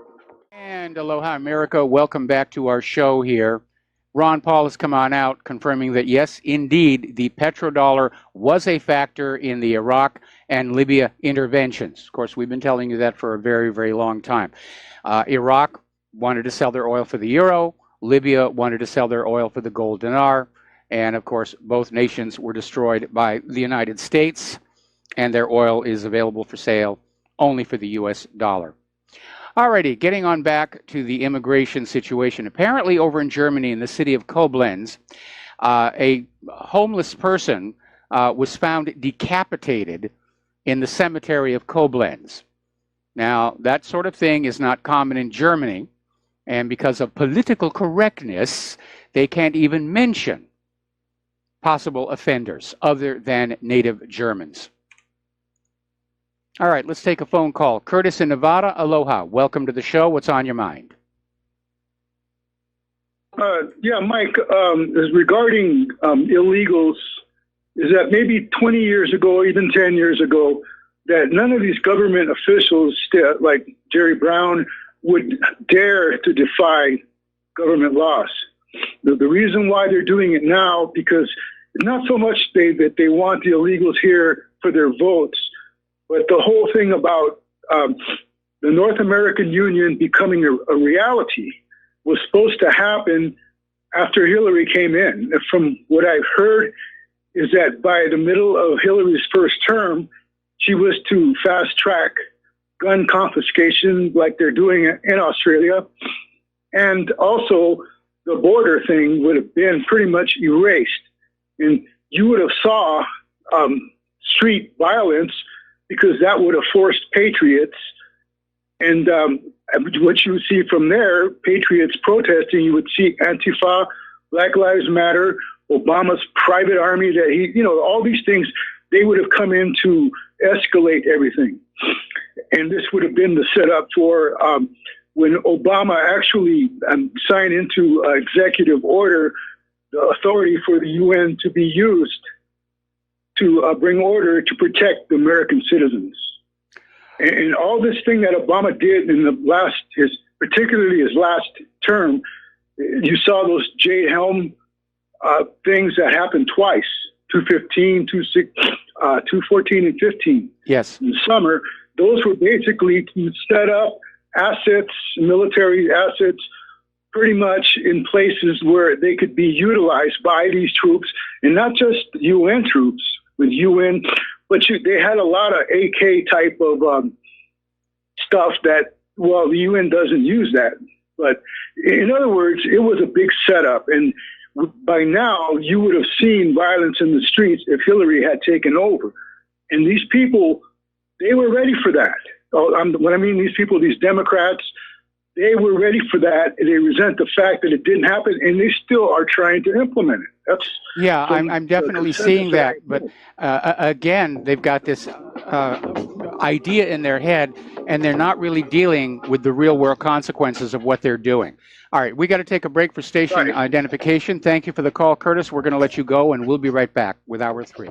And aloha, America. Welcome back to our show here. Ron Paul has come on out confirming that, yes, indeed, the petrodollar was a factor in the Iraq and Libya interventions. Of course, we've been telling you that for a very, very long time. Iraq wanted to sell their oil for the euro. Libya wanted to sell their oil for the gold dinar. And, of course, both nations were destroyed by the United States, and their oil is available for sale only for the U.S. dollar. Alrighty, getting on back to the immigration situation. Apparently over in Germany, in the city of Koblenz, a homeless person was found decapitated in the cemetery of Koblenz. Now, that sort of thing is not common in Germany, and because of political correctness, they can't even mention possible offenders other than native Germans. All right, let's take a phone call. Curtis in Nevada, aloha. Welcome to the show. What's on your mind? Yeah, Mike, is regarding illegals, is that maybe 20 years ago, even 10 years ago, that none of these government officials, like Jerry Brown, would dare to defy government laws. The reason why they're doing it now, because it's not so much that they want the illegals here for their votes, but the whole thing about the North American Union becoming a reality was supposed to happen after Hillary came in. From what I've heard is that by the middle of Hillary's first term, she was to fast track gun confiscation like they're doing in Australia. And also the border thing would have been pretty much erased. And you would have saw street violence because that would have forced patriots. And what you would see from there, patriots protesting, you would see Antifa, Black Lives Matter, Obama's private army, that he, all these things, they would have come in to escalate everything. And this would have been the setup for when Obama actually signed into executive order the authority for the UN to be used to bring order to protect the American citizens. And all this thing that Obama did in particularly his last term, you saw those Jade Helm things that happened twice, 2015, 2014, and 15. Yes. In the summer, those were basically to set up assets, military assets, pretty much in places where they could be utilized by these troops, and not just UN troops with UN, but they had a lot of AK type of stuff that, well, the UN doesn't use that. But in other words, it was a big setup. And by now, you would have seen violence in the streets if Hillary had taken over. And these people, they were ready for that. When I mean these people, these Democrats, they were ready for that. They resent the fact that it didn't happen, and they still are trying to implement it. I'm definitely seeing that. But again, they've got this idea in their head, and they're not really dealing with the real world consequences of what they're doing. All right, we got to take a break for station identification. Thank you for the call, Curtis. We're going to let you go, and we'll be right back with Hour 3.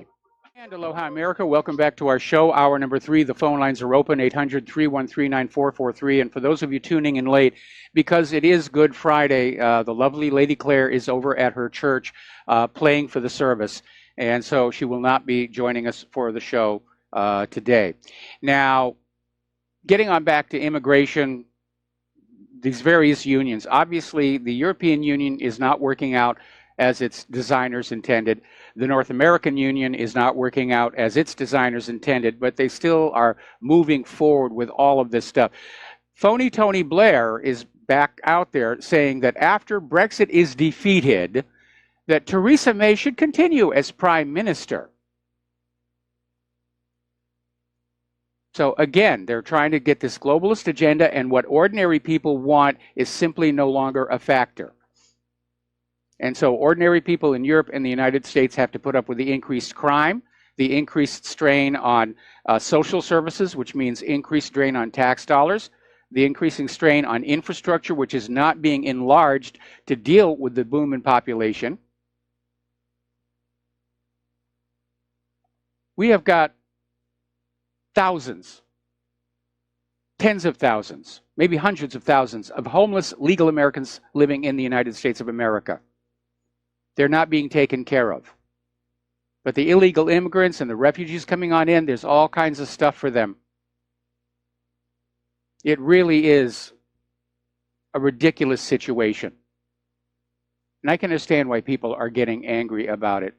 And aloha, America. Welcome back to our show, hour number 3. The phone lines are open, 800-313-9443. And for those of you tuning in late, because it is Good Friday, the lovely Lady Claire is over at her church playing for the service. And so she will not be joining us for the show today. Now, getting on back to immigration, these various unions. Obviously, the European Union is not working out as its designers intended. The North American Union is not working out as its designers intended, but they still are moving forward with all of this stuff. Phony Tony Blair is back out there saying that after Brexit is defeated, that Theresa May should continue as Prime Minister. So again, they're trying to get this globalist agenda, and what ordinary people want is simply no longer a factor. And so ordinary people in Europe and the United States have to put up with the increased crime, the increased strain on social services, which means increased drain on tax dollars, the increasing strain on infrastructure, which is not being enlarged to deal with the boom in population. We have got thousands, tens of thousands, maybe hundreds of thousands of homeless legal Americans living in the United States of America. They're not being taken care of. But the illegal immigrants and the refugees coming on in, there's all kinds of stuff for them. It really is a ridiculous situation. And I can understand why people are getting angry about it.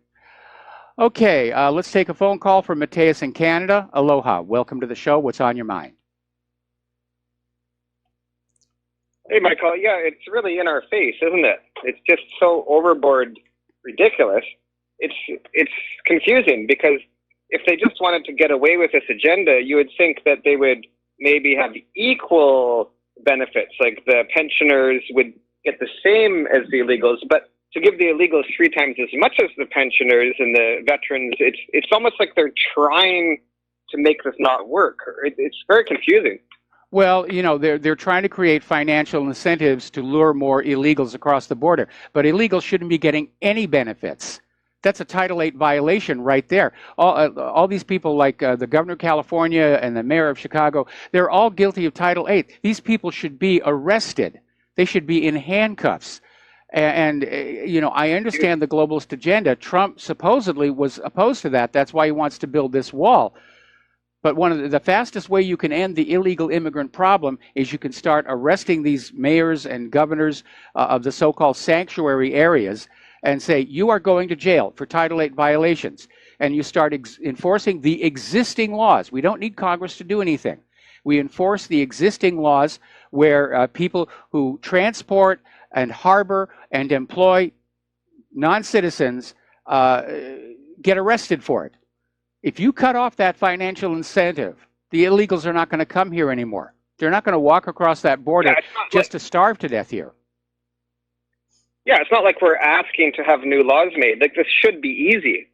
Okay, let's take a phone call from Mateus in Canada. Aloha. Welcome to the show. What's on your mind? Hey, Michael. Yeah, it's really in our face, isn't it? It's just so overboard ridiculous. It's confusing because if they just wanted to get away with this agenda, you would think that they would maybe have equal benefits, like the pensioners would get the same as the illegals, but to give the illegals 3 times as much as the pensioners and the veterans, it's almost like they're trying to make this not work. It's very confusing. Well, you know, they're trying to create financial incentives to lure more illegals across the border, but illegals shouldn't be getting any benefits. That's a Title VIII violation right there. All these people like the governor of California and the mayor of Chicago, they're all guilty of Title VIII. These people should be arrested. They should be in handcuffs. And you know, I understand the globalist agenda. Trump supposedly was opposed to that. That's why he wants to build this wall. But one of the fastest way you can end the illegal immigrant problem is you can start arresting these mayors and governors of the so-called sanctuary areas and say, you are going to jail for Title VIII violations. And you start enforcing the existing laws. We don't need Congress to do anything. We enforce the existing laws where people who transport and harbor and employ non-citizens get arrested for it. If you cut off that financial incentive, the illegals are not going to come here anymore. They're not going to walk across that border just to starve to death here. Yeah, it's not like we're asking to have new laws made. Like, this should be easy.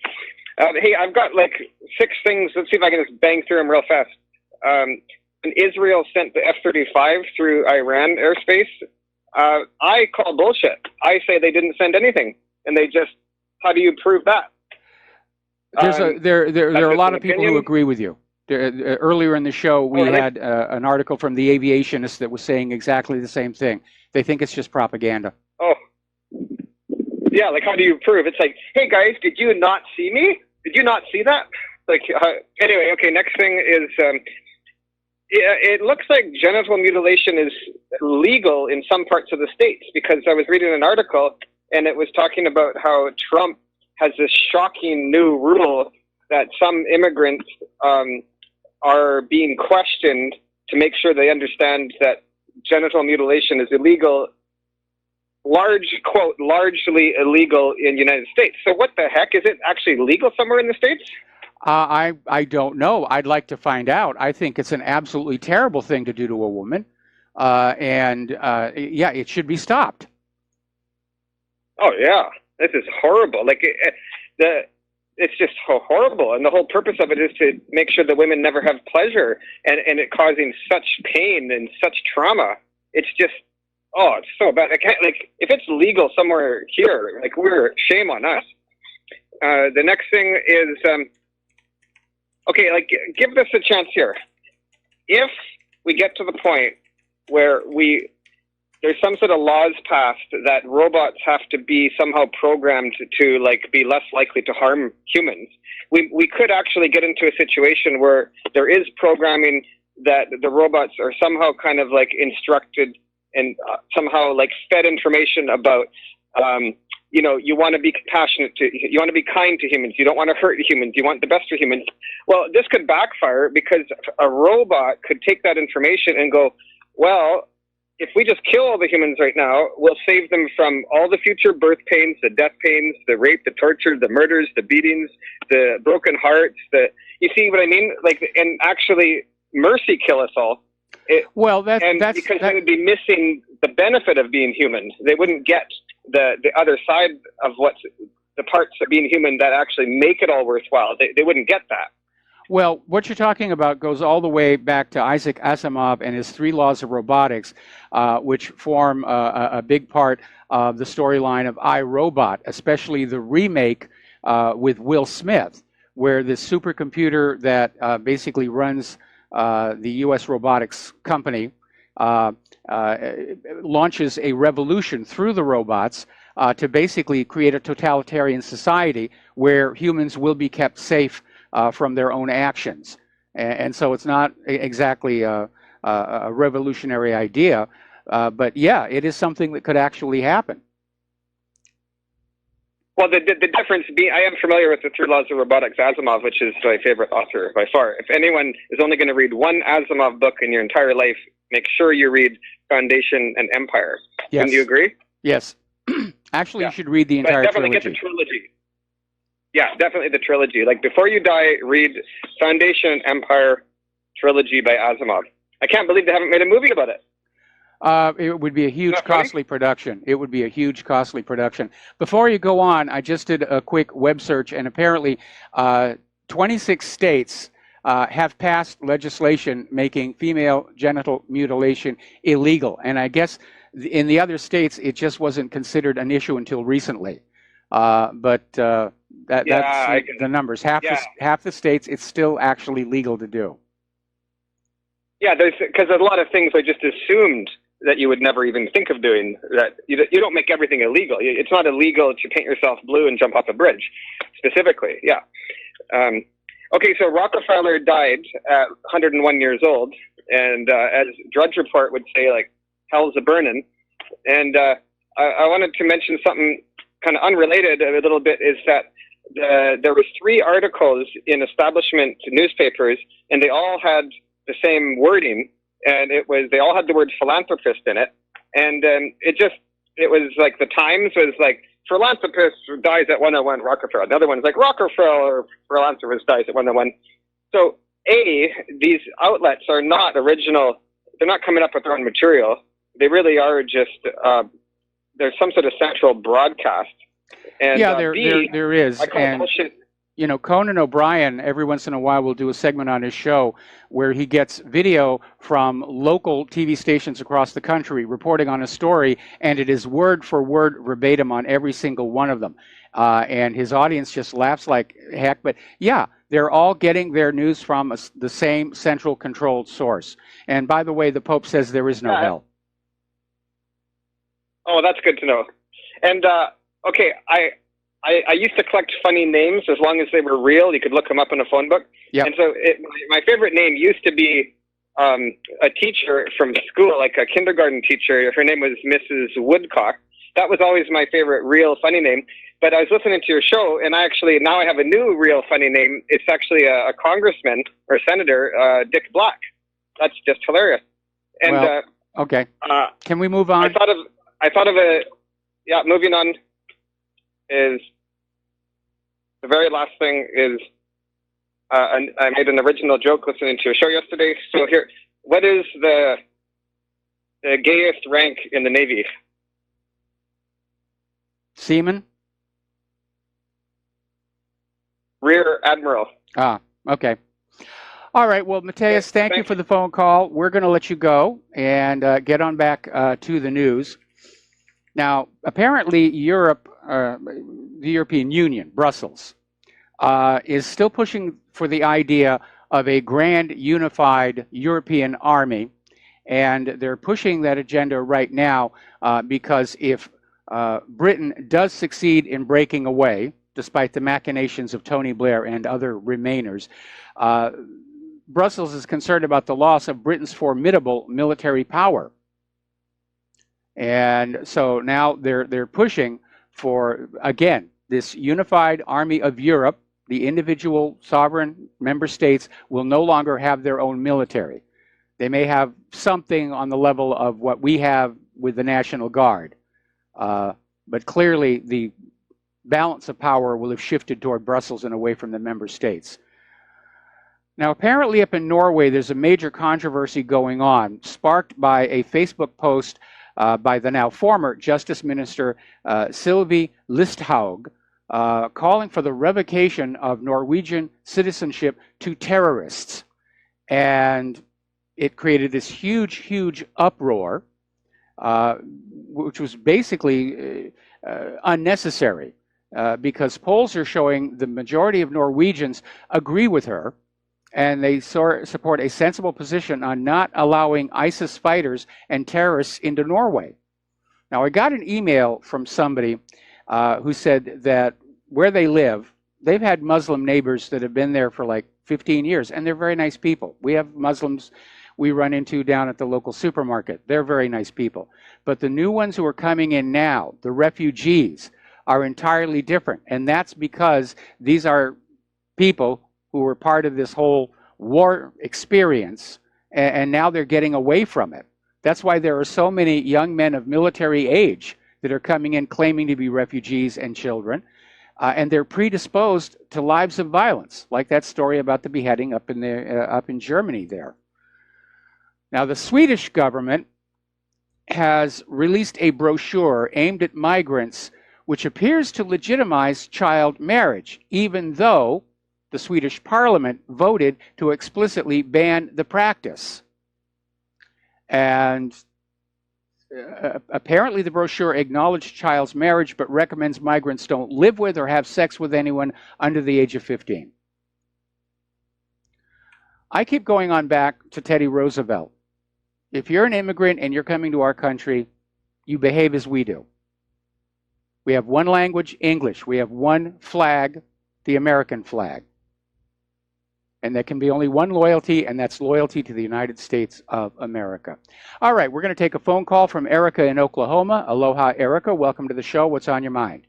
Hey, I've got like 6 things. Let's see if I can just bang through them real fast. Israel sent the F-35 through Iran airspace. I call bullshit. I say they didn't send anything, and they just. How do you prove that? There are a lot of people who agree with you. Earlier in the show, we had an article from the aviationist that was saying exactly the same thing. They think it's just propaganda. Oh. Yeah, like how do you prove? It's like, hey guys, did you not see me? Did you not see that? Like, anyway, okay, next thing is, it looks like genital mutilation is legal in some parts of the states, because I was reading an article and it was talking about how Trump has this shocking new rule that some immigrants are being questioned to make sure they understand that genital mutilation is illegal, largely illegal in the United States. So what the heck? Is it actually legal somewhere in the States? I don't know. I'd like to find out. I think it's an absolutely terrible thing to do to a woman. Yeah, it should be stopped. Oh, yeah. This is horrible. Like, it's just so horrible. And the whole purpose of it is to make sure that women never have pleasure, and it causing such pain and such trauma. It's just, oh, it's so bad. I can't, like, if it's legal somewhere here, like, shame on us. The next thing is, okay, like, give this a chance here. If we get to the point where there's some sort of laws passed that robots have to be somehow programmed to like be less likely to harm humans, we could actually get into a situation where there is programming that the robots are somehow kind of like instructed and somehow like fed information about, you know, you want to be compassionate you want to be kind to humans, you don't want to hurt humans, you want the best for humans. Well, this could backfire because a robot could take that information and go, well, if we just kill all the humans right now, we'll save them from all the future birth pains, the death pains, the rape, the torture, the murders, the beatings, the broken hearts. You see what I mean? Like, and actually mercy kill us all. Because they would be missing the benefit of being human. They wouldn't get the other side of the parts of being human that actually make it all worthwhile. They wouldn't get that. Well, what you're talking about goes all the way back to Isaac Asimov and his 3 laws of robotics, which form a big part of the storyline of I, Robot, especially the remake with Will Smith, where this supercomputer that basically runs the U.S. robotics company launches a revolution through the robots to basically create a totalitarian society where humans will be kept safe from their own actions. And so it's not exactly a revolutionary idea, but yeah, it is something that could actually happen. Well, the difference being, I am familiar with the Three Laws of Robotics, Asimov, which is my favorite author by far. If anyone is only going to read one Asimov book in your entire life, make sure you read Foundation and Empire. Yes. Wouldn't you agree? Yes. Actually, you should read the entire definitely trilogy. Get the trilogy. Yeah, definitely the trilogy. Like, before you die, read Foundation and Empire trilogy by Asimov. I can't believe they haven't made a movie about it. It would be a huge, costly production. It would be a huge, costly production. Before you go on, I just did a quick web search, and apparently 26 states have passed legislation making female genital mutilation illegal. And I guess in the other states, it just wasn't considered an issue until recently. But that's the numbers. Half the states, it's still actually legal to do. Yeah, because a lot of things I just assumed that you would never even think of doing. That you don't make everything illegal. It's not illegal to paint yourself blue and jump off a bridge, specifically. Yeah. Okay, so Rockefeller died at 101 years old, and as Drudge Report would say, like, hell's a burning. And I wanted to mention something kind of unrelated a little bit, is that there was 3 articles in establishment newspapers, and they all had the same wording, and they all had the word philanthropist in it, and it was like the Times was like, philanthropist dies at 101 Rockefeller. The other one's like, Rockefeller philanthropist dies at 101. So these outlets are not original. They're not coming up with their own material. They really are just there's some sort of central broadcast. And yeah, there is. And you know, Conan O'Brien, every once in a while, will do a segment on his show where he gets video from local TV stations across the country reporting on a story, and it is word for word verbatim on every single one of them. And his audience just laughs like heck. But yeah, they're all getting their news from the same central controlled source. And by the way, the Pope says there is no hell. Oh, that's good to know. And okay, I used to collect funny names as long as they were real. You could look them up in a phone book. Yep. And so my favorite name used to be a teacher from school, like a kindergarten teacher. Her name was Mrs. Woodcock. That was always my favorite real funny name. But I was listening to your show, and now I have a new real funny name. It's actually a congressman or senator, Dick Black. That's just hilarious. And well, okay. Can we move on? I thought of moving on. Is the very last thing is I made an original joke listening to a show yesterday. So here, what is the gayest rank in the Navy? Seaman? Rear Admiral. Ah, okay. All right. Well, Mateus, thank you for the phone call. We're going to let you go and get on back to the news. Now, apparently Europe, the European Union, Brussels, is still pushing for the idea of a grand unified European army. And they're pushing that agenda right now because if Britain does succeed in breaking away, despite the machinations of Tony Blair and other Remainers, Brussels is concerned about the loss of Britain's formidable military power. And so now they're pushing for, again, this unified army of Europe. The individual sovereign member states will no longer have their own military. They may have something on the level of what we have with the National Guard. But clearly the balance of power will have shifted toward Brussels and away from the member states. Now, apparently up in Norway, there's a major controversy going on, sparked by a Facebook post by the now former Justice Minister Sylvi Listhaug, calling for the revocation of Norwegian citizenship to terrorists. And it created this huge, huge uproar, which was basically unnecessary, because polls are showing the majority of Norwegians agree with her, and they support a sensible position on not allowing ISIS fighters and terrorists into Norway. Now, I got an email from somebody who said that where they live, they've had Muslim neighbors that have been there for like 15 years, and they're very nice people. We have Muslims we run into down at the local supermarket. They're very nice people. But the new ones who are coming in now, the refugees, are entirely different. And that's because these are people who were part of this whole war experience, and now they're getting away from it. That's why there are so many young men of military age that are coming in claiming to be refugees and children, and they're predisposed to lives of violence, like that story about the beheading up in Germany there. Now, the Swedish government has released a brochure aimed at migrants which appears to legitimize child marriage, even though the Swedish parliament voted to explicitly ban the practice. And apparently the brochure acknowledged child's marriage but recommends migrants don't live with or have sex with anyone under the age of 15. I keep going on back to Teddy Roosevelt. If you're an immigrant and you're coming to our country, you behave as we do. We have one language, English. We have one flag, the American flag. And there can be only one loyalty, and that's loyalty to the United States of America. All right, we're going to take a phone call from Erica in Oklahoma. Aloha, Erica. Welcome to the show. What's on your mind?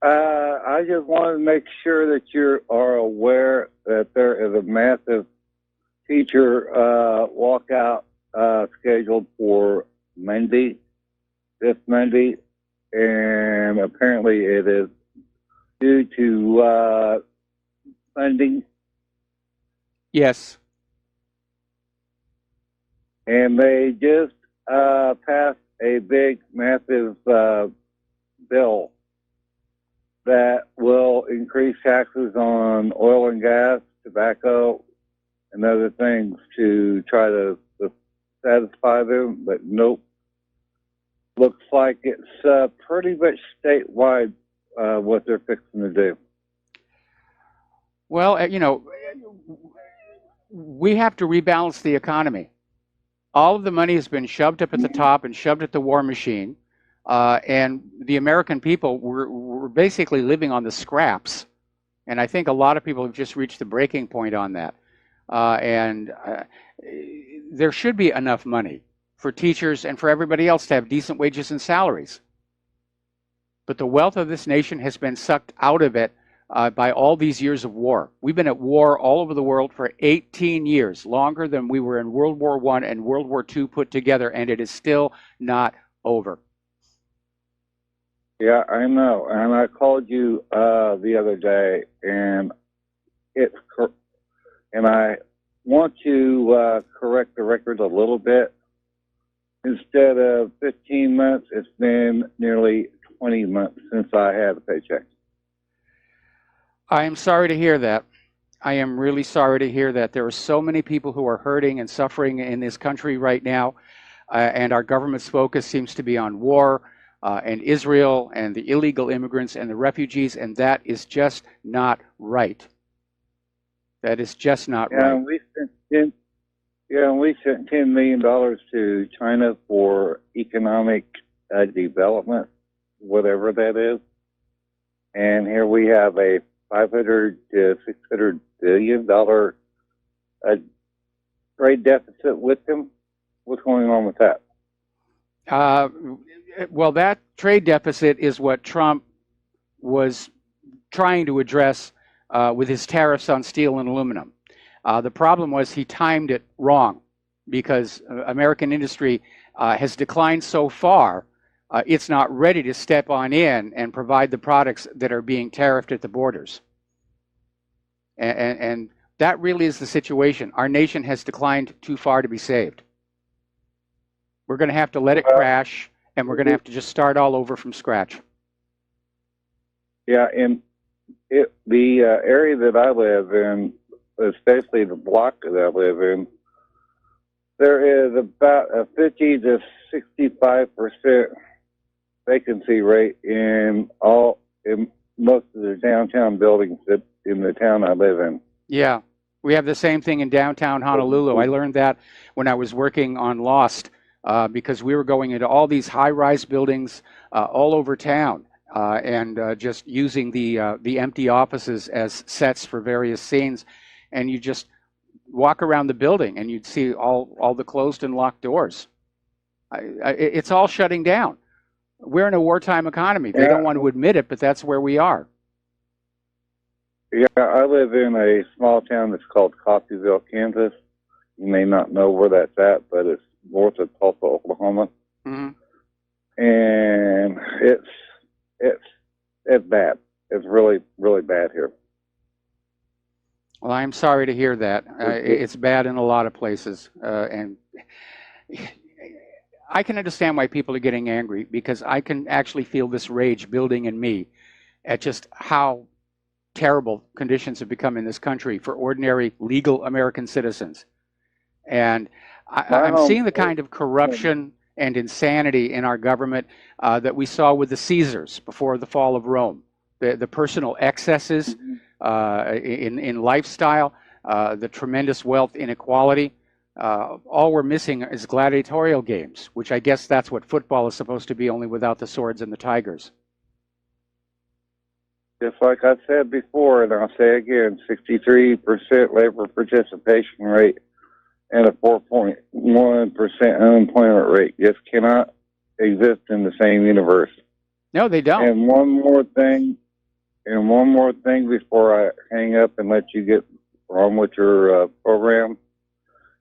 I just want to make sure that you are aware that there is a massive teacher walkout scheduled for Monday, this Monday, and apparently it is due to funding. Yes. And they just passed a big, massive bill that will increase taxes on oil and gas, tobacco, and other things to try to satisfy them. But nope. Looks like it's pretty much statewide what they're fixing to do. Well, you know, we have to rebalance the economy. All of the money has been shoved up at the top and shoved at the war machine. And the American people were basically living on the scraps. And I think a lot of people have just reached the breaking point on that. There should be enough money for teachers and for everybody else to have decent wages and salaries. But the wealth of this nation has been sucked out of it by all these years of war. We've been at war all over the world for 18 years, longer than we were in World War I and World War II put together, and it is still not over. Yeah, I know. And I called you the other day, and I want to correct the record a little bit. Instead of 15 months, it's been nearly 20 months since I had a paycheck. I am sorry to hear that. I am really sorry to hear that. There are so many people who are hurting and suffering in this country right now, and our government's focus seems to be on war and Israel and the illegal immigrants and the refugees, and that is just not right. That is just not right. And we sent $10 million to China for economic development, whatever that is. And here we have a $500 to $600 billion trade deficit with them. What's going on with that? Well, that trade deficit is what Trump was trying to address with his tariffs on steel and aluminum. The problem was he timed it wrong because American industry has declined so far, it's not ready to step on in and provide the products that are being tariffed at the borders. And that really is the situation. Our nation has declined too far to be saved. We're going to have to let it crash, and we're going to have to just start all over from scratch. Yeah, and the area that I live in, especially the block that I live in, there is about a 50 to 65% vacancy rate in most of the downtown buildings in the town I live in. Yeah, we have the same thing in downtown Honolulu. I learned that when I was working on Lost because we were going into all these high-rise buildings all over town and just using the empty offices as sets for various scenes. And you just walk around the building and you'd see all the closed and locked doors. It's all shutting down. We're in a wartime economy. They don't want to admit it, but that's where we are. Yeah, I live in a small town that's called Coffeyville, Kansas. You may not know where that's at, but it's north of Tulsa, Oklahoma. Mm-hmm. And it's bad. It's really, really bad here. Well, I'm sorry to hear that. It's bad in a lot of places, and I can understand why people are getting angry, because I can actually feel this rage building in me at just how terrible conditions have become in this country for ordinary legal American citizens. And I'm seeing the kind of corruption and insanity in our government that we saw with the Caesars before the fall of Rome. The personal excesses in lifestyle, the tremendous wealth inequality. All we're missing is gladiatorial games, which I guess that's what football is supposed to be, only without the swords and the tigers. Just like I said before, and I'll say again, 63% labor participation rate and a 4.1% unemployment rate just cannot exist in the same universe. No, they don't. And one more thing before I hang up and let you get on with your program.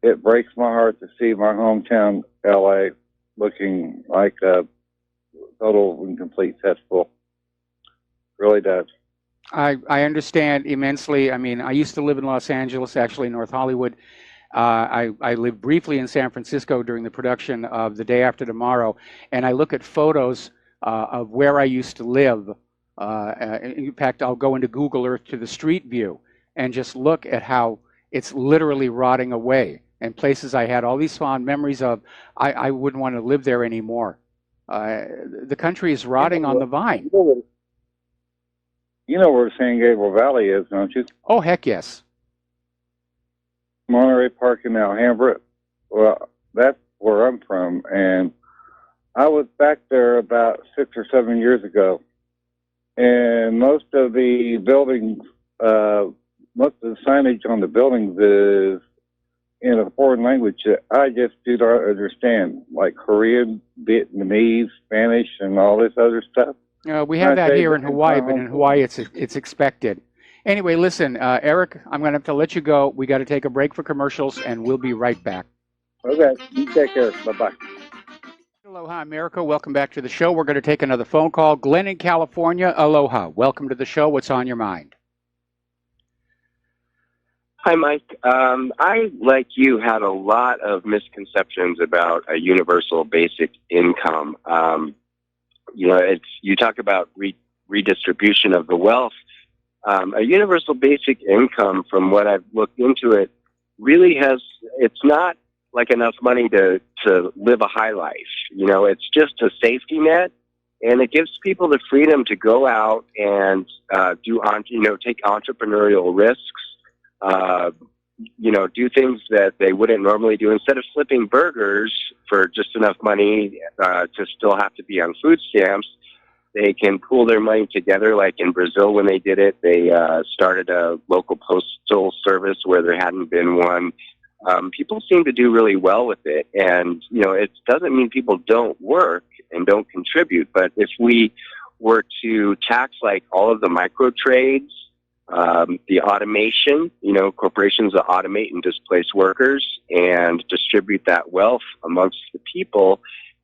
It breaks my heart to see my hometown, LA, looking like a total and complete cesspool. Really does. I understand immensely. I mean, I used to live in Los Angeles, actually North Hollywood. I lived briefly in San Francisco during the production of The Day After Tomorrow, and I look at photos of where I used to live. In fact, I'll go into Google Earth to the street view and just look at how it's literally rotting away. And places I had all these fond memories of, I wouldn't want to live there anymore. The country is rotting on the vine. You know where San Gabriel Valley is, don't you? Oh, heck yes. Monterey Park in Alhambra. Well, that's where I'm from. And I was back there about 6 or 7 years ago. And most of the buildings, most of the signage on the buildings is in a foreign language that I just do not understand, like Korean, Vietnamese, Spanish, and all this other stuff. We have that here in Hawaii, but in Hawaii it's expected. Anyway, listen, Eric, I'm going to have to let you go. We got to take a break for commercials, and we'll be right back. Okay, you take care. Bye-bye. Aloha, America. Welcome back to the show. We're going to take another phone call. Glenn in California, aloha. Welcome to the show. What's on your mind? Hi, Mike. I, like you, had a lot of misconceptions about a universal basic income. You talk about redistribution of the wealth. A universal basic income, from what I've looked into it, really it's not like enough money to live a high life. It's just a safety net, and it gives people the freedom to go out and take entrepreneurial risks. Do things that they wouldn't normally do. Instead of flipping burgers for just enough money to still have to be on food stamps, they can pool their money together. Like in Brazil, when they did it, they started a local postal service where there hadn't been one. People seem to do really well with it. And, it doesn't mean people don't work and don't contribute. But if we were to tax like all of the micro trades, the automation, corporations that automate and displace workers and distribute that wealth amongst the people,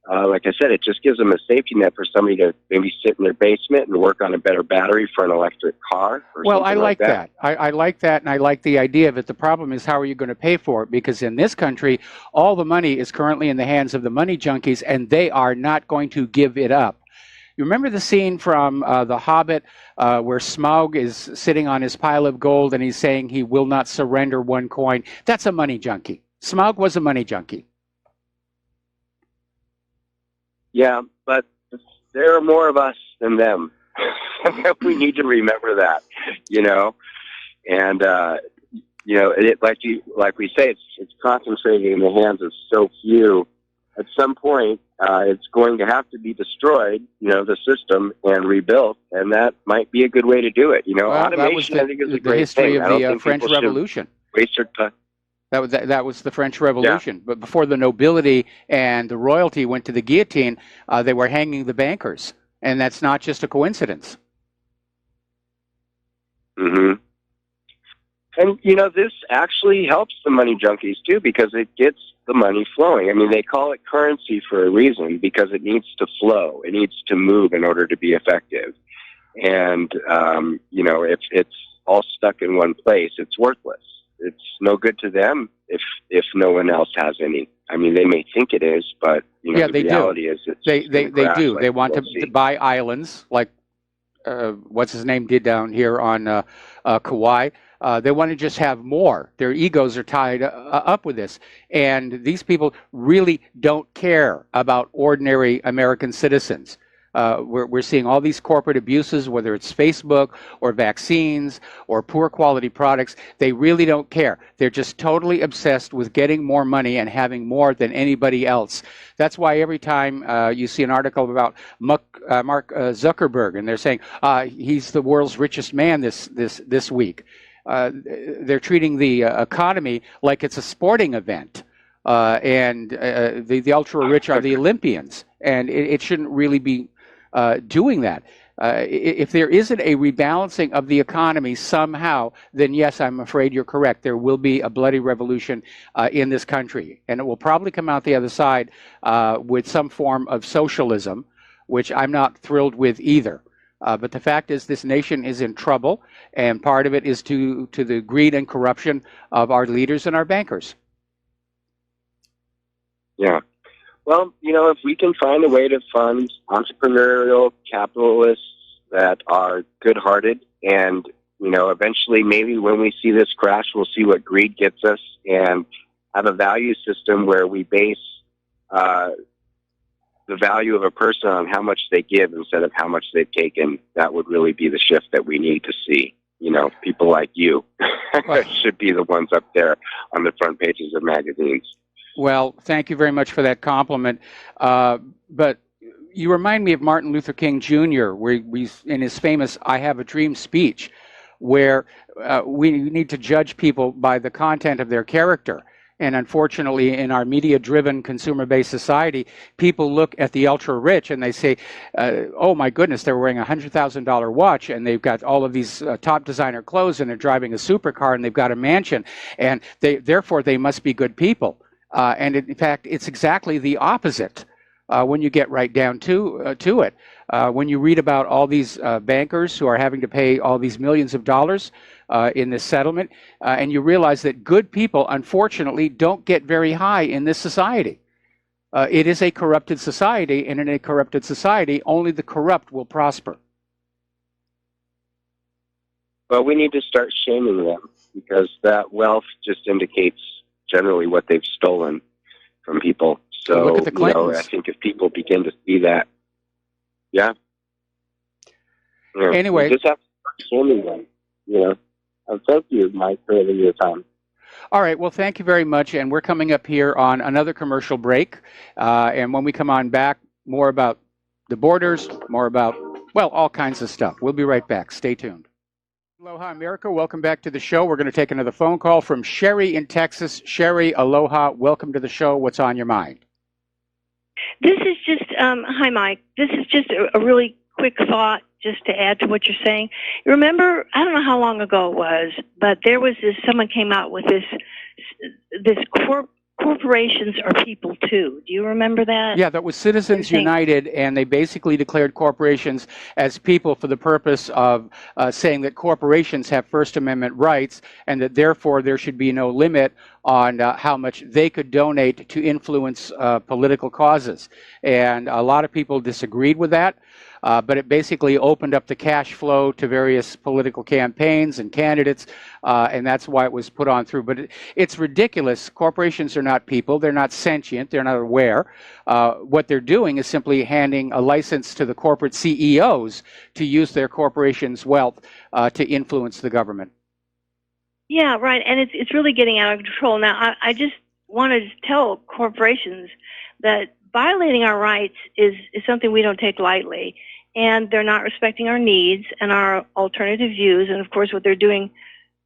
like I said, it just gives them a safety net for somebody to maybe sit in their basement and work on a better battery for an electric car. Well, I like that. I like that, and I like the idea of it. The problem is, how are you going to pay for it? Because in this country, all the money is currently in the hands of the money junkies, and they are not going to give it up. You remember the scene from The Hobbit where Smaug is sitting on his pile of gold and he's saying he will not surrender one coin? That's a money junkie. Smaug was a money junkie. Yeah, but there are more of us than them. We need to remember that, And, like we say, it's concentrating in the hands of so few. at some point, it's going to have to be destroyed, the system, and rebuilt, and that might be a good way to do it. Well, automation, I think, is a great history thing. of the French Revolution. Waste their time. That was the French Revolution. But before the nobility and the royalty went to the guillotine, they were hanging the bankers, and that's not just a coincidence. Mm-hmm. And, this actually helps the money junkies, too, because it gets the money flowing. I mean, they call it currency for a reason, because it needs to flow. It needs to move in order to be effective. And, if it's all stuck in one place, it's worthless. It's no good to them if no one else has any. I mean, they may think it is, but, the reality is it's they do. They want to buy islands like what's his name did down here on Kauai. They want to just have more. Their egos are tied up with this. And these people really don't care about ordinary American citizens. We're seeing all these corporate abuses, whether it's Facebook or vaccines or poor quality products. They really don't care. They're just totally obsessed with getting more money and having more than anybody else. That's why every time you see an article about Mark Zuckerberg, and they're saying he's the world's richest man this week. They're treating the economy like it's a sporting event, and the ultra rich are the Olympians, and it shouldn't really be doing that. If there isn't a rebalancing of the economy somehow, then yes, I'm afraid you're correct. There will be a bloody revolution in this country, and it will probably come out the other side with some form of socialism, which I'm not thrilled with either. But the fact is, this nation is in trouble, and part of it is to the greed and corruption of our leaders and our bankers. Yeah. Well, if we can find a way to fund entrepreneurial capitalists that are good-hearted, and, eventually maybe when we see this crash, we'll see what greed gets us, and have a value system where we base the value of a person on how much they give instead of how much they've taken. That would really be the shift that we need to see. People like you should be the ones up there on the front pages of magazines. Well, thank you very much for that compliment. But you remind me of Martin Luther King Jr., where in his famous "I Have a Dream" speech, where we need to judge people by the content of their character. And unfortunately, in our media-driven, consumer-based society, people look at the ultra-rich and they say, oh my goodness, they're wearing a $100,000 watch and they've got all of these top designer clothes and they're driving a supercar and they've got a mansion, and therefore they must be good people. And in fact, it's exactly the opposite when you get right down to it. When you read about all these bankers who are having to pay all these millions of dollars in this settlement, and you realize that good people, unfortunately, don't get very high in this society. It is a corrupted society, and in a corrupted society, only the corrupt will prosper. Well, we need to start shaming them, because that wealth just indicates generally what they've stolen from people. So, look at the Clintons. I think if people begin to see that, anyway, we just have to start shaming them, Thank you, Mike, for your time. All right. Well, thank you very much. And we're coming up here on another commercial break. And when we come on back, more about the borders, more about, well, all kinds of stuff. We'll be right back. Stay tuned. Aloha, America. Welcome back to the show. We're going to take another phone call from Sherry in Texas. Sherry, aloha. Welcome to the show. What's on your mind? This is just, hi, Mike. This is just a really quick thought just to add to what you're saying. Remember, I don't know how long ago it was, but there was someone came out with this corporations are people too. Do you remember that? Yeah, that was Citizens United, and they basically declared corporations as people for the purpose of saying that corporations have First Amendment rights, and that therefore there should be no limit on how much they could donate to influence political causes. And a lot of people disagreed with that. But it basically opened up the cash flow to various political campaigns and candidates, and that's why it was put on through. But it's ridiculous. Corporations are not people. They're not sentient. They're not aware. What they're doing is simply handing a license to the corporate CEOs to use their corporation's wealth to influence the government. Yeah, right. And it's really getting out of control. Now, I just wanted to tell corporations, that violating our rights is something we don't take lightly, and they're not respecting our needs and our alternative views, and of course what they're doing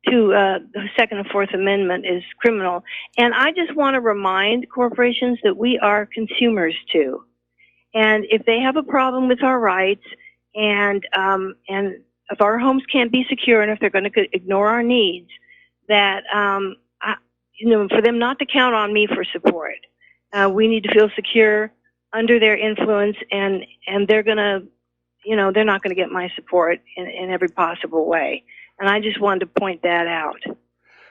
to the Second and Fourth Amendment is criminal. And I just want to remind corporations that we are consumers too. And if they have a problem with our rights, and if our homes can't be secure, and if they're going to ignore our needs, that for them not to count on me for support. We need to feel secure under their influence, and they're going to, they're not going to get my support in every possible way. And I just wanted to point that out.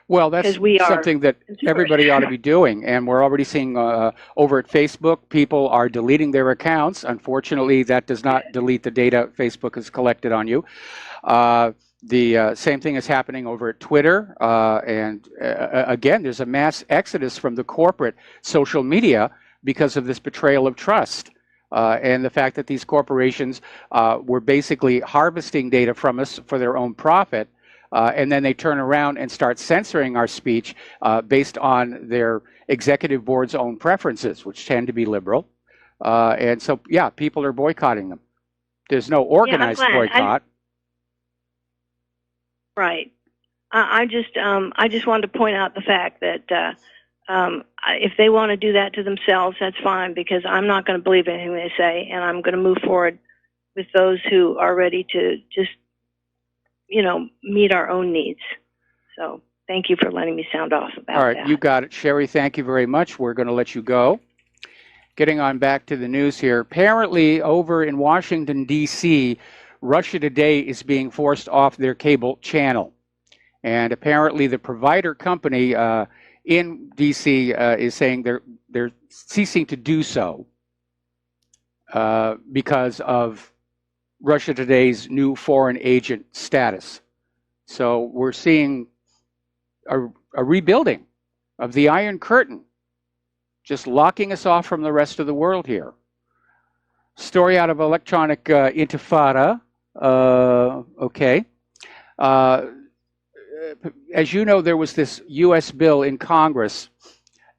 Well, that's something that everybody ought to be doing, and we're already seeing over at Facebook, people are deleting their accounts. Unfortunately, that does not delete the data Facebook has collected on you. The same thing is happening over at Twitter, and again, there's a mass exodus from the corporate social media because of this betrayal of trust. And the fact that these corporations were basically harvesting data from us for their own profit, and then they turn around and start censoring our speech based on their executive board's own preferences, which tend to be liberal. And so, yeah, people are boycotting them. There's no organized boycott. Right. I just wanted to point out the fact that if they want to do that to themselves, that's fine, because I'm not going to believe anything they say, and I'm going to move forward with those who are ready to just, meet our own needs. So thank you for letting me sound off about that. All right, you got it, Sherry. Thank you very much. We're going to let you go. Getting on back to the news here. Apparently, over in Washington, D.C., Russia Today is being forced off their cable channel. And apparently the provider company in D.C. Is saying they're ceasing to do so because of Russia Today's new foreign agent status. So we're seeing a rebuilding of the Iron Curtain, just locking us off from the rest of the world here. Story out of Electronic Intifada. Okay. As you know, there was this U.S. bill in Congress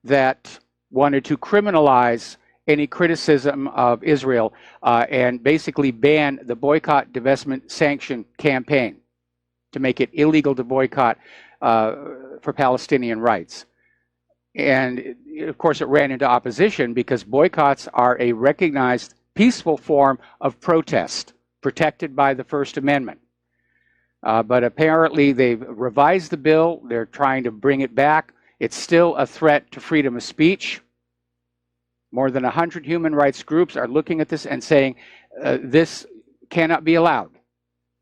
that wanted to criminalize any criticism of Israel and basically ban the boycott, divestment, sanction campaign to make it illegal to boycott for Palestinian rights. And of course, it ran into opposition because boycotts are a recognized peaceful form of protest protected by the First Amendment. But apparently they've revised the bill. They're trying to bring it back. It's still a threat to freedom of speech. More than 100 human rights groups are looking at this and saying this cannot be allowed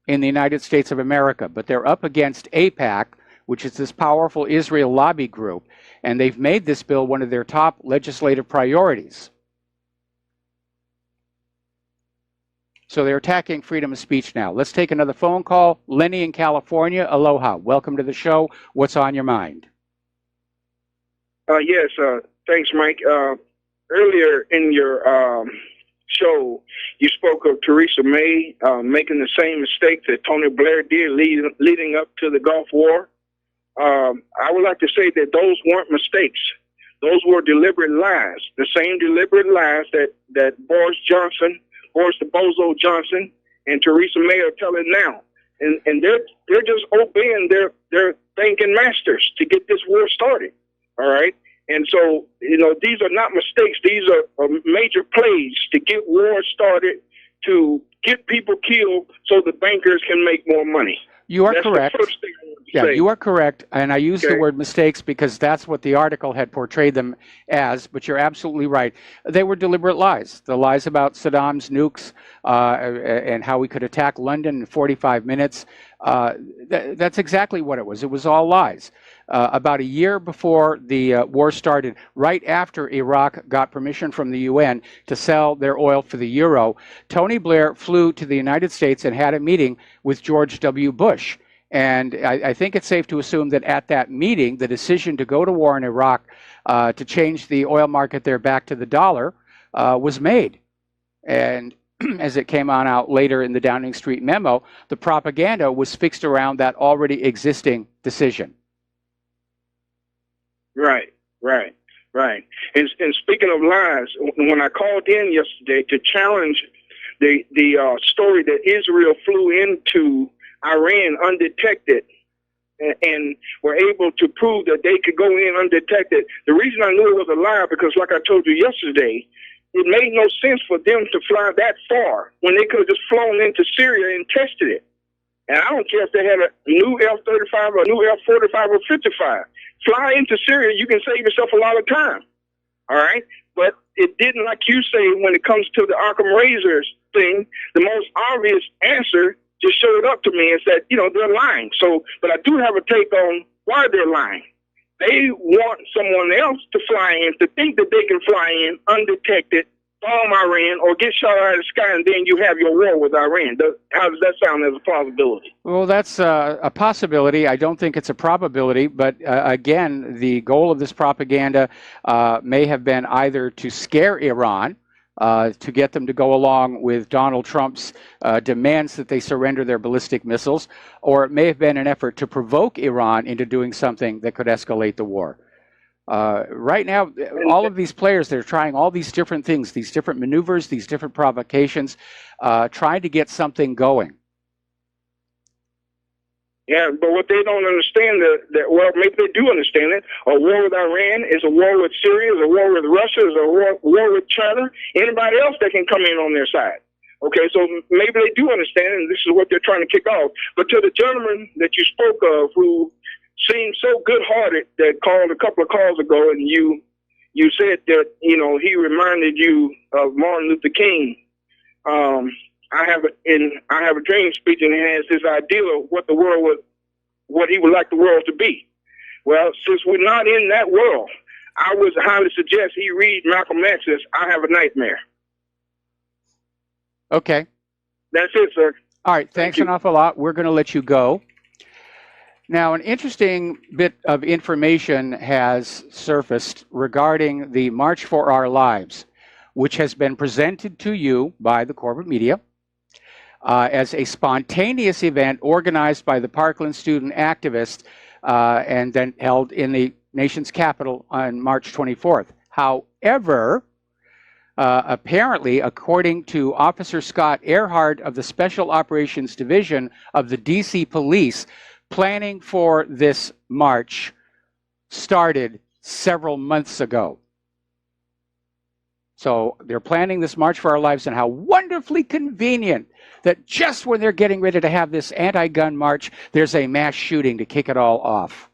in the United States of America. But they're up against AIPAC, which is this powerful Israel lobby group, and they've made this bill one of their top legislative priorities. So they're attacking freedom of speech now. Let's take another phone call. Lenny in California, aloha. Welcome to the show. What's on your mind? Yes, thanks, Mike. Earlier in your show, you spoke of Theresa May making the same mistake that Tony Blair did leading up to the Gulf War. I would like to say that those weren't mistakes. Those were deliberate lies. The same deliberate lies that Boris the Bozo Johnson and Theresa May are telling now. And they're just obeying their thinking masters to get this war started. All right. And so, these are not mistakes. These are major plays to get war started, to get people killed so the bankers can make more money. You are correct. The first thing I want to Yeah, say. you are correct. And I use the word mistakes because that's what the article had portrayed them as. But you're absolutely right. They were deliberate lies. The lies about Saddam's nukes and how we could attack London in 45 minutes. That's exactly what it was. It was all lies. About a year before the war started, right after Iraq got permission from the UN to sell their oil for the euro, Tony Blair flew to the United States and had a meeting with George W. Bush. And I think it's safe to assume that at that meeting, the decision to go to war in Iraq to change the oil market there back to the dollar was made. And as it came on out later in the Downing Street memo, the propaganda was fixed around that already existing decision. Right. And speaking of lies, when I called in yesterday to challenge the story that Israel flew into Iran undetected and were able to prove that they could go in undetected, the reason I knew it was a lie, because like I told you yesterday, it made no sense for them to fly that far when they could have just flown into Syria and tested it. And I don't care if they had a new F-35 or a new F-45 or 55. Fly into Syria, you can save yourself a lot of time. All right? But it didn't, like you say, when it comes to the Arkham Razors thing, the most obvious answer just showed up to me is that, they're lying. So, but I do have a take on why they're lying. They want someone else to fly in, to think that they can fly in undetected, bomb Iran, or get shot out of the sky, and then you have your war with Iran. How does that sound as a possibility? Well, that's a possibility. I don't think it's a probability, but again, the goal of this propaganda may have been either to scare Iran, to get them to go along with Donald Trump's demands that they surrender their ballistic missiles, or it may have been an effort to provoke Iran into doing something that could escalate the war. Right now, all of these players, they're trying all these different things, these different maneuvers, these different provocations, trying to get something going. Yeah, but what they don't understand, well, maybe they do understand it. A war with Iran is a war with Syria, is a war with Russia, is a war with China, anybody else that can come in on their side. Okay, so maybe they do understand, and this is what they're trying to kick off. But to the gentleman that you spoke of, who seemed so good-hearted, that called a couple of calls ago, and you said that he reminded you of Martin Luther King. I have a dream speech, and he has this idea of what he would like the world to be. Well, since we're not in that world, I would highly suggest he read Malcolm X's "I Have a Nightmare." Okay. That's it, sir. All right. Thanks an awful lot. We're going to let you go. Now, an interesting bit of information has surfaced regarding the March for Our Lives, which has been presented to you by the corporate media as a spontaneous event organized by the Parkland student activists and then held in the nation's capital on March 24th. However, apparently, according to Officer Scott Earhart of the Special Operations Division of the D.C. Police, planning for this march started several months ago. So they're planning this March for Our Lives, and how wonderfully convenient that just when they're getting ready to have this anti-gun march, there's a mass shooting to kick it all off.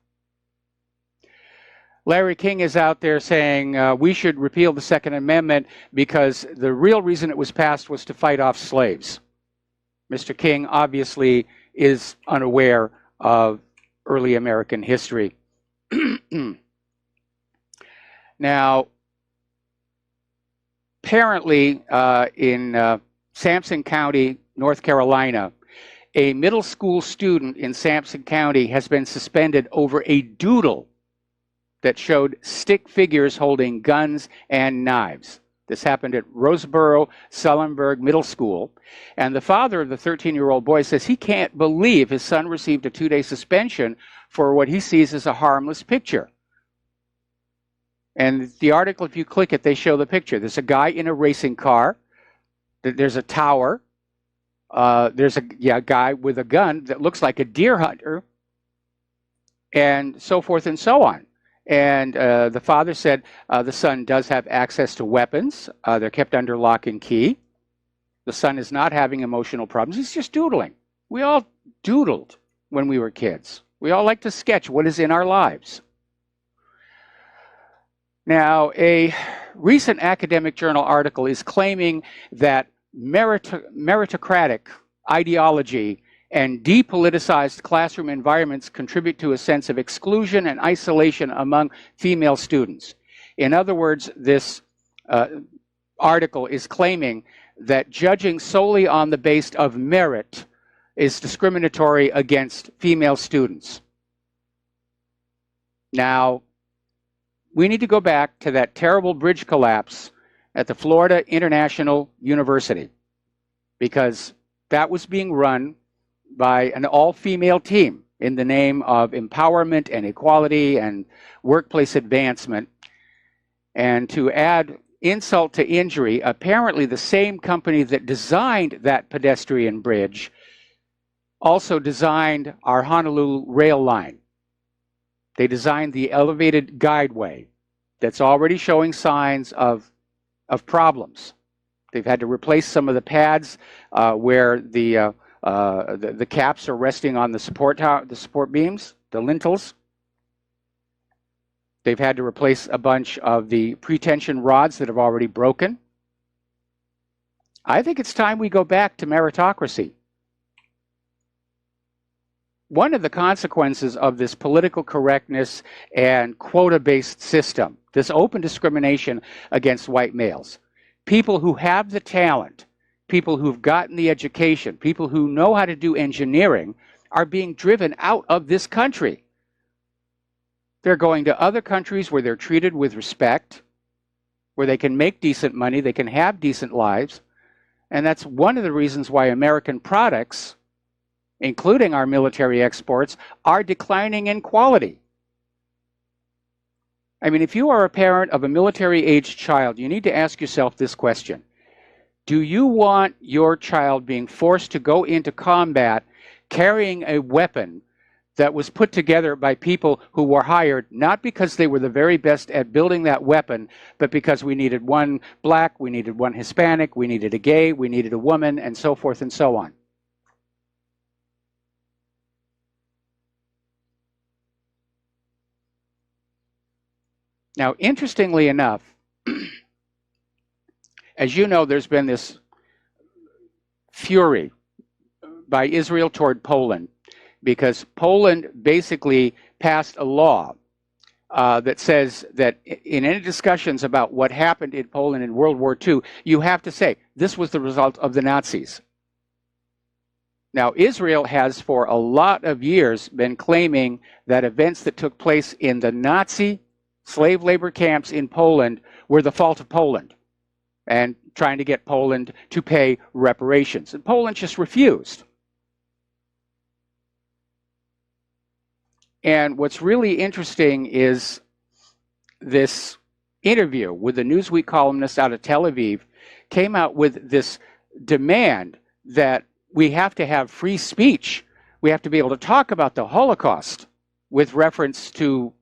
Larry King is out there saying we should repeal the Second Amendment because the real reason it was passed was to fight off slaves. Mr. King obviously is unaware of early American history. Now, apparently in Sampson County, North Carolina, a middle school student in Sampson County has been suspended over a doodle that showed stick figures holding guns and knives. This happened at Roseboro Sullenberg Middle School. And the father of the 13-year-old boy says he can't believe his son received a 2-day suspension for what he sees as a harmless picture. And the article, if you click it, they show the picture. There's a guy in a racing car. There's a tower. There's a guy with a gun that looks like a deer hunter, and so forth and so on. And the father said the son does have access to weapons. They're kept under lock and key. The son is not having emotional problems. He's just doodling. We all doodled when we were kids. We all like to sketch what is in our lives. Now, a recent academic journal article is claiming that meritocratic ideology and depoliticized classroom environments contribute to a sense of exclusion and isolation among female students. In other words, this article is claiming that judging solely on the basis of merit is discriminatory against female students. Now, we need to go back to that terrible bridge collapse at the Florida International University, because that was being run by an all-female team in the name of empowerment and equality and workplace advancement. And to add insult to injury, apparently the same company that designed that pedestrian bridge also designed our Honolulu rail line. They designed the elevated guideway that's already showing signs of problems. They've had to replace some of the pads where the caps are resting on the support beams, the lintels. They've had to replace a bunch of the pretension rods that have already broken. I think it's time we go back to meritocracy. One of the consequences of this political correctness and quota-based system, this open discrimination against white males, people who have the talent, people who've gotten the education, people who know how to do engineering, are being driven out of this country. They're going to other countries where they're treated with respect, where they can make decent money, they can have decent lives. And that's one of the reasons why American products, including our military exports, are declining in quality. I mean, if you are a parent of a military-aged child, you need to ask yourself this question. Do you want your child being forced to go into combat carrying a weapon that was put together by people who were hired not because they were the very best at building that weapon, but because we needed one black, we needed one Hispanic, we needed a gay, we needed a woman, and so forth and so on? Now, interestingly enough, as you know, there's been this fury by Israel toward Poland because Poland basically passed a law that says that in any discussions about what happened in Poland in World War II, you have to say, this was the result of the Nazis. Now, Israel has for a lot of years been claiming that events that took place in the Nazi slave labor camps in Poland were the fault of Poland and trying to get Poland to pay reparations. And Poland just refused. And what's really interesting is this interview with the Newsweek columnist out of Tel Aviv came out with this demand that we have to have free speech. We have to be able to talk about the Holocaust with reference to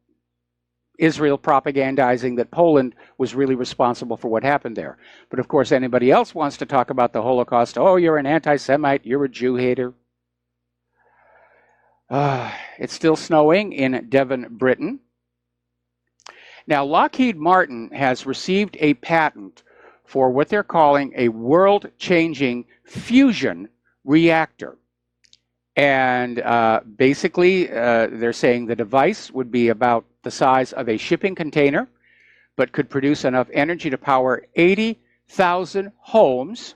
Israel propagandizing that Poland was really responsible for what happened there. But of course, anybody else wants to talk about the Holocaust. Oh, you're an anti-Semite, you're a Jew hater. It's still snowing in Devon, Britain. Now, Lockheed Martin has received a patent for what they're calling a world-changing fusion reactor. And basically, they're saying the device would be about the size of a shipping container, but could produce enough energy to power 80,000 homes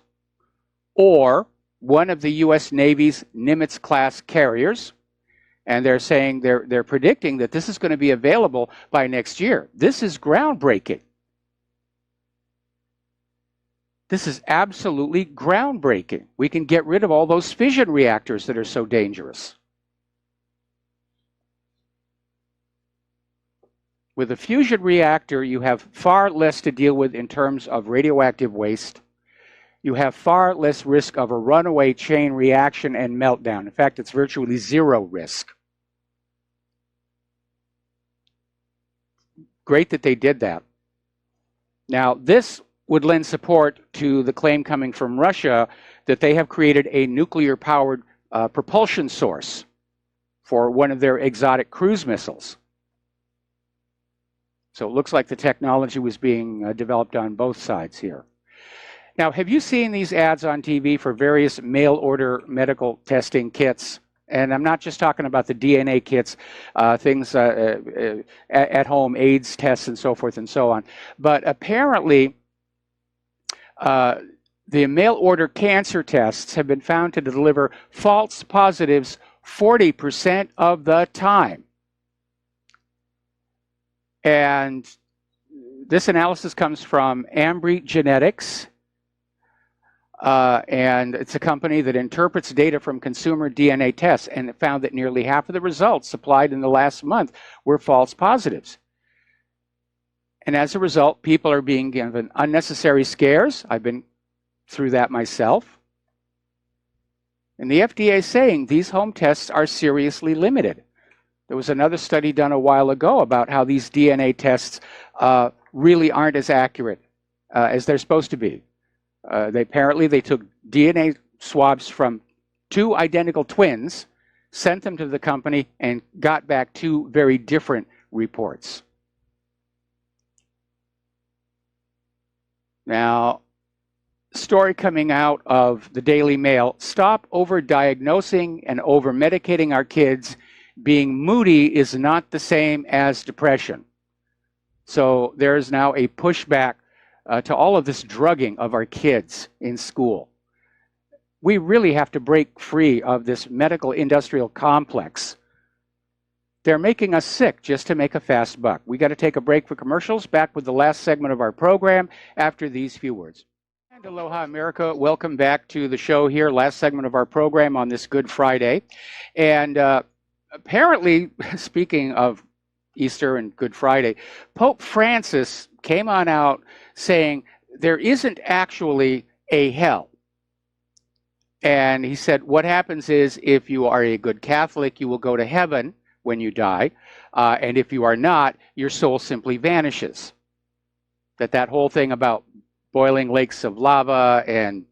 or one of the U.S. Navy's Nimitz-class carriers. And they're saying they're predicting that this is going to be available by next year. This is groundbreaking. This is absolutely groundbreaking. We can get rid of all those fission reactors that are so dangerous. With a fusion reactor, you have far less to deal with in terms of radioactive waste. You have far less risk of a runaway chain reaction and meltdown. In fact, it's virtually zero risk. Great that they did that. Now, this would lend support to the claim coming from Russia that they have created a nuclear-powered propulsion source for one of their exotic cruise missiles. So it looks like the technology was being developed on both sides here. Now, have you seen these ads on TV for various mail-order medical testing kits? And I'm not just talking about the DNA kits, things at home, AIDS tests and so forth and so on. But apparently, the mail-order cancer tests have been found to deliver false positives 40% of the time. And this analysis comes from Ambry Genetics, and it's a company that interprets data from consumer DNA tests, and it found that nearly half of the results supplied in the last month were false positives. And as a result, people are being given unnecessary scares. I've been through that myself. And the FDA is saying these home tests are seriously limited. There was another study done a while ago about how these DNA tests really aren't as accurate as they're supposed to be. They took DNA swabs from 2 identical twins, sent them to the company, and got back 2 very different reports. Now, story coming out of the Daily Mail: stop over-diagnosing and over-medicating our kids. Being moody is not the same as depression. So there is now a pushback to all of this drugging of our kids in school. We really have to break free of this medical industrial complex. They're making us sick just to make a fast buck. We got to take a break for commercials. Back with the last segment of our program after these few words. And aloha, America. Welcome back to the show here. Last segment of our program on this Good Friday. And apparently, speaking of Easter and Good Friday, Pope Francis came on out saying there isn't actually a hell. And he said what happens is if you are a good Catholic, you will go to heaven when you die. And if you are not, your soul simply vanishes. That whole thing about boiling lakes of lava and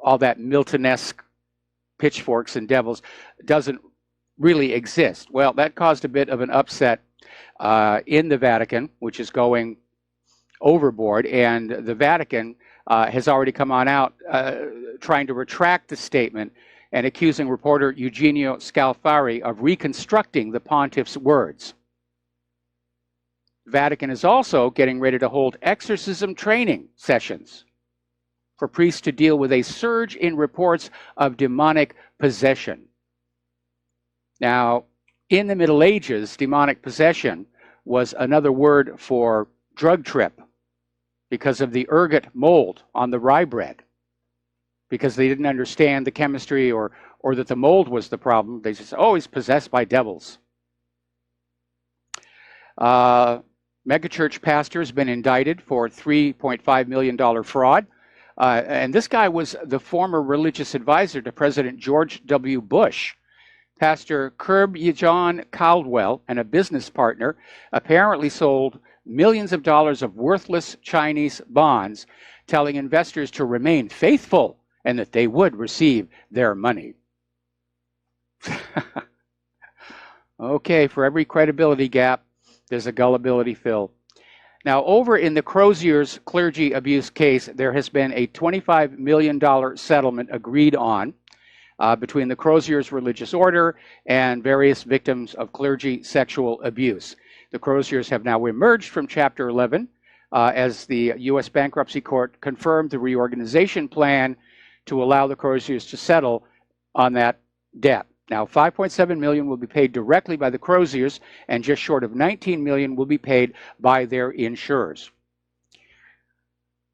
all that Milton-esque pitchforks and devils doesn't really exist. Well, that caused a bit of an upset in the Vatican, which is going overboard. And the Vatican has already come on out trying to retract the statement and accusing reporter Eugenio Scalfari of reconstructing the pontiff's words. The Vatican is also getting ready to hold exorcism training sessions for priests to deal with a surge in reports of demonic possession. Now, in the Middle Ages, demonic possession was another word for drug trip because of the ergot mold on the rye bread. Because they didn't understand the chemistry or that the mold was the problem. They just, oh, he's possessed by devils. Megachurch pastor has been indicted for $3.5 million fraud. And this guy was the former religious advisor to President George W. Bush. Pastor Kerb John Caldwell and a business partner apparently sold millions of dollars of worthless Chinese bonds, telling investors to remain faithful and that they would receive their money. Okay, for every credibility gap, there's a gullibility fill. Now, over in the Crozier's clergy abuse case, there has been a $25 million settlement agreed on between the Crozier's religious order and various victims of clergy sexual abuse. The Croziers have now emerged from Chapter 11 as the U.S. Bankruptcy Court confirmed the reorganization plan to allow the Croziers to settle on that debt. Now, $5.7 million will be paid directly by the Croziers, and just short of $19 million will be paid by their insurers.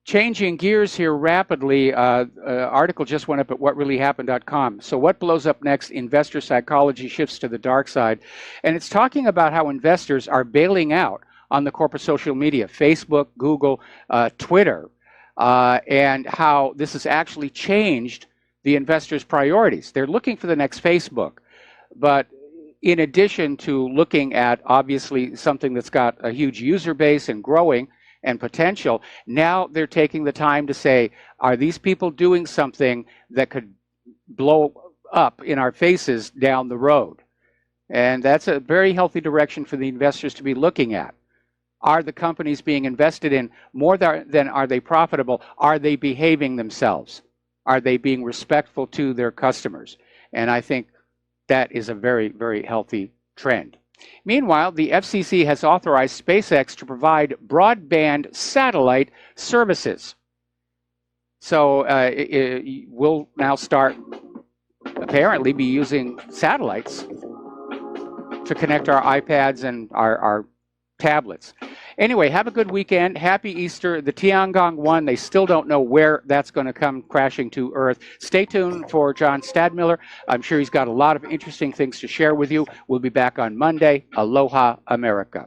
Changing gears here rapidly, article just went up at whatreallyhappened.com. So what blows up next? Investor psychology shifts to the dark side. And it's talking about how investors are bailing out on the corporate social media, Facebook, Google, Twitter, and how this has actually changed the investors' priorities. They're looking for the next Facebook. But in addition to looking at, obviously, something that's got a huge user base and growing and potential, now they're taking the time to say, are these people doing something that could blow up in our faces down the road? And that's a very healthy direction for the investors to be looking at. Are the companies being invested in more than are they profitable? Are they behaving themselves? Are they being respectful to their customers? And I think that is a very, very healthy trend. Meanwhile, the FCC has authorized SpaceX to provide broadband satellite services. So we'll now start, apparently, be using satellites to connect our iPads and our tablets. Anyway, have a good weekend. Happy Easter. The Tiangong 1, they still don't know where that's going to come crashing to Earth. Stay tuned for John Stadmiller. I'm sure he's got a lot of interesting things to share with you. We'll be back on Monday. Aloha, America.